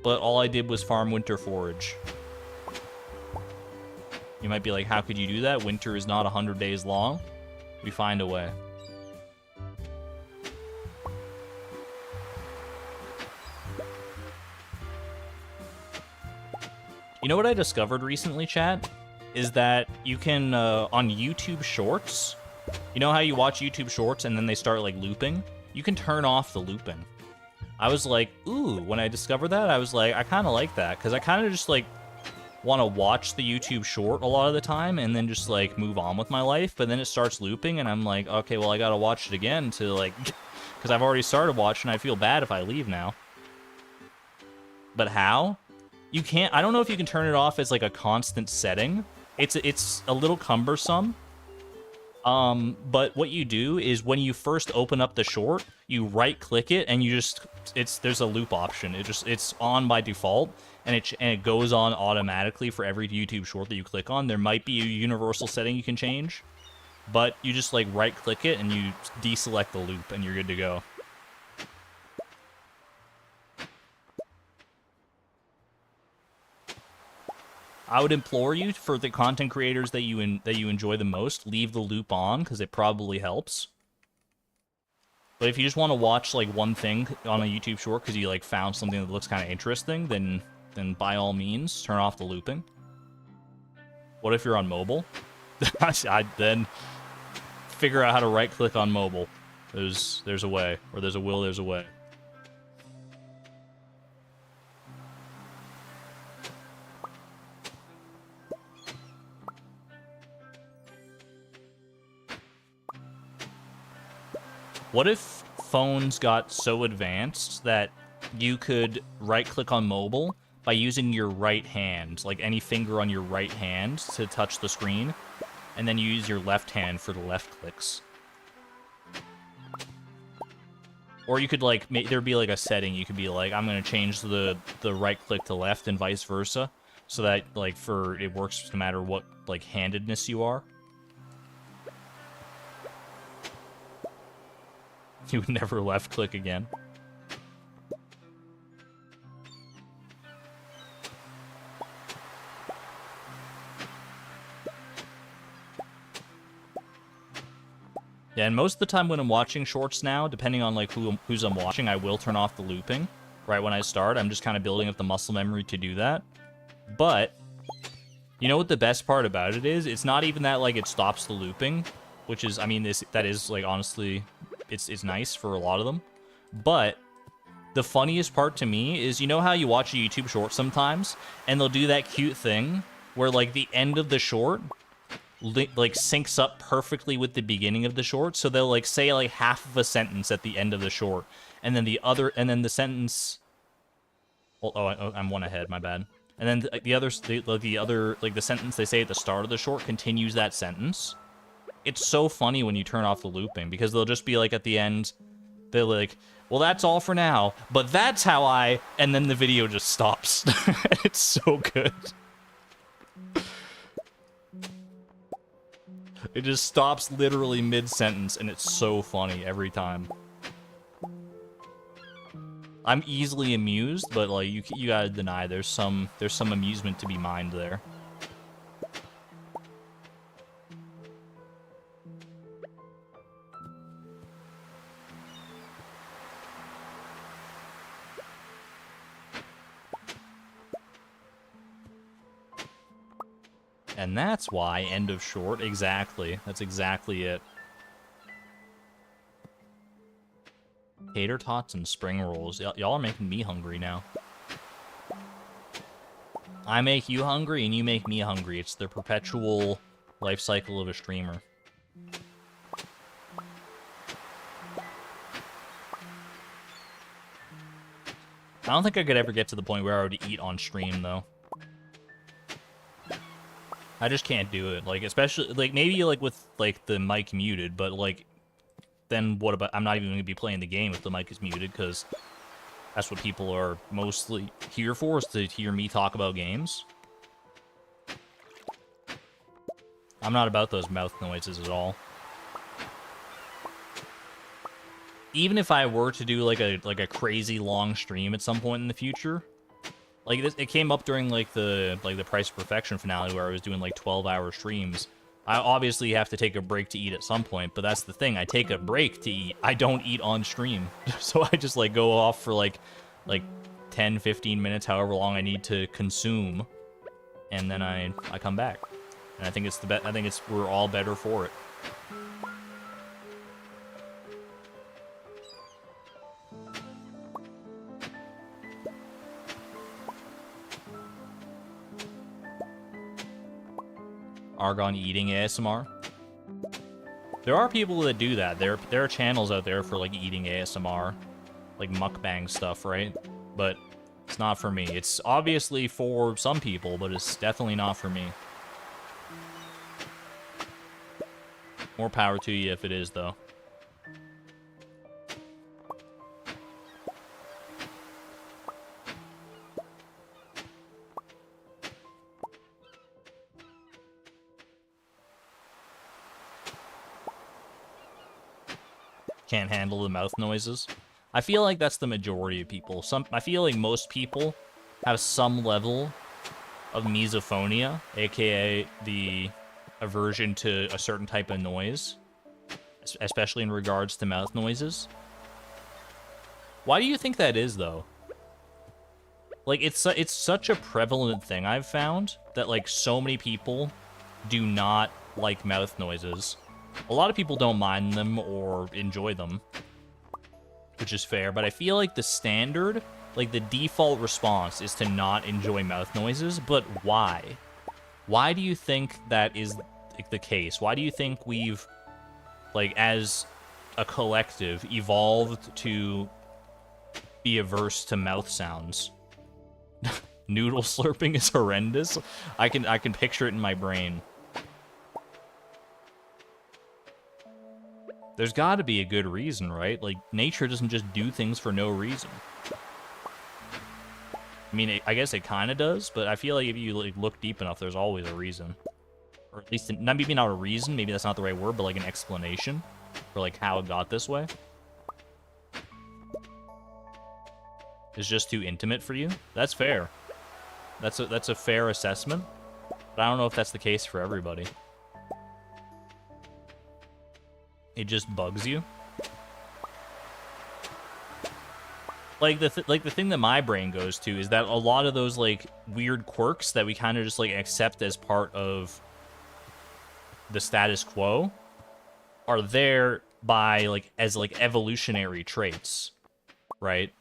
but all I did was farm winter forage. You might be like, how could you do that? Winter is not 100 days long. We find a way. You know what I discovered recently, chat? Is that you can, on YouTube Shorts, you know how you watch YouTube Shorts and then they start, like, looping? You can turn off the looping. I was like, ooh, when I discovered that, I was like, I kind of like that, because I kind of just, like, want to watch the YouTube short a lot of the time and then just like move on with my life, but then it starts looping and I'm like, okay, well I gotta watch it again to like, because I've already started watching. I feel bad if I leave now. But how? You can't. I don't know if you can turn it off as like a constant setting. It's a little cumbersome. But what you do is when you first open up the short, you right click it and you just there's a loop option. It's on by default. And it goes on automatically for every YouTube short that you click on. There might be a universal setting you can change, but you just like right click it and you deselect the loop and you're good to go. I would implore you, for the content creators that you enjoy the most, leave the loop on because it probably helps. But if you just want to watch like one thing on a YouTube short because you like found something that looks kind of interesting, then by all means, turn off the looping. What if you're on mobile? Then figure out how to right-click on mobile. There's a way. Or there's a will, there's a way. What if phones got so advanced that you could right-click on mobile by using your right hand, like any finger on your right hand to touch the screen, and then you use your left hand for the left clicks. Or you could like, there'd be like a setting, you could be like, I'm gonna change the right click to left and vice versa, so that like it works no matter what like handedness you are. You would never left click again. Yeah, and most of the time when I'm watching shorts now, depending on like who's I'm watching, I will turn off the looping right when I start. I'm just kind of building up the muscle memory to do that. But you know what the best part about it is? It's not even that like it stops the looping, which is, I mean, that is like honestly, it's nice for a lot of them. But the funniest part to me is, you know how you watch a YouTube short sometimes, and they'll do that cute thing where like the end of the short like syncs up perfectly with the beginning of the short, so they'll like say like half of a sentence at the end of the short, and then the sentence. Oh, I'm one ahead. My bad. And then the other like the sentence they say at the start of the short continues that sentence. It's so funny when you turn off the looping, because they'll just be like at the end, they're like, well, that's all for now, but that's how I, and then the video just stops. It's so good. It just stops literally mid-sentence, and it's so funny every time. I'm easily amused, but like you gotta deny there's some amusement to be mined there. And that's why, end of short, exactly. That's exactly it. Tater tots and spring rolls. Y'all are making me hungry now. I make you hungry and you make me hungry. It's the perpetual life cycle of a streamer. I don't think I could ever get to the point where I would eat on stream, though. I just can't do it. Like, especially, like, maybe, like, with, like, the mic muted, but, like, then what about... I'm not even going to be playing the game if the mic is muted, because that's what people are mostly here for, is to hear me talk about games. I'm not about those mouth noises at all. Even if I were to do, like a crazy long stream at some point in the future... Like, it came up during, like, the Price of Perfection finale where I was doing, like, 12-hour streams. I obviously have to take a break to eat at some point, but that's the thing. I take a break to eat. I don't eat on stream. So I just, like, go off for, like 10, 15 minutes, however long I need to consume. And then I come back. And I think it's we're all better for it. Argon eating ASMR. There are people that do that. There are channels out there for like eating ASMR, like mukbang stuff, right? But it's not for me. It's obviously for some people, but it's definitely not for me. More power to you if it is, though. Can't handle the mouth noises. I feel like that's the majority of people. I feel like most people have some level of misophonia, aka the aversion to a certain type of noise, especially in regards to mouth noises. Why do you think that is, though? Like, it's such a prevalent thing I've found that, like, so many people do not like mouth noises. A lot of people don't mind them or enjoy them, which is fair, but I feel like the standard, like the default response is to not enjoy mouth noises, but why? Why do you think that is like the case? Why do you think we've, like, as a collective, evolved to be averse to mouth sounds? Noodle slurping is horrendous. I can picture it in my brain. There's got to be a good reason, right? Like, nature doesn't just do things for no reason. I mean, I guess it kind of does, but I feel like if you like look deep enough, there's always a reason. Or at least, maybe not a reason, maybe that's not the right word, but like an explanation for like how it got this way. It's just too intimate for you? That's fair. That's a fair assessment, but I don't know if that's the case for everybody. It just bugs you. Like the thing that my brain goes to is that a lot of those like weird quirks that we kind of just like accept as part of the status quo are there by like as like evolutionary traits, right?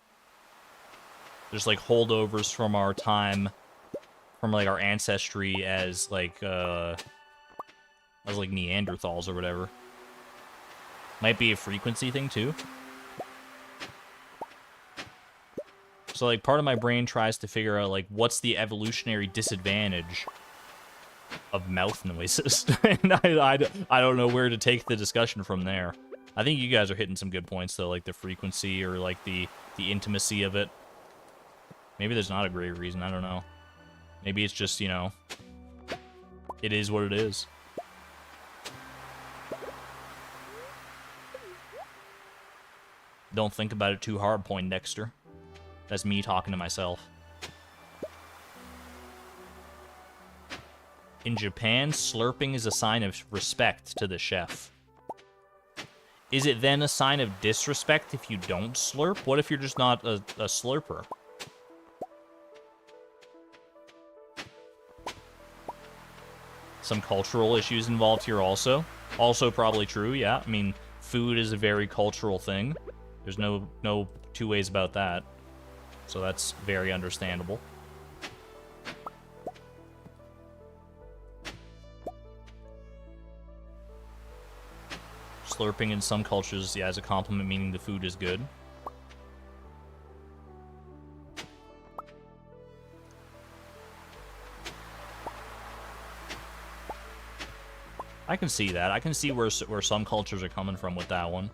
There's like holdovers from our time, from like our ancestry as like Neanderthals or whatever. Might be a frequency thing too. So, like, part of my brain tries to figure out, like, what's the evolutionary disadvantage of mouth noises? And I don't know where to take the discussion from there. I think you guys are hitting some good points, though, like the frequency or, like, the intimacy of it. Maybe there's not a great reason, I don't know. Maybe it's just, you know, it is what it is. Don't think about it too hard, Poindexter. That's me talking to myself. In Japan, slurping is a sign of respect to the chef. Is it then a sign of disrespect if you don't slurp? What if you're just not a slurper? Some cultural issues involved here also. Also probably true, yeah. I mean, food is a very cultural thing. There's no two ways about that. So that's very understandable. Slurping in some cultures, yeah, as a compliment, meaning the food is good. I can see that. I can see where some cultures are coming from with that one.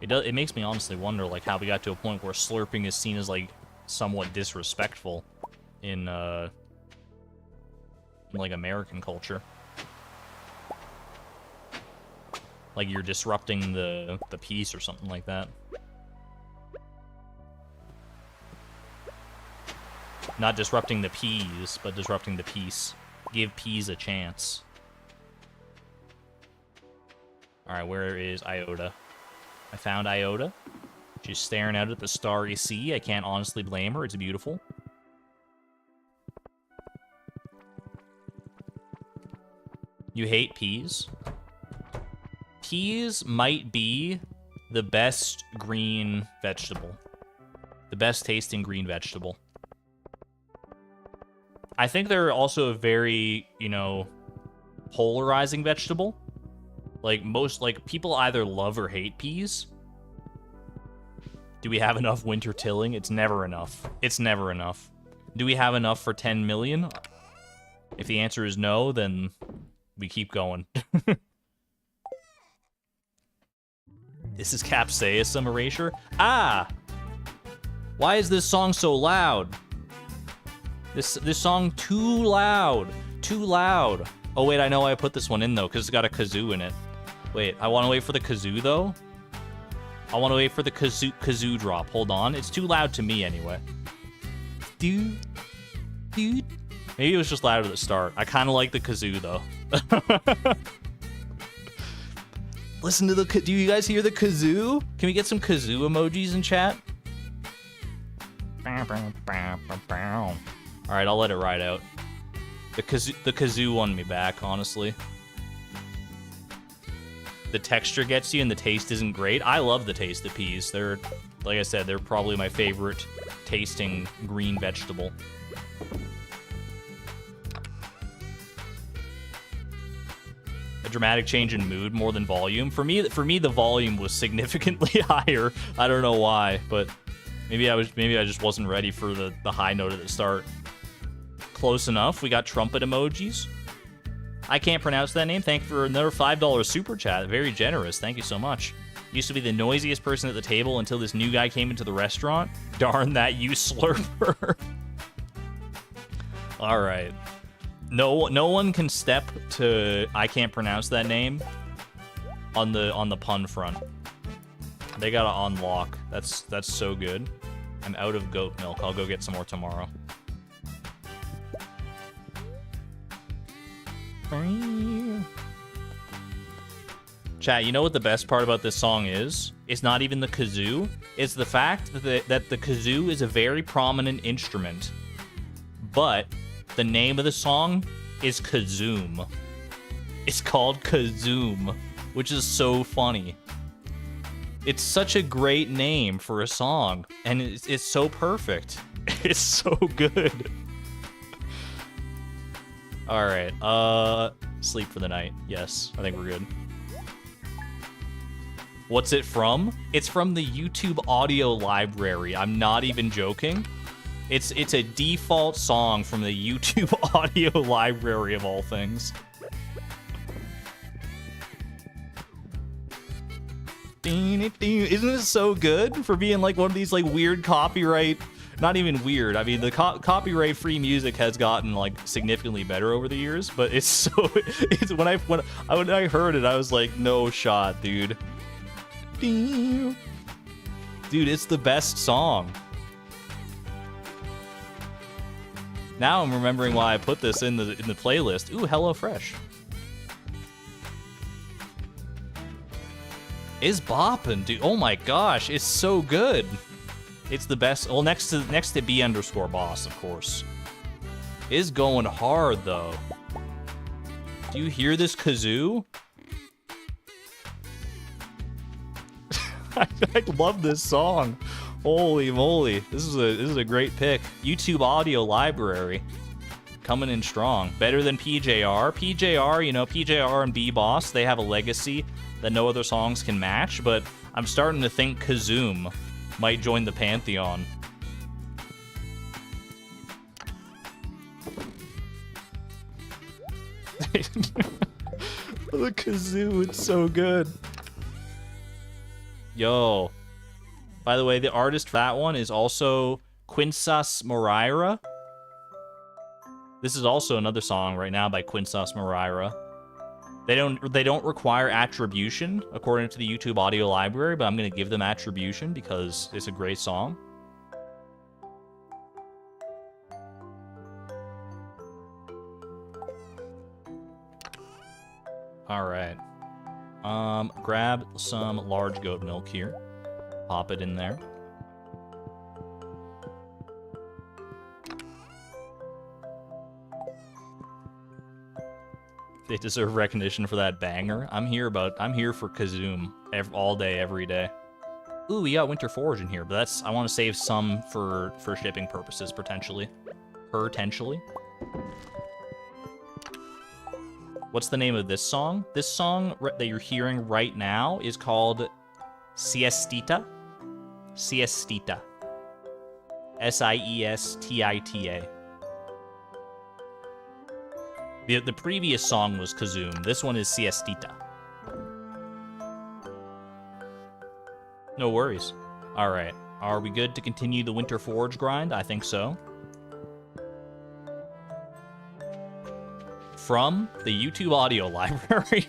It makes me honestly wonder, like, how we got to a point where slurping is seen as, like, somewhat disrespectful in like, American culture. Like, you're disrupting the peace or something like that. Not disrupting the peas, but disrupting the peace. Give peas a chance. Alright, where is Iota? I found Iota. She's staring out at the starry sea. I can't honestly blame her. It's beautiful. You hate peas? Peas might be the best green vegetable. The best tasting green vegetable. I think they're also a very, you know, polarizing vegetable. Like, people either love or hate peas. Do we have enough winter tilling? It's never enough. It's never enough. Do we have enough for 10 million? If the answer is no, then we keep going. This is Capsaicin erasure. Ah! Why is this song so loud? This song too loud. Too loud. Oh, wait, I know why I put this one in, though, because it's got a kazoo in it. Wait, I want to wait for the kazoo, though? I want to wait for the kazoo drop. Hold on. It's too loud to me, anyway. Dude. Dude. Maybe it was just loud at the start. I kind of like the kazoo, though. Listen to the... Do you guys hear the kazoo? Can we get some kazoo emojis in chat? Alright, I'll let it ride out. The kazoo won me back, honestly. The texture gets you and the taste isn't great. I love the taste of peas. They're, like I said, they're probably my favorite tasting green vegetable. A dramatic change in mood more than volume. For me, the volume was significantly higher. I don't know why, but maybe I just wasn't ready for the high note at the start. Close enough. We got trumpet emojis. I can't pronounce that name. Thank you for another $5 super chat. Very generous. Thank you so much. Used to be the noisiest person at the table until this new guy came into the restaurant. Darn that, you slurper. All right. No one can step to I can't pronounce that name on the pun front. They gotta unlock. That's so good. I'm out of goat milk. I'll go get some more tomorrow. Chat, you know what the best part about this song is? It's not even the kazoo. It's the fact that the kazoo is a very prominent instrument. But the name of the song is Kazoom. It's called Kazoom, which is so funny. It's such a great name for a song, and it's so perfect. It's so good. All right, sleep for the night. Yes, I think we're good. What's it from? It's from the YouTube audio library. I'm not even joking. It's a default song from the YouTube audio library of all things. Isn't it so good for being like one of these like weird copyright? Not even weird. I mean, the copyright free music has gotten like significantly better over the years, but it's so. It's when I heard it, I was like, no shot, dude. Dude, it's the best song. Now I'm remembering why I put this in the playlist. Ooh, HelloFresh. Is bopping, dude. Oh my gosh, it's so good. It's the best. Well, next to B_boss, of course. Is going hard though. Do you hear this kazoo? I love this song. Holy moly, this is a great pick. YouTube audio library coming in strong. Better than PJR. PJR, you know, PJR and B-Boss, they have a legacy that no other songs can match, but I'm starting to think Kazoom might join the pantheon. The kazoo, it's so good. Yo. By the way, the artist for that one is also Quinsas Moraira. This is also another song right now by Quinsas Moraira. They don't require attribution according to the YouTube audio library, but I'm gonna give them attribution because it's a great song. All right. Grab some large goat milk here. Pop it in there. They deserve recognition for that banger. I'm here for Kazoom all day, every day. Ooh, we got winter forage in here, but I want to save some for shipping purposes potentially. What's the name of this song? This song that you're hearing right now is called Siestita. Siestita. Siestita. The previous song was Kazoom. This one is Siestita. No worries. All right. Are we good to continue the winter forage grind? I think so. From the YouTube audio library.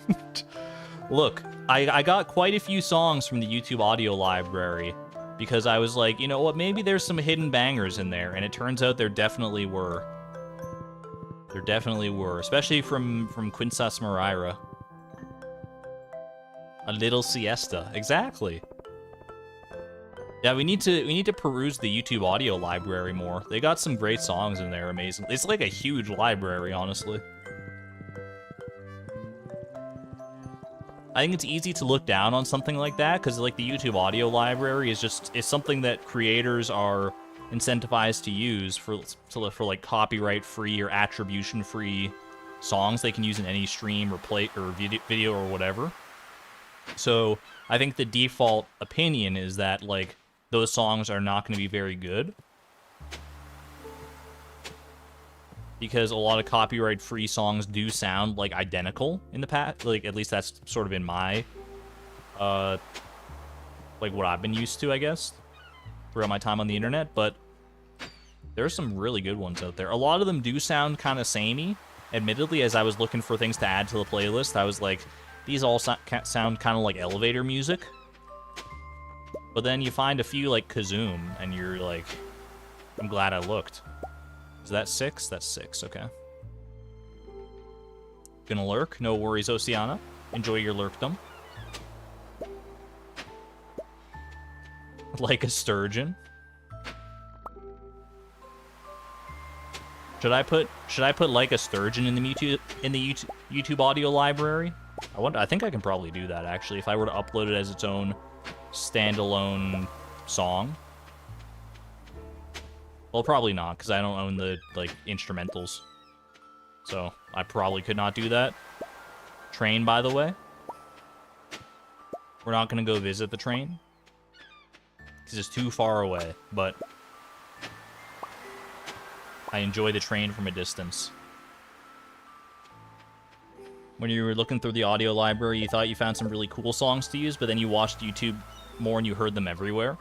Look, I got quite a few songs from the YouTube audio library because I was like, you know what, maybe there's some hidden bangers in there, and it turns out there definitely were. There definitely were, especially from Quinsas Moraira. A little siesta, exactly. Yeah, we need to peruse the YouTube audio library more. They got some great songs in there, amazing. It's like a huge library, honestly. I think it's easy to look down on something like that because like the YouTube audio library is something that creators are incentivized to use for like copyright free or attribution free songs they can use in any stream or play or video or whatever. So I think the default opinion is that like those songs are not going to be very good because a lot of copyright free songs do sound like identical in the past. Like at least that's sort of in my like what I've been used to, I guess, throughout my time on the internet, but there's some really good ones out there. A lot of them do sound kind of samey. Admittedly, as I was looking for things to add to the playlist, I was like, these all sound kind of like elevator music. But then you find a few like Kazoom, and you're like, I'm glad I looked. Is that 6? That's 6, okay. Gonna lurk? No worries, Oceana. Enjoy your lurkdom. Like a sturgeon. Should I put like a sturgeon in the YouTube audio library? I think I can probably do that actually if I were to upload it as its own standalone song. Well, probably not because I don't own the like instrumentals. So, I probably could not do that. Train, by the way. We're not going to go visit the train because it's too far away, but I enjoy the train from a distance. When you were looking through the audio library, you thought you found some really cool songs to use, but then you watched YouTube more and you heard them everywhere.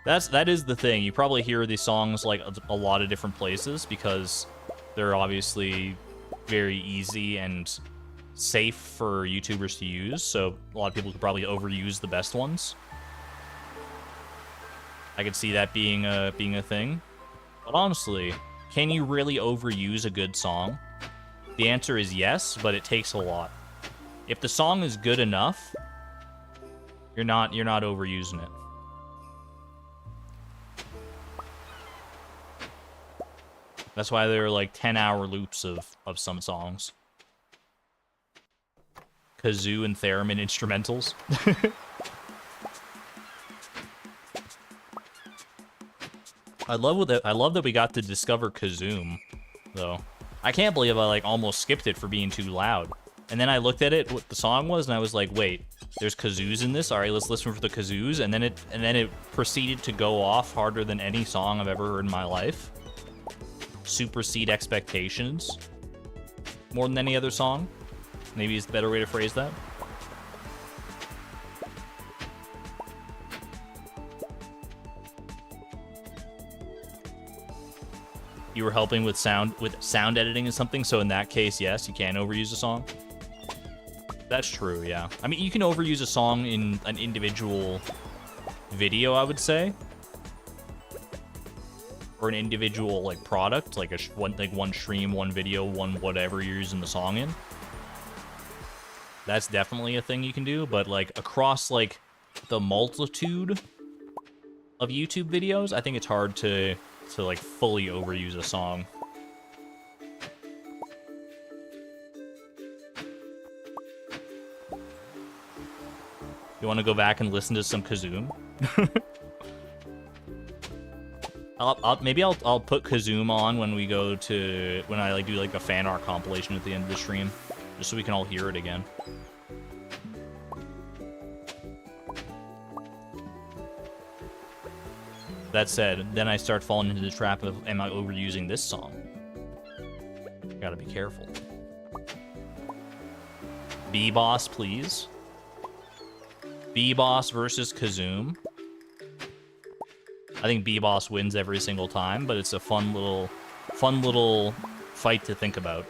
That is the thing. You probably hear these songs like a lot of different places because they're obviously very easy and safe for YouTubers to use, so a lot of people could probably overuse the best ones. I could see that being a thing. But honestly, can you really overuse a good song? The answer is yes, but it takes a lot. If the song is good enough, you're not overusing it. That's why there are like 10-hour loops of some songs. Kazoo and theremin instrumentals. I love that we got to discover Kazoom, though. I can't believe I like almost skipped it for being too loud. And then I looked at it, what the song was, and I was like, wait, there's kazoos in this? All right, let's listen for the kazoos. And then it proceeded to go off harder than any song I've ever heard in my life. Supersede expectations more than any other song. Maybe is the better way to phrase that. You were helping with sound editing and something, so in that case, yes, you can overuse a song. That's true, yeah. I mean, you can overuse a song in an individual video, I would say, or an individual like product, like one stream, one video, one whatever you're using the song in. That's definitely a thing you can do, but like across like the multitude of YouTube videos, I think it's hard to like fully overuse a song. You want to go back and listen to some Kazoom? Maybe I'll put Kazoom on when I like do like a fan art compilation at the end of the stream, just so we can all hear it again. That said, then I start falling into the trap of, am I overusing this song? Gotta be careful. B-Boss, please. B-Boss versus Kazoom. I think B-Boss wins every single time, but it's a fun little fight to think about.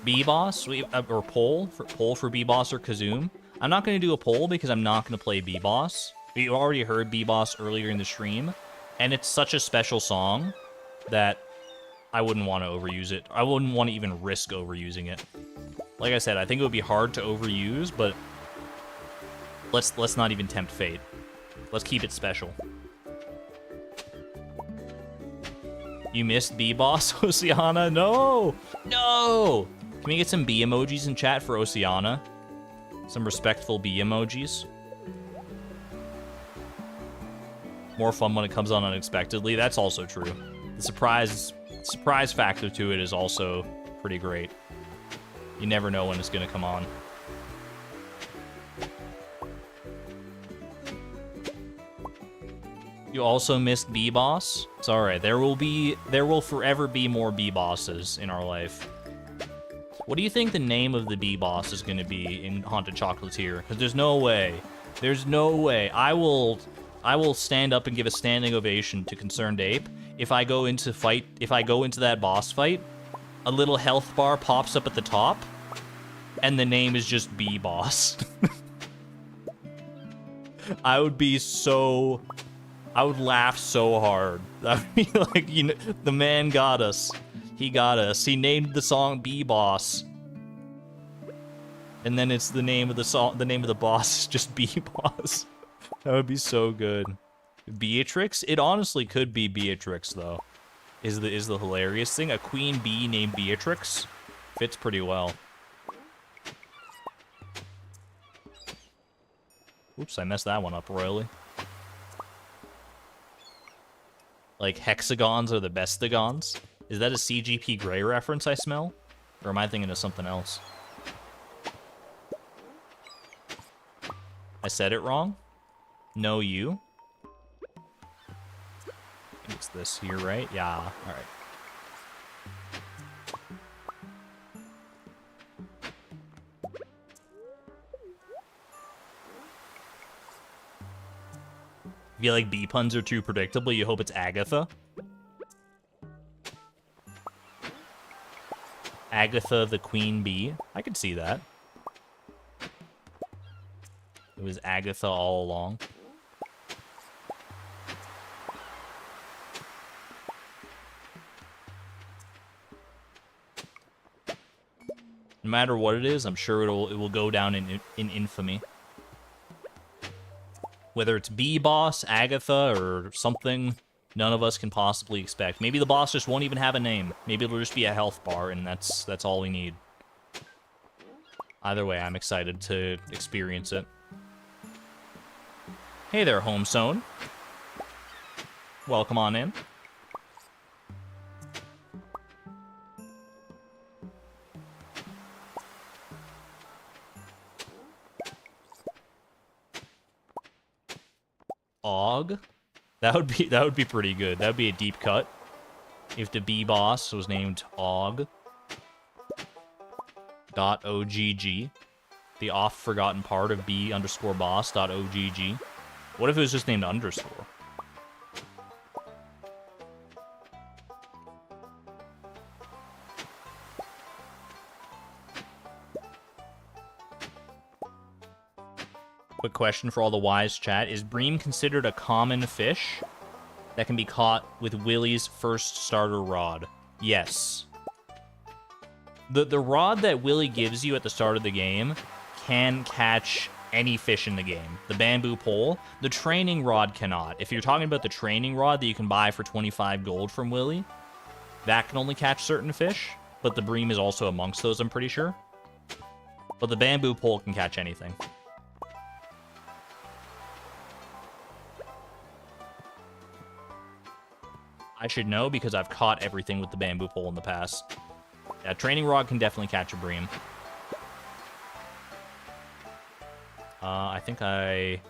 B-Boss, or poll for B-Boss or Kazoom. I'm not going to do a poll because I'm not going to play B-Boss. We already heard B-Boss earlier in the stream, and it's such a special song that I wouldn't want to overuse it. I wouldn't want to even risk overusing it. Like I said, I think it would be hard to overuse, but let's not even tempt fate. Let's keep it special. You missed B-Boss, Oceana? No! No! Can we get some B emojis in chat for Oceana? Some respectful B emojis. More fun when it comes on unexpectedly. That's also true. The surprise factor to it is also pretty great. You never know when it's gonna come on. You also missed B-Boss? It's alright. There will forever be more B-Bosses in our life. What do you think the name of the B-Boss is going to be in Haunted Chocolatier? Because there's no way. There's no way. I will stand up and give a standing ovation to Concerned Ape if I go into that boss fight, a little health bar pops up at the top, and the name is just B-Boss. I would laugh so hard. I'd be like, the man got us. He got us. He named the song B-Boss. And then it's the name of the song, the name of the boss is just B-Boss. That would be so good. Beatrix? It honestly could be Beatrix, though. Is the hilarious thing. A queen bee named Beatrix fits pretty well. Oops, I messed that one up royally. Like, hexagons are the bestagons? Is that a CGP Grey reference I smell? Or am I thinking of something else? I said it wrong? No, you? I think it's this here, right? Yeah, alright. If you like bee puns are too predictable, you hope it's Agatha. Agatha the queen bee. I could see that. It was Agatha all along. No matter what it is, I'm sure it will go down in infamy. Whether it's B-Boss, Agatha, or something none of us can possibly expect. Maybe the boss just won't even have a name. Maybe it'll just be a health bar, and that's all we need. Either way, I'm excited to experience it. Hey there, Home Zone. Welcome on in. Og? That would be pretty good. That would be a deep cut. If the B boss was named Og. .ogg. The oft forgotten part of B_boss.ogg. What if it was just named underscore? Quick question for all the wise chat. Is bream considered a common fish that can be caught with Willy's first starter rod? Yes. The rod that Willy gives you at the start of the game can catch any fish in the game. The bamboo pole. The training rod cannot. If you're talking about the training rod that you can buy for 25 gold from Willy, that can only catch certain fish, but the bream is also amongst those, I'm pretty sure. But the bamboo pole can catch anything. I should know because I've caught everything with the bamboo pole in the past. Yeah, training rod can definitely catch a bream. I think I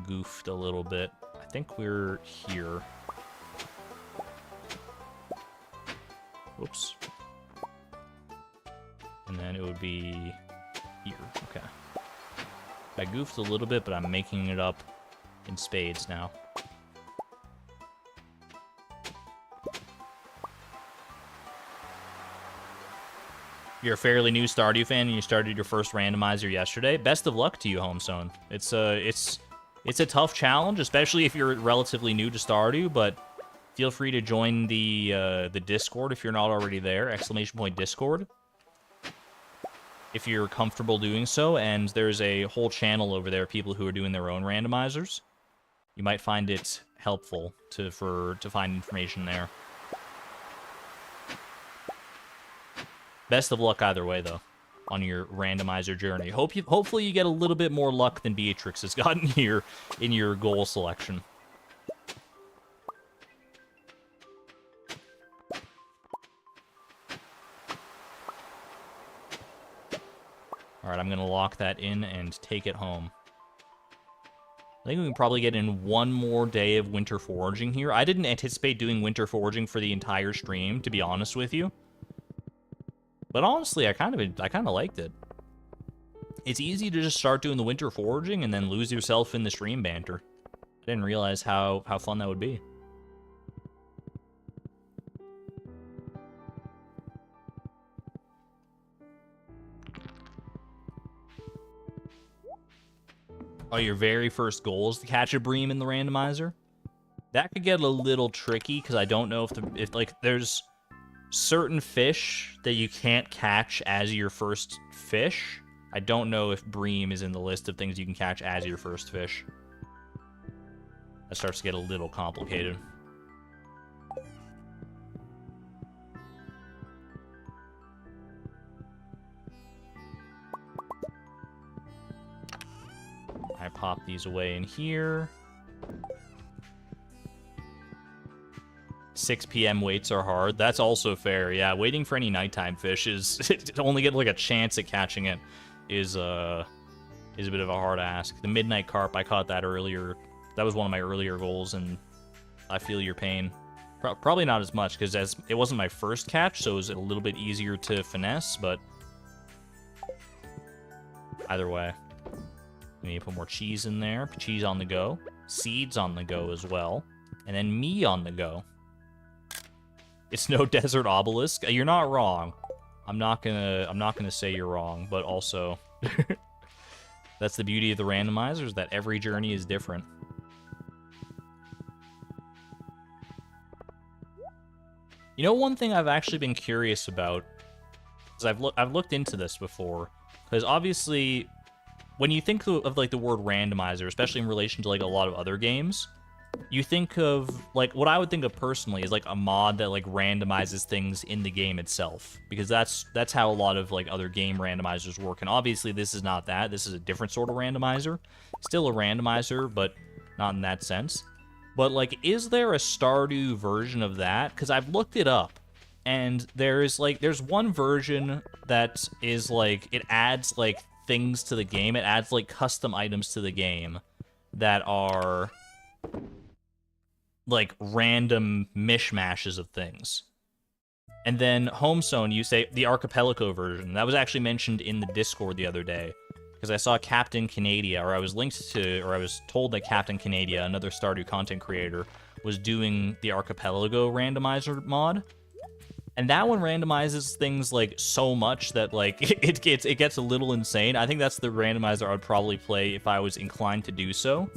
goofed a little bit. I think we're here. Oops. And then it would be here. Okay. I goofed a little bit, but I'm making it up in spades now. You're a fairly new Stardew fan and you started your first randomizer yesterday. Best of luck to you, Homezone. It's a tough challenge, especially if you're relatively new to Stardew, but feel free to join the Discord if you're not already there, !Discord. If you're comfortable doing so, and there's a whole channel over there of people who are doing their own randomizers. You might find it helpful to find information there. Best of luck either way, though, on your randomizer journey. Hopefully you get a little bit more luck than Beatrix has gotten here in your goal selection. Alright, I'm going to lock that in and take it home. I think we can probably get in one more day of winter foraging here. I didn't anticipate doing winter foraging for the entire stream, to be honest with you. But honestly, I kind of liked it. It's easy to just start doing the winter foraging and then lose yourself in the stream banter. I didn't realize how fun that would be. Oh, your very first goal is to catch a bream in the randomizer? That could get a little tricky because I don't know if like there's certain fish that you can't catch as your first fish. I don't know if bream is in the list of things you can catch as your first fish. That starts to get a little complicated. I pop these away in here. 6 p.m. waits are hard. That's also fair. Yeah, waiting for any nighttime fish is to only get like a chance at catching it is a bit of a hard ask. The midnight carp, I caught that earlier. That was one of my earlier goals, and I feel your pain. Probably not as much because as it wasn't my first catch, so it was a little bit easier to finesse. But either way, we need to put more cheese in there. Cheese on the go, seeds on the go as well, and then me on the go. It's no desert obelisk. You're not wrong. I'm not gonna say you're wrong, but also that's the beauty of the randomizer, is that every journey is different. You know, one thing I've actually been curious about is I've looked into this before, because obviously when you think of like the word randomizer, especially in relation to like a lot of other games, you think of, like, what I would think of personally is like a mod that like randomizes things in the game itself, because that's how a lot of like other game randomizers work. And obviously this is not that. This is a different sort of randomizer. Still a randomizer, but not in that sense. But like, is there a Stardew version of that? Because I've looked it up, and there's one version that is like, it adds like things to the game. It adds like custom items to the game that are like random mishmashes of things. And then Homezone, you say the Archipelago version. That was actually mentioned in the Discord the other day, because I saw Captain Canadia, or I was told that Captain Canadia, another Stardew content creator, was doing the Archipelago randomizer mod. And that one randomizes things like so much that like it gets a little insane. I think that's the randomizer I would probably play if I was inclined to do so.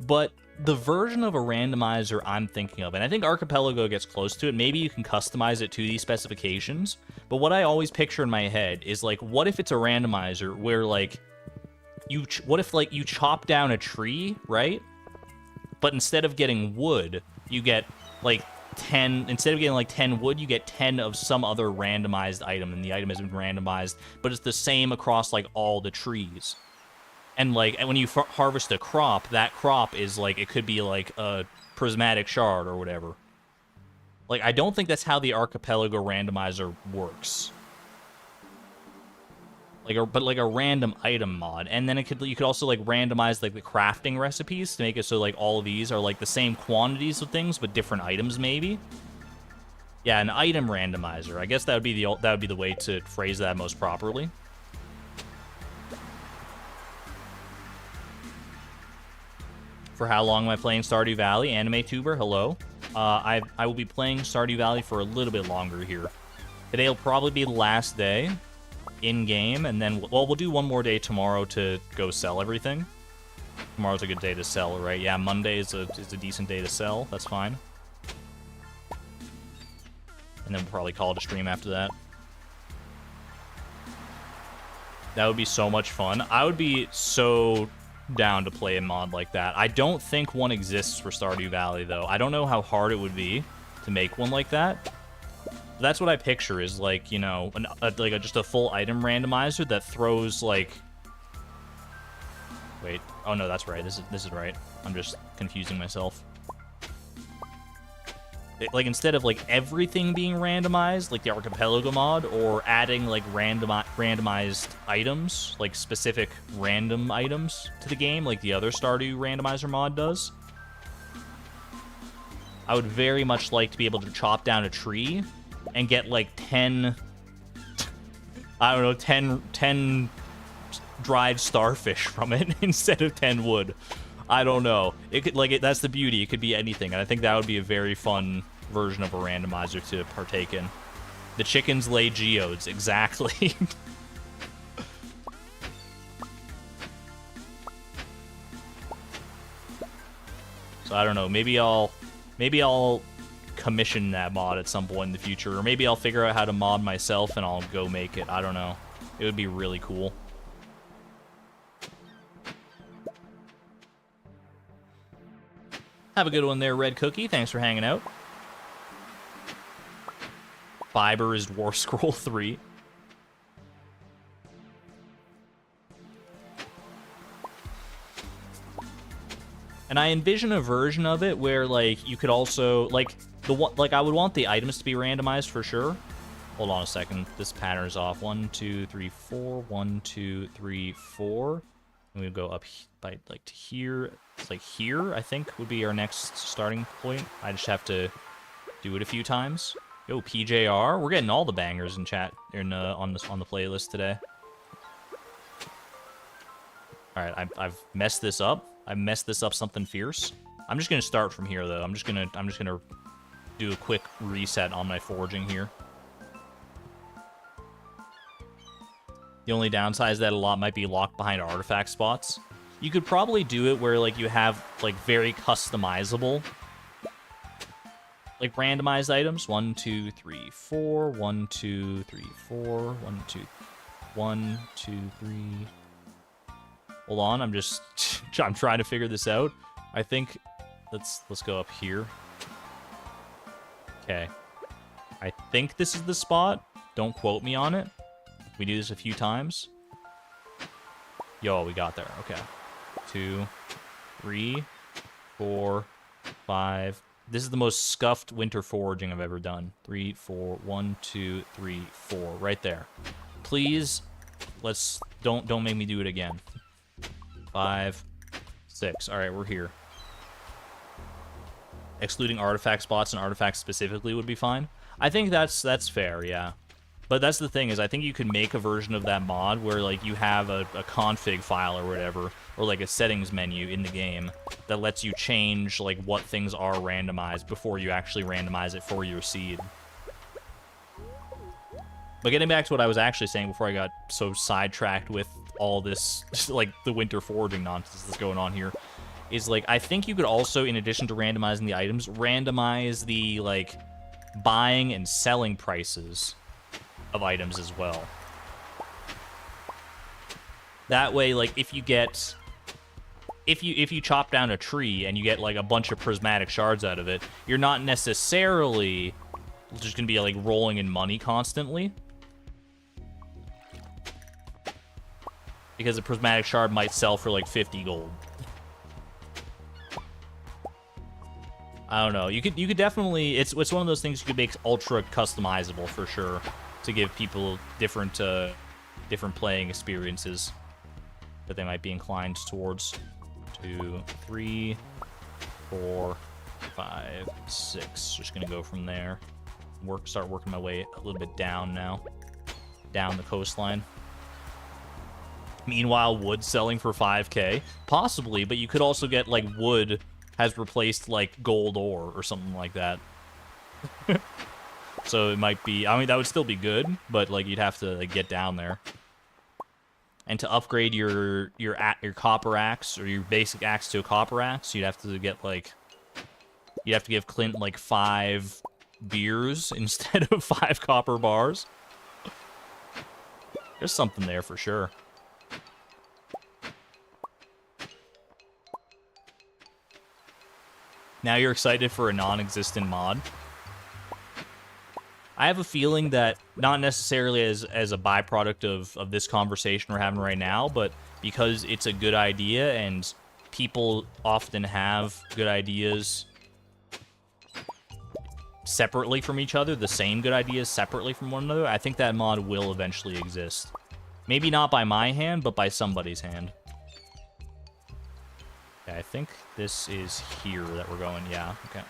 But the version of a randomizer I'm thinking of, and I think Archipelago gets close to it, maybe you can customize it to these specifications, but what I always picture in my head is like, what if it's a randomizer where like, what if like you chop down a tree, right? But instead of getting wood, you get like 10, instead of getting like 10 wood, you get 10 of some other randomized item, and the item has been randomized, but it's the same across like all the trees. And like, when you harvest a crop, that crop is like, it could be like a prismatic shard or whatever. Like, I don't think that's how the Archipelago randomizer works. But like a random item mod, and then you could also like randomize like the crafting recipes to make it so like all of these are like the same quantities of things but different items maybe. Yeah, an item randomizer. I guess that would be the way to phrase that most properly. For how long am I playing Stardew Valley? Anime Tuber, hello. I will be playing Stardew Valley for a little bit longer here. Today will probably be the last day in-game, and then, well, we'll do one more day tomorrow to go sell everything. Tomorrow's a good day to sell, right? Yeah, Monday is a decent day to sell. That's fine. And then we'll probably call it a stream after that. That would be so much fun. I would be so down to play a mod like that. I don't think one exists for Stardew Valley, though. I don't know how hard it would be to make one like that. That's what I picture, is like, you know, just a full item randomizer that throws like... Wait, oh no, that's right. This is right. I'm just confusing myself. Like, instead of like everything being randomized, like the Archipelago mod, or adding like randomized items, like specific random items to the game, like the other Stardew randomizer mod does. I would very much like to be able to chop down a tree and get like 10, I don't know, 10 dried starfish from it instead of 10 wood. I don't know. It could, like, that's the beauty. It could be anything, and I think that would be a very fun version of a randomizer to partake in. The chickens lay geodes, exactly. So I don't know. Maybe I'll commission that mod at some point in the future. Or maybe I'll figure out how to mod myself and I'll go make it. I don't know. It would be really cool. Have a good one there, Red Cookie. Thanks for hanging out. Fiber is Dwarf Scroll 3. And I envision a version of it where, like, you could also, like, I would want the items to be randomized for sure. Hold on a second. This pattern is off. 1, 2, 3, 4. 1, 2, 3, 4. And we go up by, like, to here. It's like here, I think, would be our next starting point. I just have to do it a few times. Yo, PJR. We're getting all the bangers in chat on the playlist today. All right, I've messed this up. I messed this up something fierce. I'm just gonna start from here though. I'm just gonna do a quick reset on my foraging here. The only downside is that a lot might be locked behind artifact spots. You could probably do it where like you have like very customizable like randomized items. 1, 2, 3, 4. 1, 2, 3, 4. 1, 2, 1, 2, 3. Hold on, I'm trying to figure this out. I think let's go up here. Okay. I think this is the spot. Don't quote me on it. We do this a few times. Yo, we got there. Okay. 2, 3, 4, 5. This is the most scuffed winter foraging I've ever done. 3, 4, 1, 2, 3, 4. Right there. Please, don't make me do it again. 5, 6. All right, we're here. Excluding artifact spots and artifacts specifically would be fine. I think that's fair, yeah. But that's the thing is I think you could make a version of that mod where like you have a config file or whatever, or like a settings menu in the game that lets you change like what things are randomized before you actually randomize it for your seed. But getting back to what I was actually saying before I got so sidetracked with all this, like, the winter foraging nonsense that's going on here, is, like, I think you could also, in addition to randomizing the items, randomize the, like, buying and selling prices of items as well. That way, like, if you chop down a tree and you get, like, a bunch of prismatic shards out of it, you're not necessarily just gonna be, like, rolling in money constantly. Because a prismatic shard might sell for like 50 gold. I don't know. You could definitely. It's one of those things you could make ultra customizable for sure to give people different playing experiences that they might be inclined towards. 2, 3, 4, 5, 6. Just gonna go from there. Start working my way a little bit down now, down the coastline. Meanwhile, wood selling for 5k? Possibly, but you could also get, like, wood has replaced, like, gold ore or something like that. So it might be... I mean, that would still be good, but, like, you'd have to, like, get down there. And to upgrade your copper axe, or your basic axe to a copper axe, you'd have to get, like... You'd have to give Clint, like, 5 beers instead of 5 copper bars. There's something there for sure. Now you're excited for a non-existent mod. I have a feeling that, not necessarily as a byproduct of this conversation we're having right now, but because it's a good idea and people often have good ideas separately from each other, the same good ideas separately from one another, I think that mod will eventually exist. Maybe not by my hand, but by somebody's hand. Okay, I think this is here that we're going. Yeah, okay.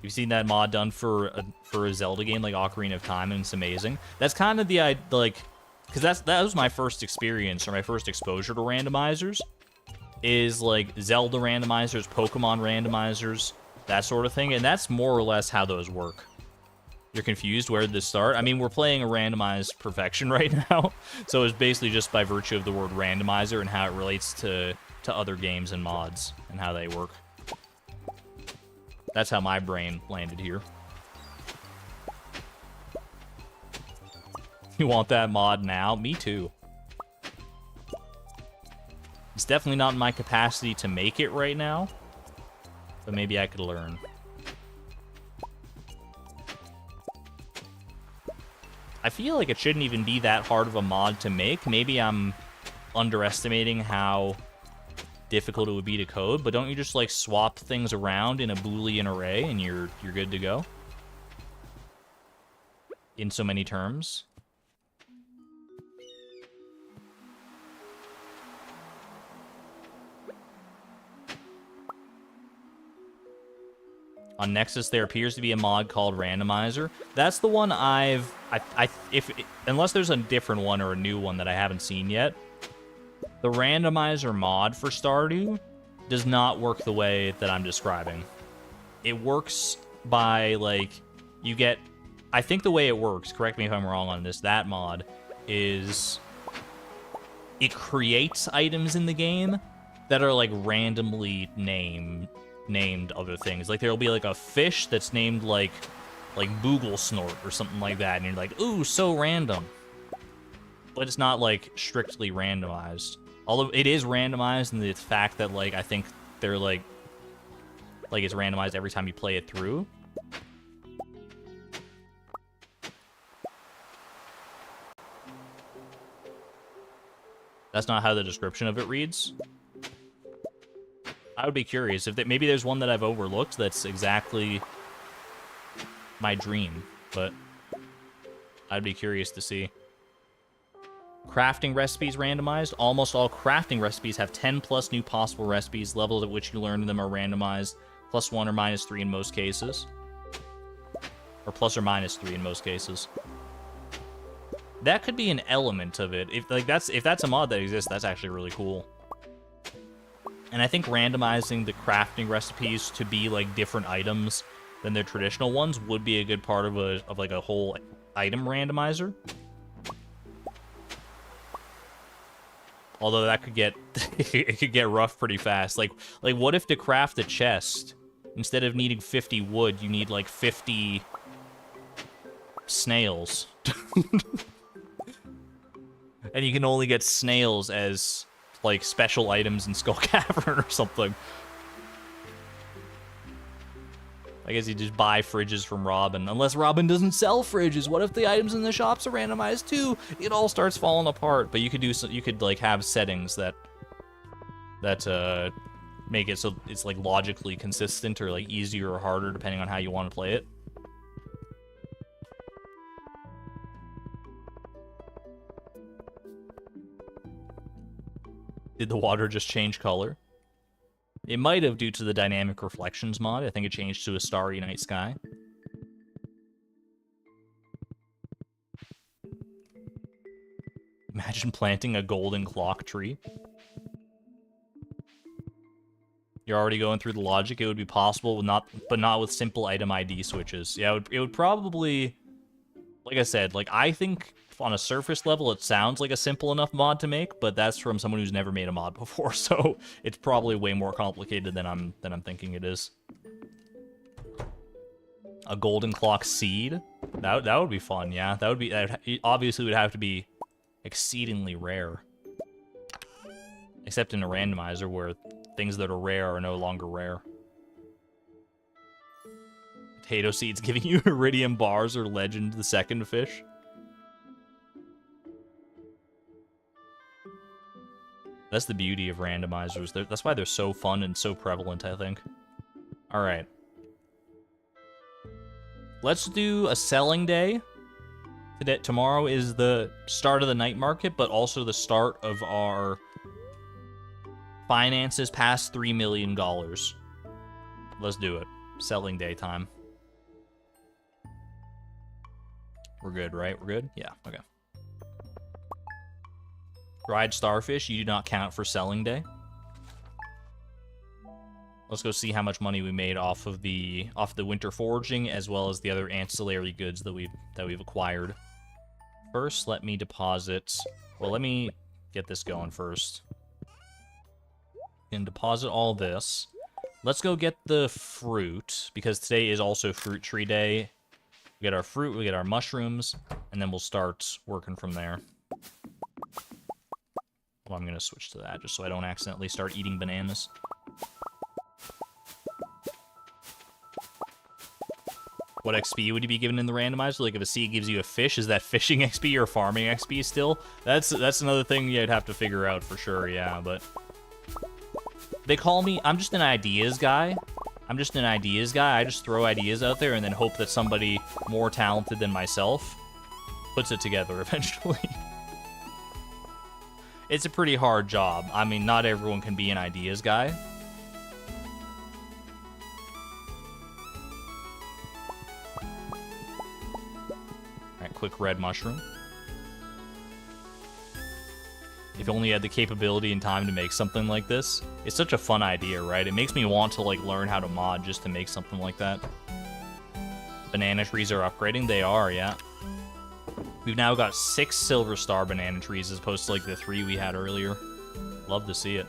You've seen that mod done for a Zelda game like Ocarina of Time, and it's amazing. That's kind of the, like, because that was my first experience, or my first exposure to randomizers, is like Zelda randomizers, Pokemon randomizers, that sort of thing, and that's more or less how those work. You're confused? Where did this start? I mean, we're playing a randomized perfection right now, so it's basically just by virtue of the word randomizer and how it relates to other games and mods and how they work. That's how my brain landed here. You want that mod now? Me too. It's definitely not in my capacity to make it right now, but maybe I could learn. I feel like it shouldn't even be that hard of a mod to make. Maybe I'm underestimating how difficult it would be to code, but don't you just like swap things around in a Boolean array and you're good to go? In so many terms. On Nexus, there appears to be a mod called Randomizer. That's the one unless there's a different one or a new one that I haven't seen yet, the Randomizer mod for Stardew does not work the way that I'm describing. It works by, like, you get... I think the way it works, correct me if I'm wrong on this, that mod is... It creates items in the game that are, like, randomly named other things. Like, there'll be, like, a fish that's named, like Boogle Snort or something like that, and you're like, ooh, so random. But it's not, like, strictly randomized. Although it is randomized in the fact that, like, I think they're, like it's randomized every time you play it through. That's not how the description of it reads. I would be curious if maybe there's one that I've overlooked that's exactly my dream, but I'd be curious to see. Crafting recipes randomized. Almost all crafting recipes have 10 plus new possible recipes. Levels at which you learn them are randomized. +1 or -3 in most cases. Or plus or -3 in most cases. That could be an element of it. If that's a mod that exists, that's actually really cool. And I think randomizing the crafting recipes to be like different items than their traditional ones would be a good part of a whole item randomizer. Although that could get it could get rough pretty fast. Like what if to craft a chest, instead of needing 50 wood, you need like 50 snails. And you can only get snails as like special items in Skull Cavern or something. I guess you just buy fridges from Robin. Unless Robin doesn't sell fridges. What if the items in the shops are randomized too? It all starts falling apart. But you could like have settings that make it so it's like logically consistent or like easier or harder depending on how you want to play it. Did the water just change color? It might have due to the dynamic reflections mod. I think it changed to a starry night sky. Imagine planting a golden clock tree. You're already going through the logic. It would be possible, but not with simple item ID switches. Yeah, it would probably, like I said, like I think on a surface level, it sounds like a simple enough mod to make, but that's from someone who's never made a mod before, so it's probably way more complicated than I'm thinking it is. A golden clock seed? That would be fun, yeah. That would be obviously would have to be exceedingly rare. Except in a randomizer where things that are rare are no longer rare. Potato seeds giving you iridium bars or legend the second fish. That's the beauty of randomizers. That's why they're so fun and so prevalent, I think. Alright. Let's do a selling day. Tomorrow is the start of the night market, but also the start of our finances past $3 million. Let's do it. Selling day time. We're good, right? We're good? Yeah, okay. Dried starfish, you do not count for selling day. Let's go see how much money we made off the winter foraging, as well as the other ancillary goods that we've acquired. First, let me deposit. Well, let me get this going first. And deposit all this. Let's go get the fruit, because today is also fruit tree day. We get our fruit, we get our mushrooms, and then we'll start working from there. Well, I'm going to switch to that, just so I don't accidentally start eating bananas. What XP would you be given in the randomizer? Like, if a sea gives you a fish, is that fishing XP or farming XP still? That's another thing you'd have to figure out for sure, yeah, but... They call me... I'm just an ideas guy. I just throw ideas out there and then hope that somebody more talented than myself puts it together eventually. It's a pretty hard job. I mean, not everyone can be an ideas guy. Alright, quick red mushroom. If only you had the capability and time to make something like this. It's such a fun idea, right? It makes me want to, like, learn how to mod just to make something like that. Banana trees are upgrading. They are, yeah. We've now got 6 silver star banana trees as opposed to, like, the 3 we had earlier. Love to see it.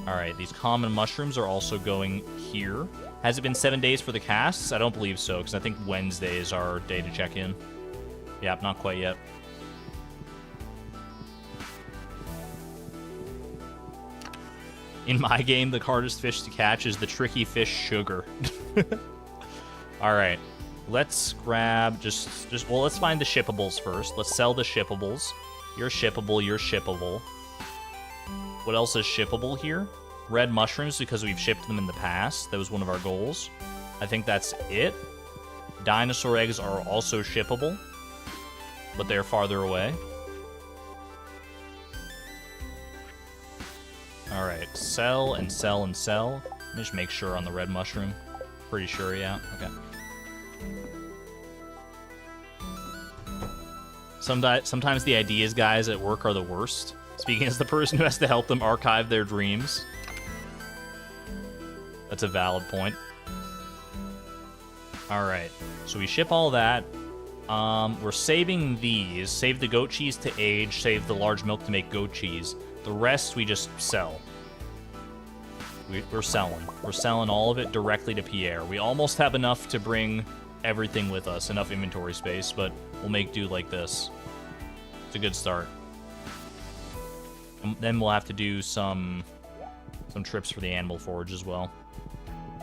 Alright, these common mushrooms are also going here. Has it been 7 days for the casts? I don't believe so, because I think Wednesday is our day to check in. Yep, not quite yet. In my game, the hardest fish to catch is the tricky fish sugar. Alright. Let's grab well, let's find the shippables first. Let's sell the shippables. You're shippable, you're shippable. What else is shippable here? Red mushrooms, because we've shipped them in the past. That was one of our goals. I think that's it. Dinosaur eggs are also shippable, but they're farther away. Alright, sell and sell and sell. Let me just make sure on the red mushroom. Pretty sure, yeah. Okay. Sometimes the ideas guys at work are the worst. Speaking as the person who has to help them archive their dreams. That's a valid point. Alright, so we ship all that. We're saving these. Save the goat cheese to age, save the large milk to make goat cheese. The rest we just sell. We're selling. We're selling all of it directly to Pierre. We almost have enough to bring everything with us, enough inventory space, but we'll make do like this. It's a good start. And then we'll have to do some trips for the animal forage as well.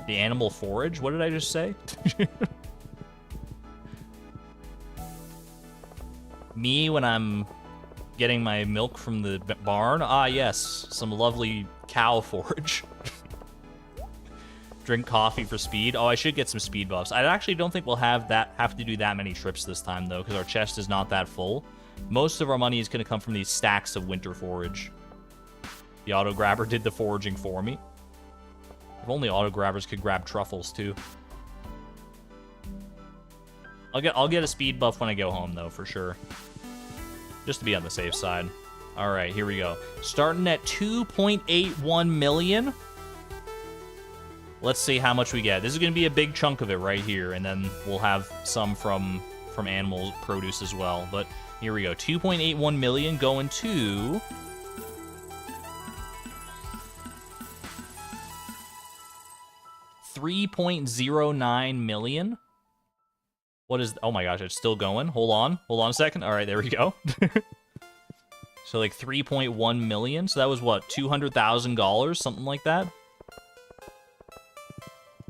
The animal forage? What did I just say? Me when I'm getting my milk from the barn? Ah, yes. Some lovely cow forage. Drink coffee for speed. Oh, I should get some speed buffs. I actually don't think we'll have to do that many trips this time, though, because our chest is not that full. Most of our money is going to come from these stacks of winter forage. The auto grabber did the foraging for me. If only auto grabbers could grab truffles, too. I'll get a speed buff when I go home, though, for sure. Just to be on the safe side. Alright, here we go. Starting at 2.81 million. Let's see how much we get. This is going to be a big chunk of it right here, and then we'll have some from animal produce as well. But here we go. 2.81 million going to... $3.09 million. What is... Oh my gosh, it's still going. Hold on a second. All right, there we go. So like 3.1 million. So that was what, $200,000, something like that.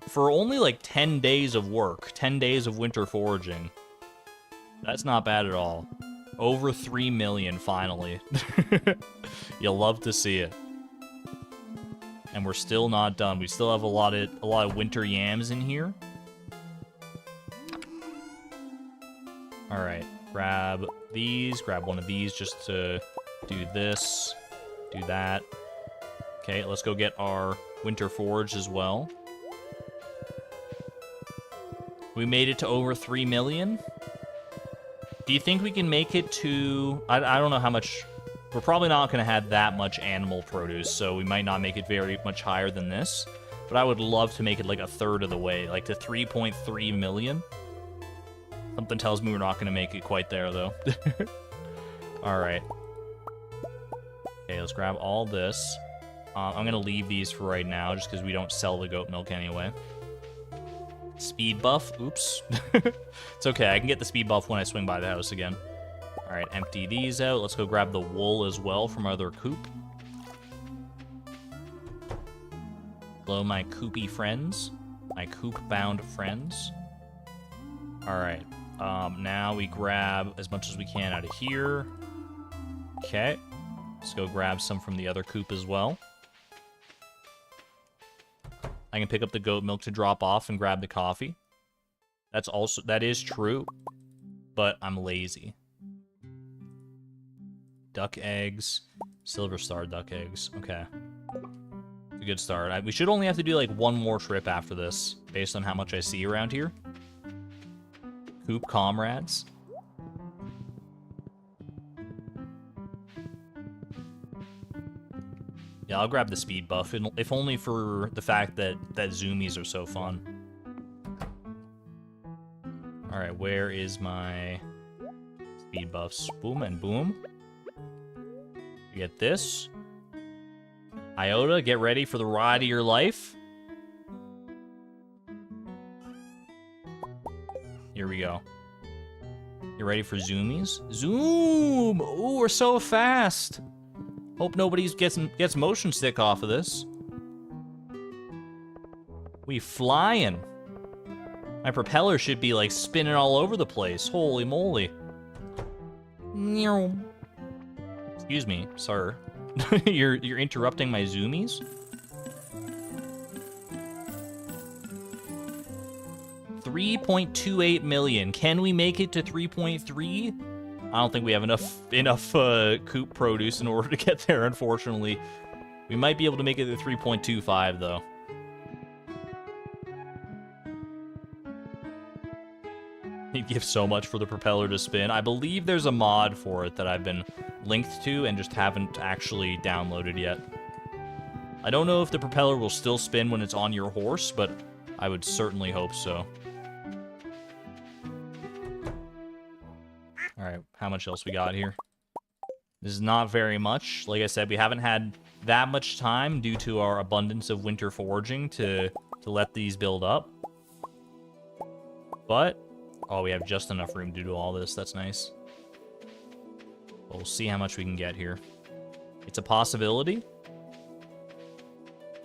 For only like 10 days of work, 10 days of winter foraging. That's not bad at all. Over 3 million finally. You'll love to see it. And we're still not done. We still have a lot of winter yams in here. All right, grab these, grab one of these just to do this, do that. Okay, let's go get our winter forage as well. We made it to over 3 million. Do you think we can make it to... I don't know how much... We're probably not going to have that much animal produce, so we might not make it very much higher than this. But I would love to make it like a third of the way, like to 3.3 million. Something tells me we're not going to make it quite there, though. Alright. Okay, let's grab all this. I'm gonna leave these for right now, just because we don't sell the goat milk anyway. Speed buff. Oops. It's okay. I can get the speed buff when I swing by the house again. All right, empty these out. Let's go grab the wool as well from our other coop. Hello, my coopy friends. My coop-bound friends. All right. Now we grab as much as we can out of here. Okay. Let's go grab some from the other coop as well. I can pick up the goat milk to drop off and grab the coffee. That is true, but I'm lazy. Duck eggs, silver star duck eggs. Okay. It's a good start. We should only have to do like one more trip after this, based on how much I see around here. Coop comrades. Yeah, I'll grab the speed buff, if only for the fact that zoomies are so fun. Alright, where is my speed buffs? Boom and boom. You get this. Iota, get ready for the ride of your life. Here we go. You ready for zoomies? Zoom! Ooh, we're so fast! Hope nobody gets motion sick off of this. We flying. My propeller should be like spinning all over the place. Holy moly. Excuse me, sir. you're interrupting my zoomies? 3.28 million. Can we make it to 3.3? I don't think we have enough coop produce in order to get there, unfortunately. We might be able to make it to 3.25, though. He'd give so much for the propeller to spin. I believe there's a mod for it that I've been linked to and just haven't actually downloaded yet. I don't know if the propeller will still spin when it's on your horse, but I would certainly hope so. Alright, how much else we got here? This is not very much. Like I said, we haven't had that much time due to our abundance of winter foraging to let these build up. But, oh, we have just enough room to do all this. That's nice. But we'll see how much we can get here. It's a possibility.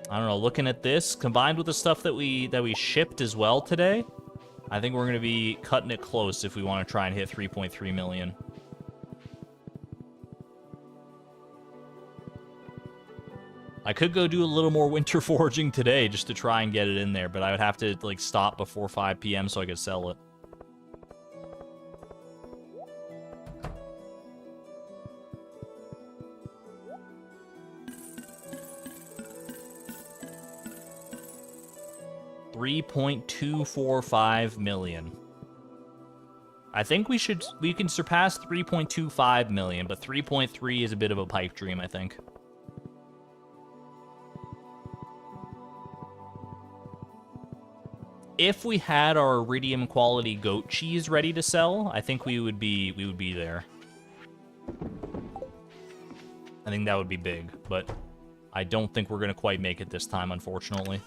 I don't know, looking at this, combined with the stuff that we shipped as well today, I think we're going to be cutting it close if we want to try and hit 3.3 million. I could go do a little more winter foraging today just to try and get it in there, but I would have to like stop before 5 p.m. so I could sell it. $3.245 million. I think we can surpass 3.25 million, but 3.3 is a bit of a pipe dream, I think. If we had our iridium quality goat cheese ready to sell, I think we would be there. I think that would be big, but I don't think we're gonna quite make it this time, unfortunately.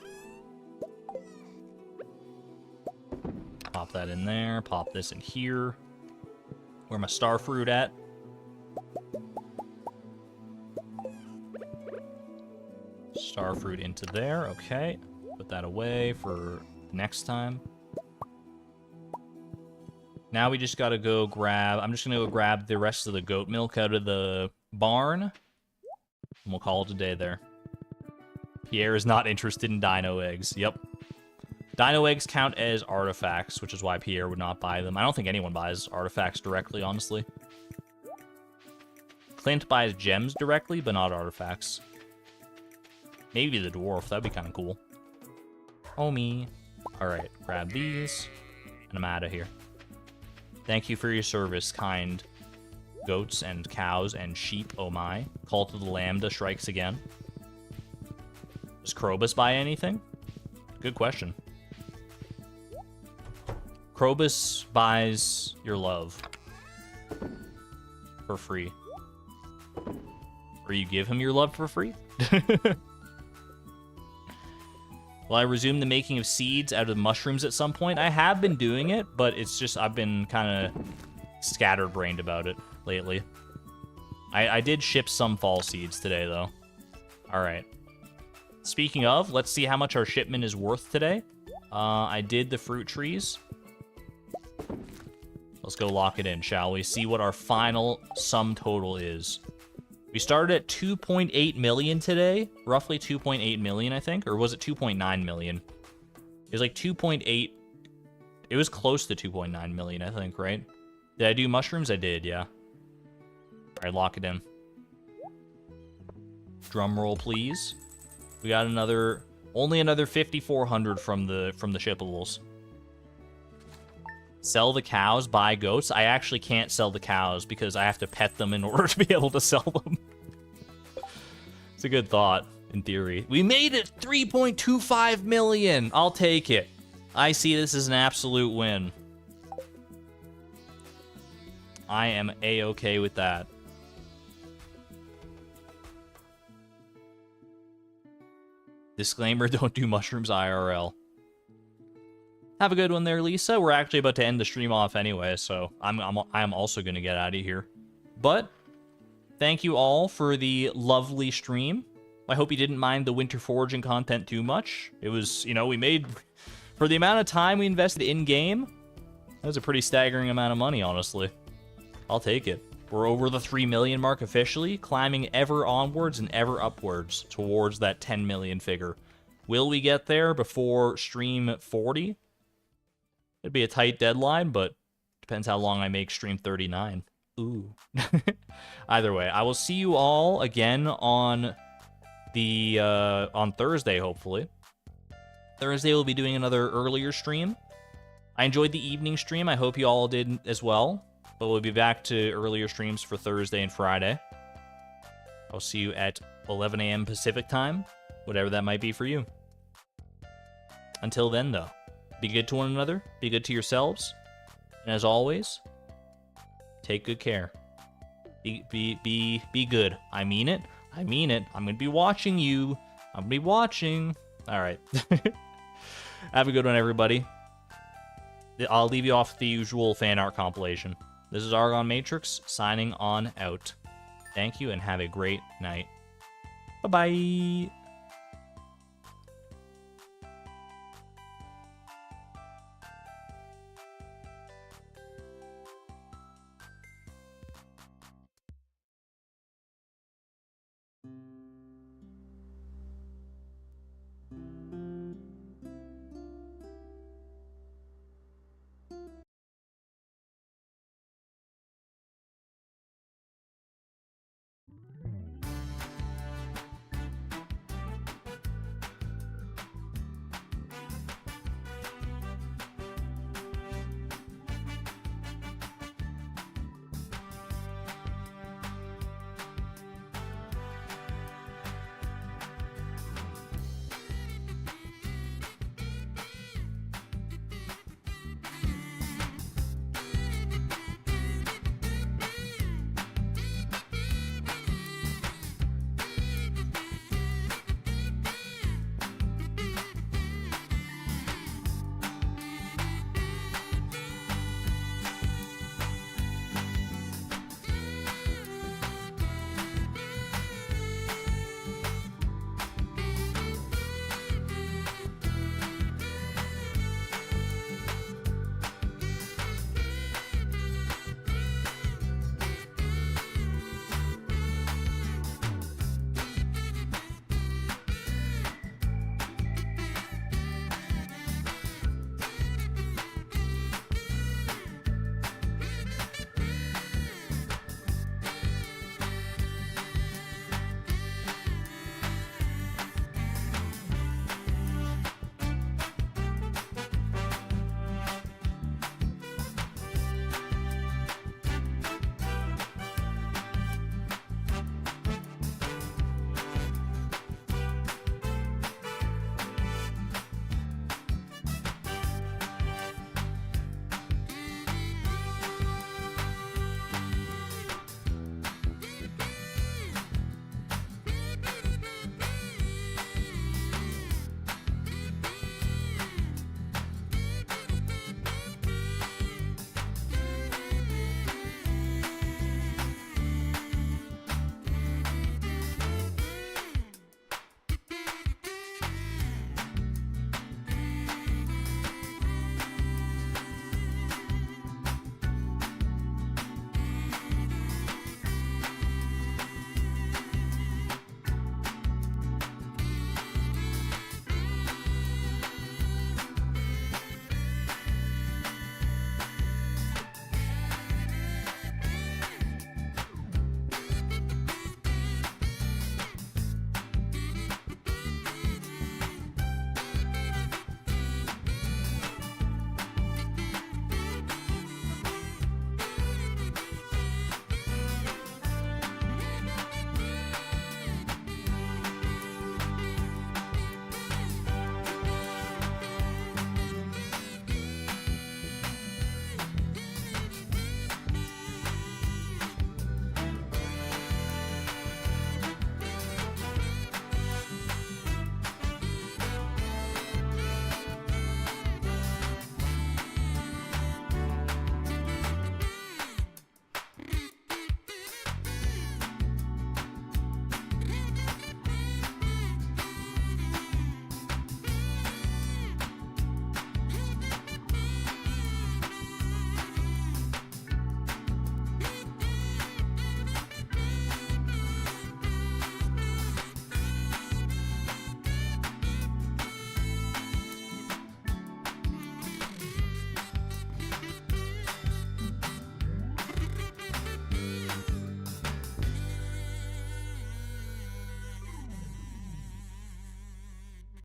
Pop that in there, pop this in here. Where my star fruit at? Star fruit into there, okay. Put that away for next time. Now we just gotta go grab, I'm just gonna go grab the rest of the goat milk out of the barn. And we'll call it a day there. Pierre is not interested in dino eggs, yep. Dino eggs count as artifacts, which is why Pierre would not buy them. I don't think anyone buys artifacts directly, honestly. Clint buys gems directly, but not artifacts. Maybe the dwarf, that'd be kind of cool. Homie. Alright, grab these, and I'm out of here. Thank you for your service, kind goats and cows and sheep, oh my. Call to the Lambda strikes again. Does Krobus buy anything? Good question. Krobus buys your love. For free. Or you give him your love for free? Will I resume the making of seeds out of mushrooms at some point? I have been doing it, but it's just I've been kind of scatterbrained about it lately. I did ship some fall seeds today, though. All right. Speaking of, let's see how much our shipment is worth today. I did the fruit trees. Let's go lock it in, shall we? See what our final sum total is. We started at 2.8 million today. Roughly 2.8 million, I think. Or was it 2.9 million? It was like 2.8. It was close to 2.9 million, I think, right? Did I do mushrooms? I did, yeah. All right, lock it in. Drum roll, please. We got only another 5,400 from the shippables. Sell the cows, buy goats. I actually can't sell the cows because I have to pet them in order to be able to sell them. It's a good thought, in theory. We made it 3.25 million. I'll take it. I see this as an absolute win. I am A-okay with that. Disclaimer, don't do mushrooms IRL. Have a good one there, Lisa. We're actually about to end the stream off anyway, so I'm also going to get out of here. But thank you all for the lovely stream. I hope you didn't mind the winter foraging content too much. It was, you know, we made, for the amount of time we invested in-game, that was a pretty staggering amount of money, honestly. I'll take it. We're over the 3 million mark officially, climbing ever onwards and ever upwards towards that 10 million figure. Will we get there before stream 40? It'd be a tight deadline, but depends how long I make stream 39. Ooh. Either way, I will see you all again on the on Thursday, hopefully. Thursday we'll be doing another earlier stream. I enjoyed the evening stream. I hope you all did as well. But we'll be back to earlier streams for Thursday and Friday. I'll see you at 11 a.m. Pacific time, whatever that might be for you. Until then, though, be good to one another, be good to yourselves, and as always, take good care. Be good. I mean it. I mean it. I'm gonna be watching you. I'm gonna be watching. All right. Have a good one, everybody. I'll leave you off with the usual fan art compilation. This is Argon Matrix, signing on out. Thank you, and have a great night. Bye-bye.